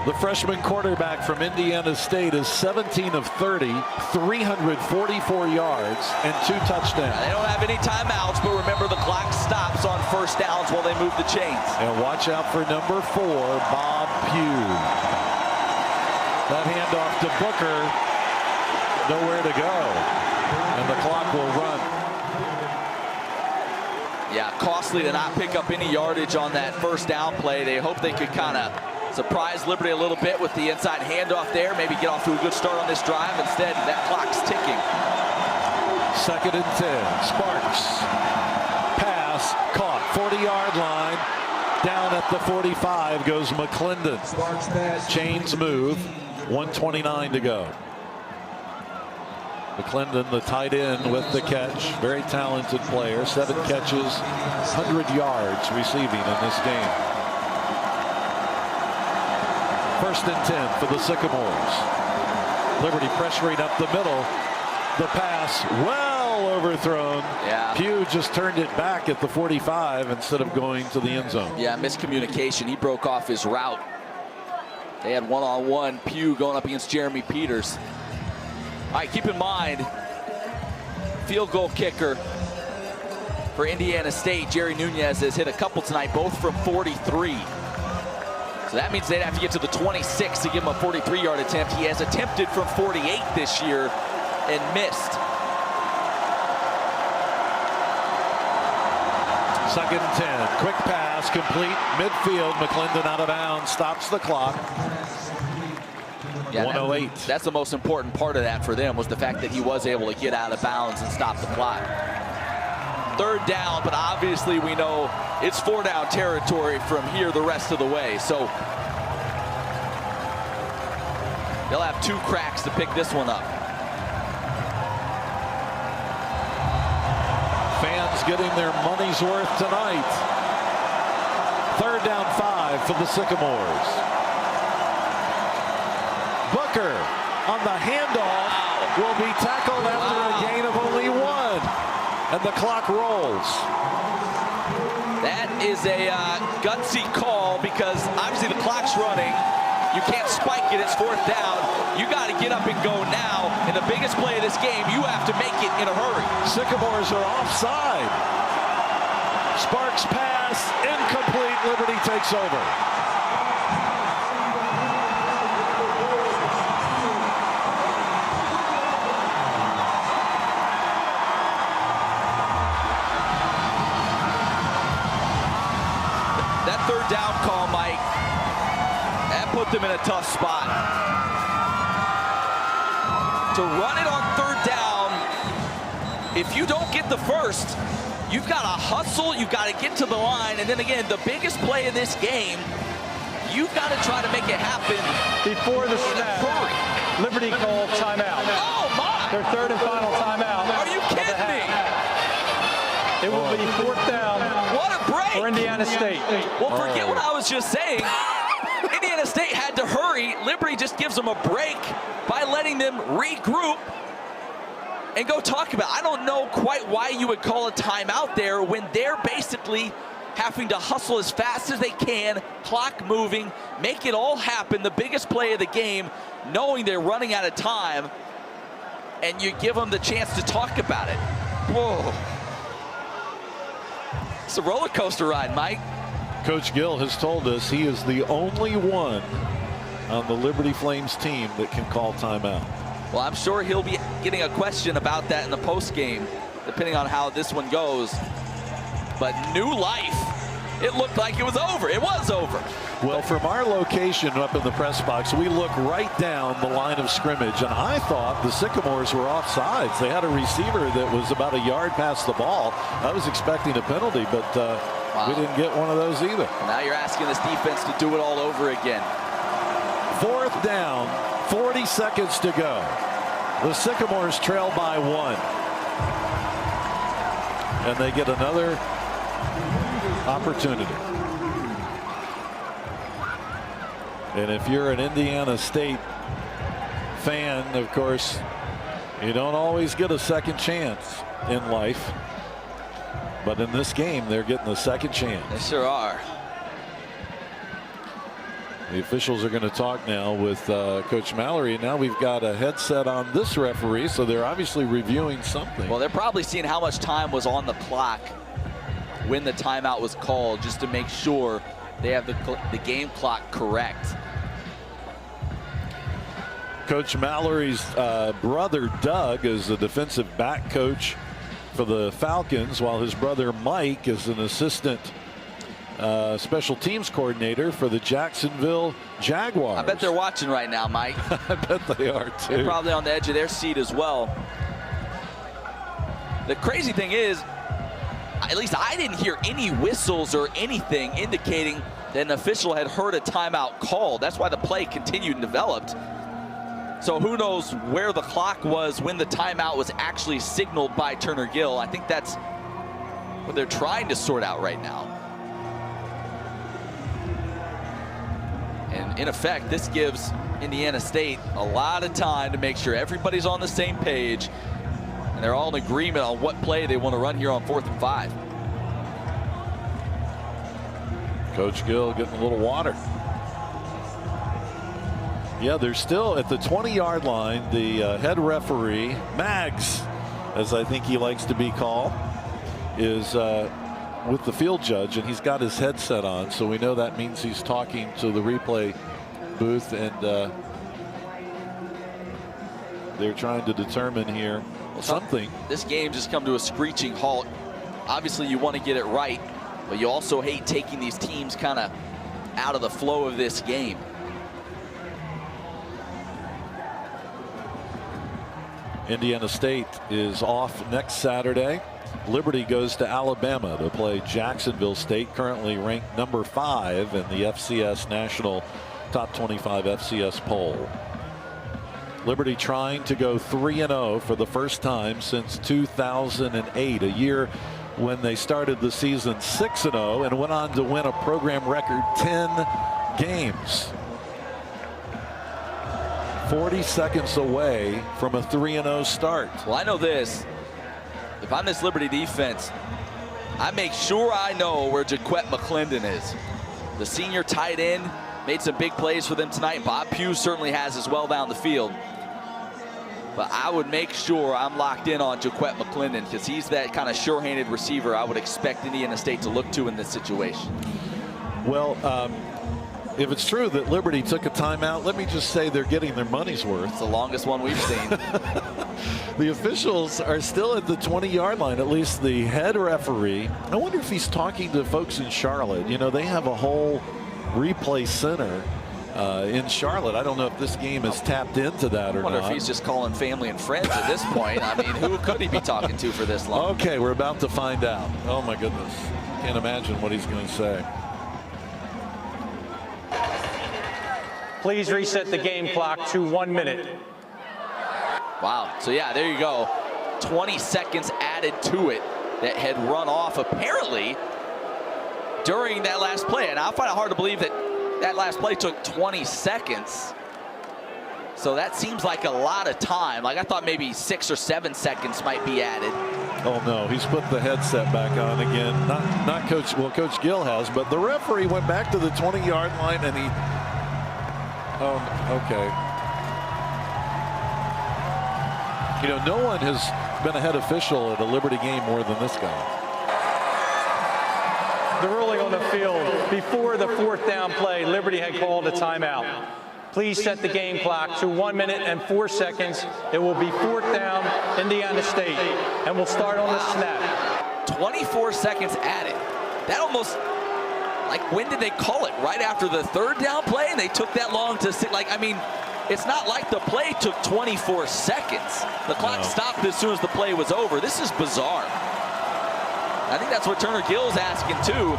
The freshman quarterback from Indiana State is 17 of 30, 344 yards, and 2 touchdowns. They don't have any timeouts, but remember the clock stops on first downs while they move the chains. And watch out for number 4, Bob Pugh. That handoff to Booker, nowhere to go, and the clock will run. Yeah, costly to not pick up any yardage on that first down play. They hope they could kind of surprise Liberty a little bit with the inside handoff there. Maybe get off to a good start on this drive. Instead, that clock's ticking. 2nd and 10. Sparks. Pass caught. 40-yard line. Down at the 45 goes McClendon. Chains move. 1:29 to go. McClendon, the tight end, with the catch. Very talented player. 7 catches, 100 yards receiving in this game. 1st and 10 for the Sycamores. Liberty pressuring up the middle. The pass well overthrown. Yeah. Pugh just turned it back at the 45 instead of going to the end zone. Yeah, miscommunication. He broke off his route. They had one-on-one. Pugh going up against Jeremy Peters. All right, keep in mind, field goal kicker for Indiana State, Jerry Nunez, has hit a couple tonight, both from 43. So that means they'd have to get to the 26 to give him a 43-yard attempt. He has attempted from 48 this year and missed. 2nd and 10. Quick pass, complete midfield. McClendon out of bounds, stops the clock. Yeah, 108. That's the most important part of that for them, was the fact that he was able to get out of bounds and stop the clock. 3rd down, but obviously we know it's 4-down territory from here the rest of the way. So they'll have 2 cracks to pick this one up. Fans getting their money's worth tonight. 3rd down 5 for the Sycamores. Booker on the handoff will be tackled after a gain of only 1. And the clock rolls. That is a gutsy call, because obviously the clock's running. You can't spike it. It's 4th down. You got to get up and go now. And the biggest play of this game, you have to make it in a hurry. Sycamores are offside. Sparks pass, incomplete. Liberty takes over. That 3rd down call, Mike, that put them in a tough spot. To run it on 3rd down, if you don't get the first, you've got to hustle, you've got to get to the line, and then again, the biggest play of this game, you've got to try to make it happen. Before the snap, Liberty called timeout. Oh, my! Their 3rd and final timeout. Are you kidding me? It will be 4th down. What a break! For Indiana State. Well, forget what I was just saying. Indiana State had to hurry. Liberty just gives them a break by letting them regroup and go talk about it. I don't know quite why you would call a timeout there when they're basically having to hustle as fast as they can, clock moving, make it all happen, the biggest play of the game, knowing they're running out of time, and you give them the chance to talk about it. Whoa. It's a roller coaster ride, Mike. Coach Gill has told us he is the only one on the Liberty Flames team that can call timeout. Well, I'm sure he'll be getting a question about that in the post game, depending on how this one goes. But new life. It looked like it was over. It was over. Well, from our location up in the press box, we look right down the line of scrimmage, and I thought the Sycamores were offsides. They had a receiver that was about a yard past the ball. I was expecting a penalty, but we didn't get one of those either. Now you're asking this defense to do it all over again. 4th down, 40 seconds to go. The Sycamores trail by 1. And they get another opportunity. And if you're an Indiana State fan, of course, you don't always get a second chance in life. But in this game, they're getting a second chance. They sure are. The officials are going to talk now with Coach Mallory. Now we've got a headset on this referee, so they're obviously reviewing something. Well, they're probably seeing how much time was on the clock when the timeout was called, just to make sure they have the game clock correct. Coach Mallory's brother, Doug, is the defensive back coach for the Falcons, while his brother, Mike, is an assistant special teams coordinator for the Jacksonville Jaguars. I bet they're watching right now, Mike. I bet they are, too. They're probably on the edge of their seat as well. The crazy thing is, at least I didn't hear any whistles or anything indicating that an official had heard a timeout called. That's why the play continued and developed. So who knows where the clock was when the timeout was actually signaled by Turner Gill. I think that's what they're trying to sort out right now. And in effect, this gives Indiana State a lot of time to make sure everybody's on the same page and they're all in agreement on what play they want to run here on 4th and 5. Coach Gill getting a little water. Yeah, they're still at the 20-yard line. The head referee, Mags, as I think he likes to be called, is with the field judge, and he's got his headset on, so we know that means he's talking to the replay booth, and they're trying to determine here something. This game just come to a screeching halt. Obviously, you want to get it right, but you also hate taking these teams kind of out of the flow of this game. Indiana State is off next Saturday. Liberty goes to Alabama to play Jacksonville State, currently ranked number 5 in the FCS National Top 25 FCS poll. Liberty trying to go 3-0 for the first time since 2008, a year when they started the season 6-0 and went on to win a program record 10 games. 40 seconds away from a 3-0 start. Well, I know this. If I'm this Liberty defense, I make sure I know where Jaquette McClendon is. The senior tight end, made some big plays for them tonight. Bob Pugh certainly has as well down the field. But I would make sure I'm locked in on Jaquette McClendon because he's that kind of sure-handed receiver I would expect Indiana State to look to in this situation. Well, if it's true that Liberty took a timeout, let me just say they're getting their money's worth. It's the longest one we've seen. The officials are still at the 20-yard line, at least the head referee. I wonder if he's talking to folks in Charlotte. You know, they have a whole replay center in Charlotte. I don't know if this game has tapped into that or not. I wonder if he's just calling family and friends at this point. I mean, who could he be talking to for this long? Okay, we're about to find out. Oh, my goodness. Can't imagine what he's going to say. Please reset the game clock to 1 minute. Wow. So, yeah, there you go. 20 seconds added to it that had run off apparently during that last play. And I find it hard to believe that that last play took 20 seconds. So that seems like a lot of time. Like I thought maybe 6 or 7 seconds might be added. Oh no, he's put the headset back on again. Not Coach, well, Coach Gill has, but the referee went back to the 20-yard line and he, oh, okay. You know, no one has been a head official at a Liberty game more than this guy. The ruling on the field, before the 4th down play, Liberty had called a timeout. Please set the game clock to 1 minute and 4 seconds. It will be 4th down, Indiana State, and we'll start on the snap. 24 seconds added. That almost, like, when did they call it? Right after the 3rd down play, and they took that long to sit. Like, I mean, it's not like the play took 24 seconds. The clock stopped as soon as the play was over. This is bizarre. I think that's what Turner Gill's asking too.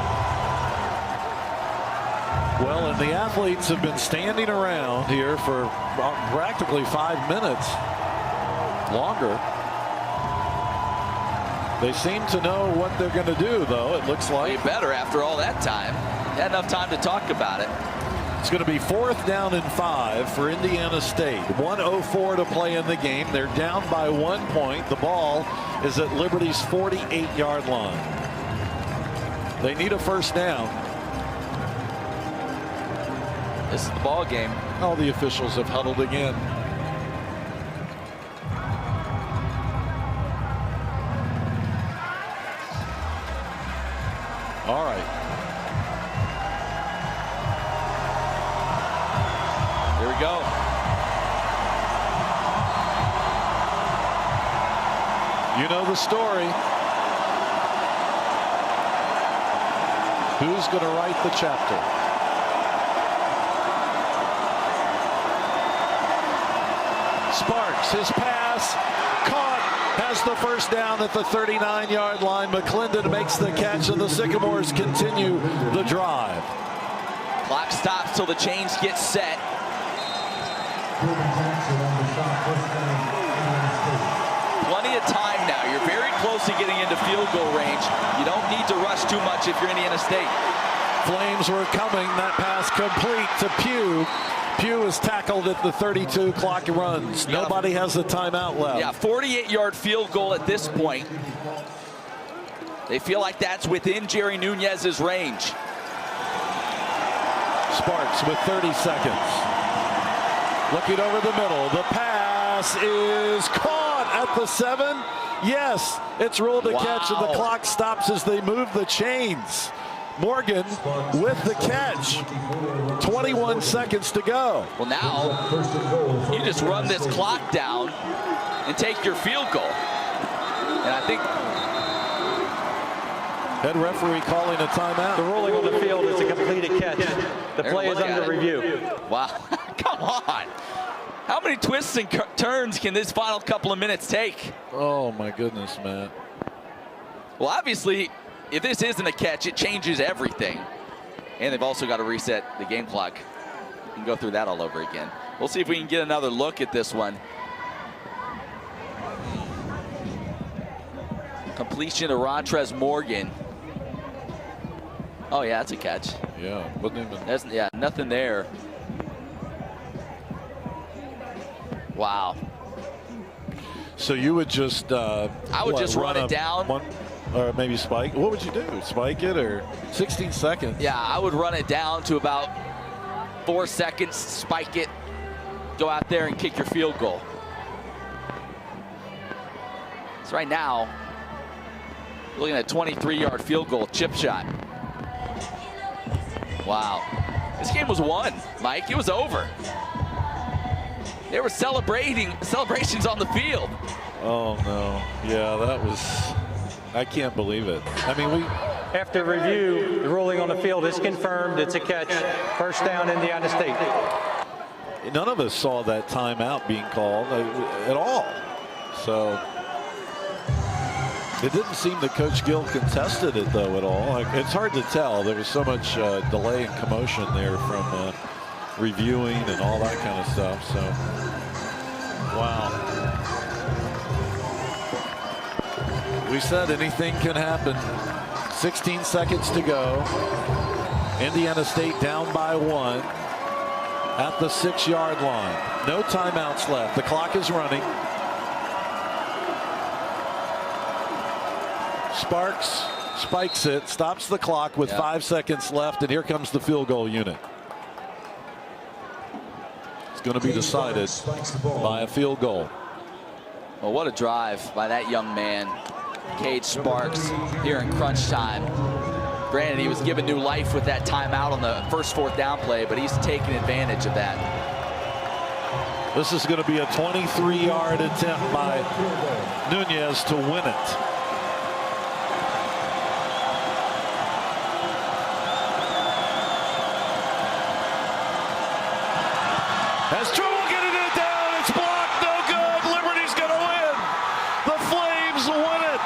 Well, and the athletes have been standing around here for practically 5 minutes longer. They seem to know what they're going to do, though, it looks like. Way better after all that time. Had enough time to talk about it. It's going to be 4th down and 5 for Indiana State. 1:04 to play in the game. They're down by 1 point. The ball is at Liberty's 48-yard line. They need a first down. This is the ball game. All the officials have huddled again. All right. Here we go. You know the story. Who's going to write the chapter? Sparks, his pass, caught, has the first down at the 39-yard line. McClendon makes the catch, and the Sycamores continue the drive. Clock stops till the chains get set. Plenty of time now. You're very close to getting into field goal range. You don't need to rush too much if you're Indiana State. Flames were coming. That pass complete to Pugh. Pugh is tackled at the 32. Clock runs. Nobody has a timeout left. Yeah, 48-yard field goal at this point. They feel like that's within Jerry Nunez's range. Sparks with 30 seconds. Looking over the middle. The pass is caught at the 7. Yes, it's ruled a catch, and the clock stops as they move the chains. Morgan with the catch. 21 seconds to go. Well, now you just run this clock down and take your field goal. And I think head referee calling a timeout. The ruling on the field is a completed catch. The play is under review. Wow. Come on. How many twists and turns can this final couple of minutes take? Oh, my goodness, Matt. Well, obviously, if this isn't a catch, it changes everything. And they've also got to reset the game clock. You can go through that all over again. We'll see if we can get another look at this one. Completion to Rontrez Morgan. Oh, yeah, that's a catch. Yeah, wasn't even. There's, yeah, nothing there. Wow. So you would just I would just run it down. Or maybe spike. What would you do? Spike it or 16 seconds? Yeah, I would run it down to about 4 seconds, spike it, go out there and kick your field goal. So right now, looking at a 23-yard field goal, chip shot. Wow. This game was won, Mike. It was over. They were celebrations on the field. Oh, no. Yeah, that was, I can't believe it. I mean, After review, the ruling on the field is confirmed. It's a catch. First down, Indiana State. none of us saw that timeout being called at all. So it didn't seem that Coach Gill contested it, though, at all. It's hard to tell. There was so much delay and commotion there from reviewing and all that kind of stuff. So, wow. We said anything can happen. 16 seconds to go. Indiana State down by 1 at the 6-yard line. No timeouts left. The clock is running. Sparks spikes it, stops the clock with 5 seconds left, and here comes the field goal unit. It's going to be decided by a field goal. Well, what a drive by that young man, Cade Sparks, here in crunch time. Granted, he was given new life with that timeout on the first 4th down play, but he's taking advantage of that. This is going to be a 23-yard attempt by Nunez to win it. Has trouble getting it down. It's blocked. No good. Liberty's going to win. The Flames win it.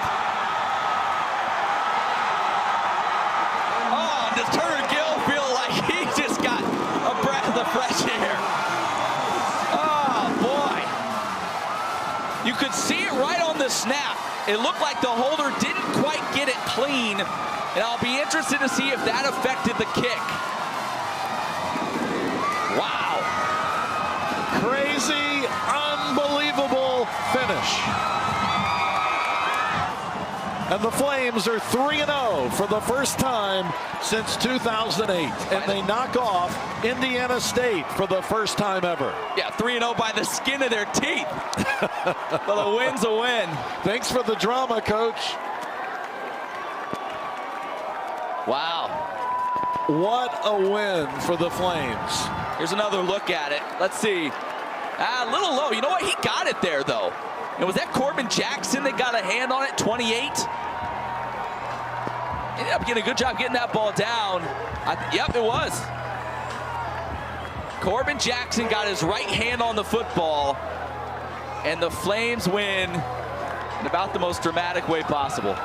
Oh, does Turner Gill feel like he just got a breath of fresh air? Oh, boy. You could see it right on the snap. It looked like the holder didn't quite get it clean, and I'll be interested to see if that affected the kick. Wow. Crazy, unbelievable finish. And the Flames are 3-0 for the first time since 2008. And they knock off Indiana State for the first time ever. Yeah, 3-0 by the skin of their teeth. But a win's a win. Thanks for the drama, Coach. Wow. What a win for the Flames. Here's another look at it. Let's see. A little low. You know what? He got it there, though. And was that Corbin Jackson that got a hand on it? 28. Ended up getting a good job getting that ball down. Yep, it was. Corbin Jackson got his right hand on the football. And the Flames win in about the most dramatic way possible.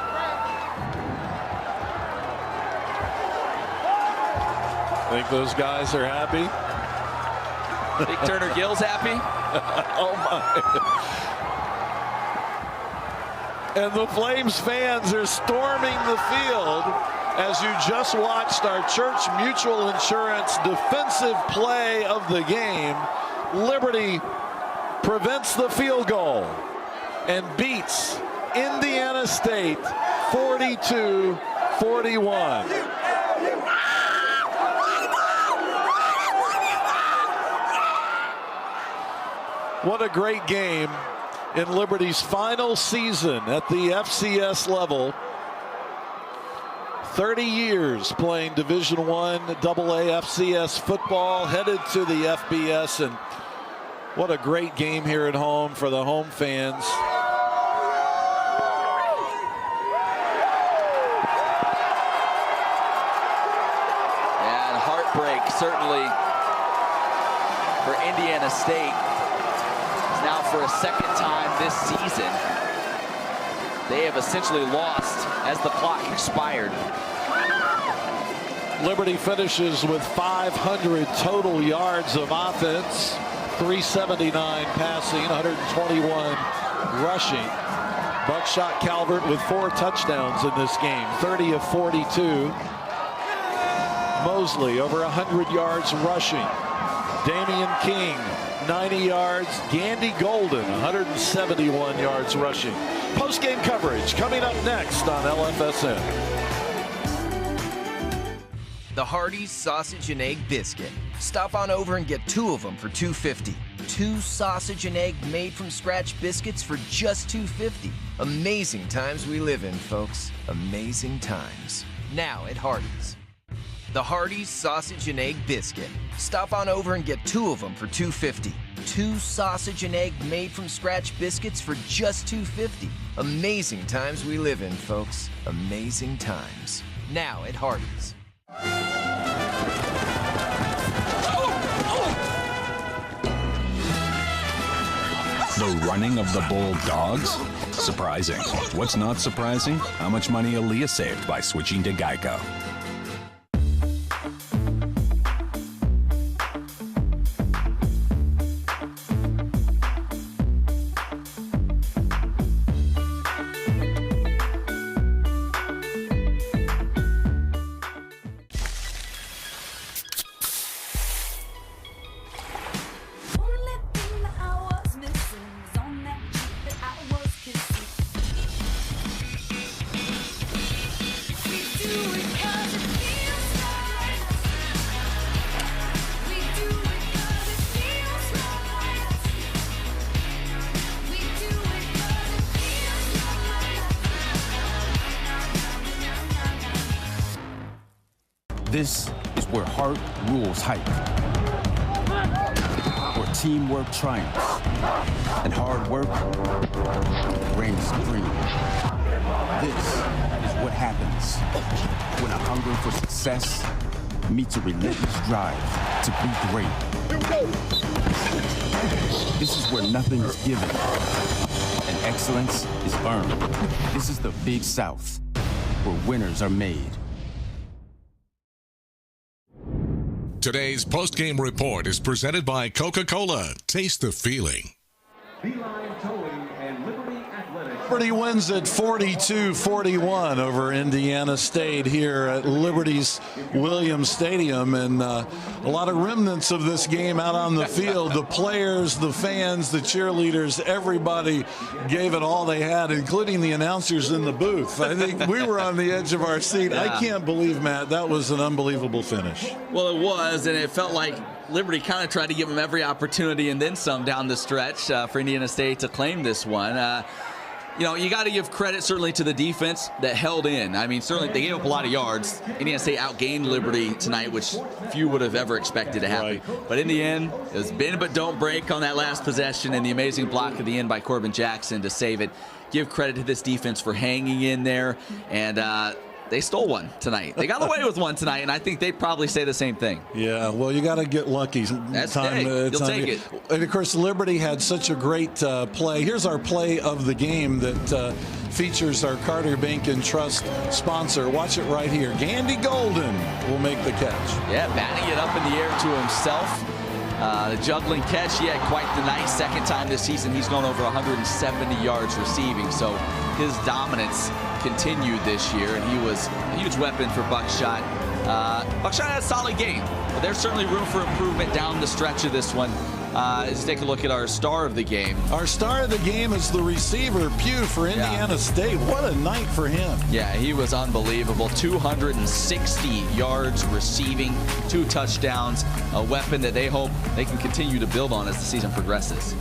Think those guys are happy? Think Turner Gill's happy? Oh my. And the Flames fans are storming the field as you just watched our Church Mutual Insurance defensive play of the game. Liberty prevents the field goal and beats Indiana State 42-41. What a great game in Liberty's final season at the FCS level. 30 years playing Division I, AA FCS football, headed to the FBS, and what a great game here at home for the home fans. And heartbreak, certainly, for Indiana State. Now for a second time this season, they have essentially lost as the clock expired. Liberty finishes with 500 total yards of offense, 379 passing, 121 rushing. Buckshot Calvert with 4 touchdowns in this game, 30 of 42. Mosley over 100 yards rushing. Damian King, 90 yards. Gandy Golden, 171 yards rushing. Post-game coverage coming up next on LFSN. The Hardee's Sausage and Egg Biscuit. Stop on over and get 2 of them for $2.50. 2 sausage and egg made from scratch biscuits for just $2.50. Amazing times we live in, folks. Amazing times. Now at Hardee's. The Hardee's Sausage and Egg Biscuit. Stop on over and get 2 of them for $2.50. 2 sausage and egg made from scratch biscuits for just $2.50. Amazing times we live in, folks. Amazing times. Now at Hardee's. The running of the Bull Dogs? Surprising. What's not surprising? How much money Aaliyah saved by switching to Geico. This is where heart rules hype, where teamwork triumphs, and hard work reigns supreme. This is what happens when a hunger for success meets a relentless drive to be great. This is where nothing is given, and excellence is earned. This is the Big South, where winners are made. Today's post-game report is presented by Coca-Cola. Taste the feeling. Liberty wins at 42-41 over Indiana State here at Liberty's Williams Stadium, and a lot of remnants of this game out on the field. The players, the fans, the cheerleaders, everybody gave it all they had, including the announcers in the booth. I think we were on the edge of our seat. Yeah. I can't believe, Matt, that was an unbelievable finish. Well, it was, and it felt like Liberty kind of tried to give them every opportunity and then some down the stretch for Indiana State to claim this one. You know, you got to give credit certainly to the defense that held in. I mean, certainly they gave up a lot of yards. Indiana State outgained Liberty tonight, which few would have ever expected to happen. Right. But in the end, it was bend but don't break on that last possession, and the amazing block at the end by Corbin Jackson to save it. Give credit to this defense for hanging in there, and they stole one tonight. They got away with one tonight, and I think they'd probably say the same thing. Yeah, well, you got to get lucky. That's you'll take it. And, of course, Liberty had such a great play. Here's our play of the game that features our Carter Bank and Trust sponsor. Watch it right here. Gandy Golden will make the catch. Yeah, batting it up in the air to himself. The juggling catch, he had quite the night. Second time this season, he's gone over 170 yards receiving. So his dominance continued this year, and he was a huge weapon for Buckshot. Buckshot had a solid game, but there's certainly room for improvement down the stretch of this one. Let's take a look at our star of the game. Our star of the game is the receiver, Pugh, for Indiana State. What a night for him. Yeah, he was unbelievable. 260 yards receiving, 2 touchdowns, a weapon that they hope they can continue to build on as the season progresses.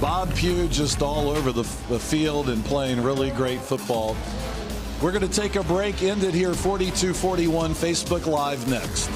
Bob Pugh just all over the field and playing really great football. We're going to take a break, end it here 42-41, Facebook Live next.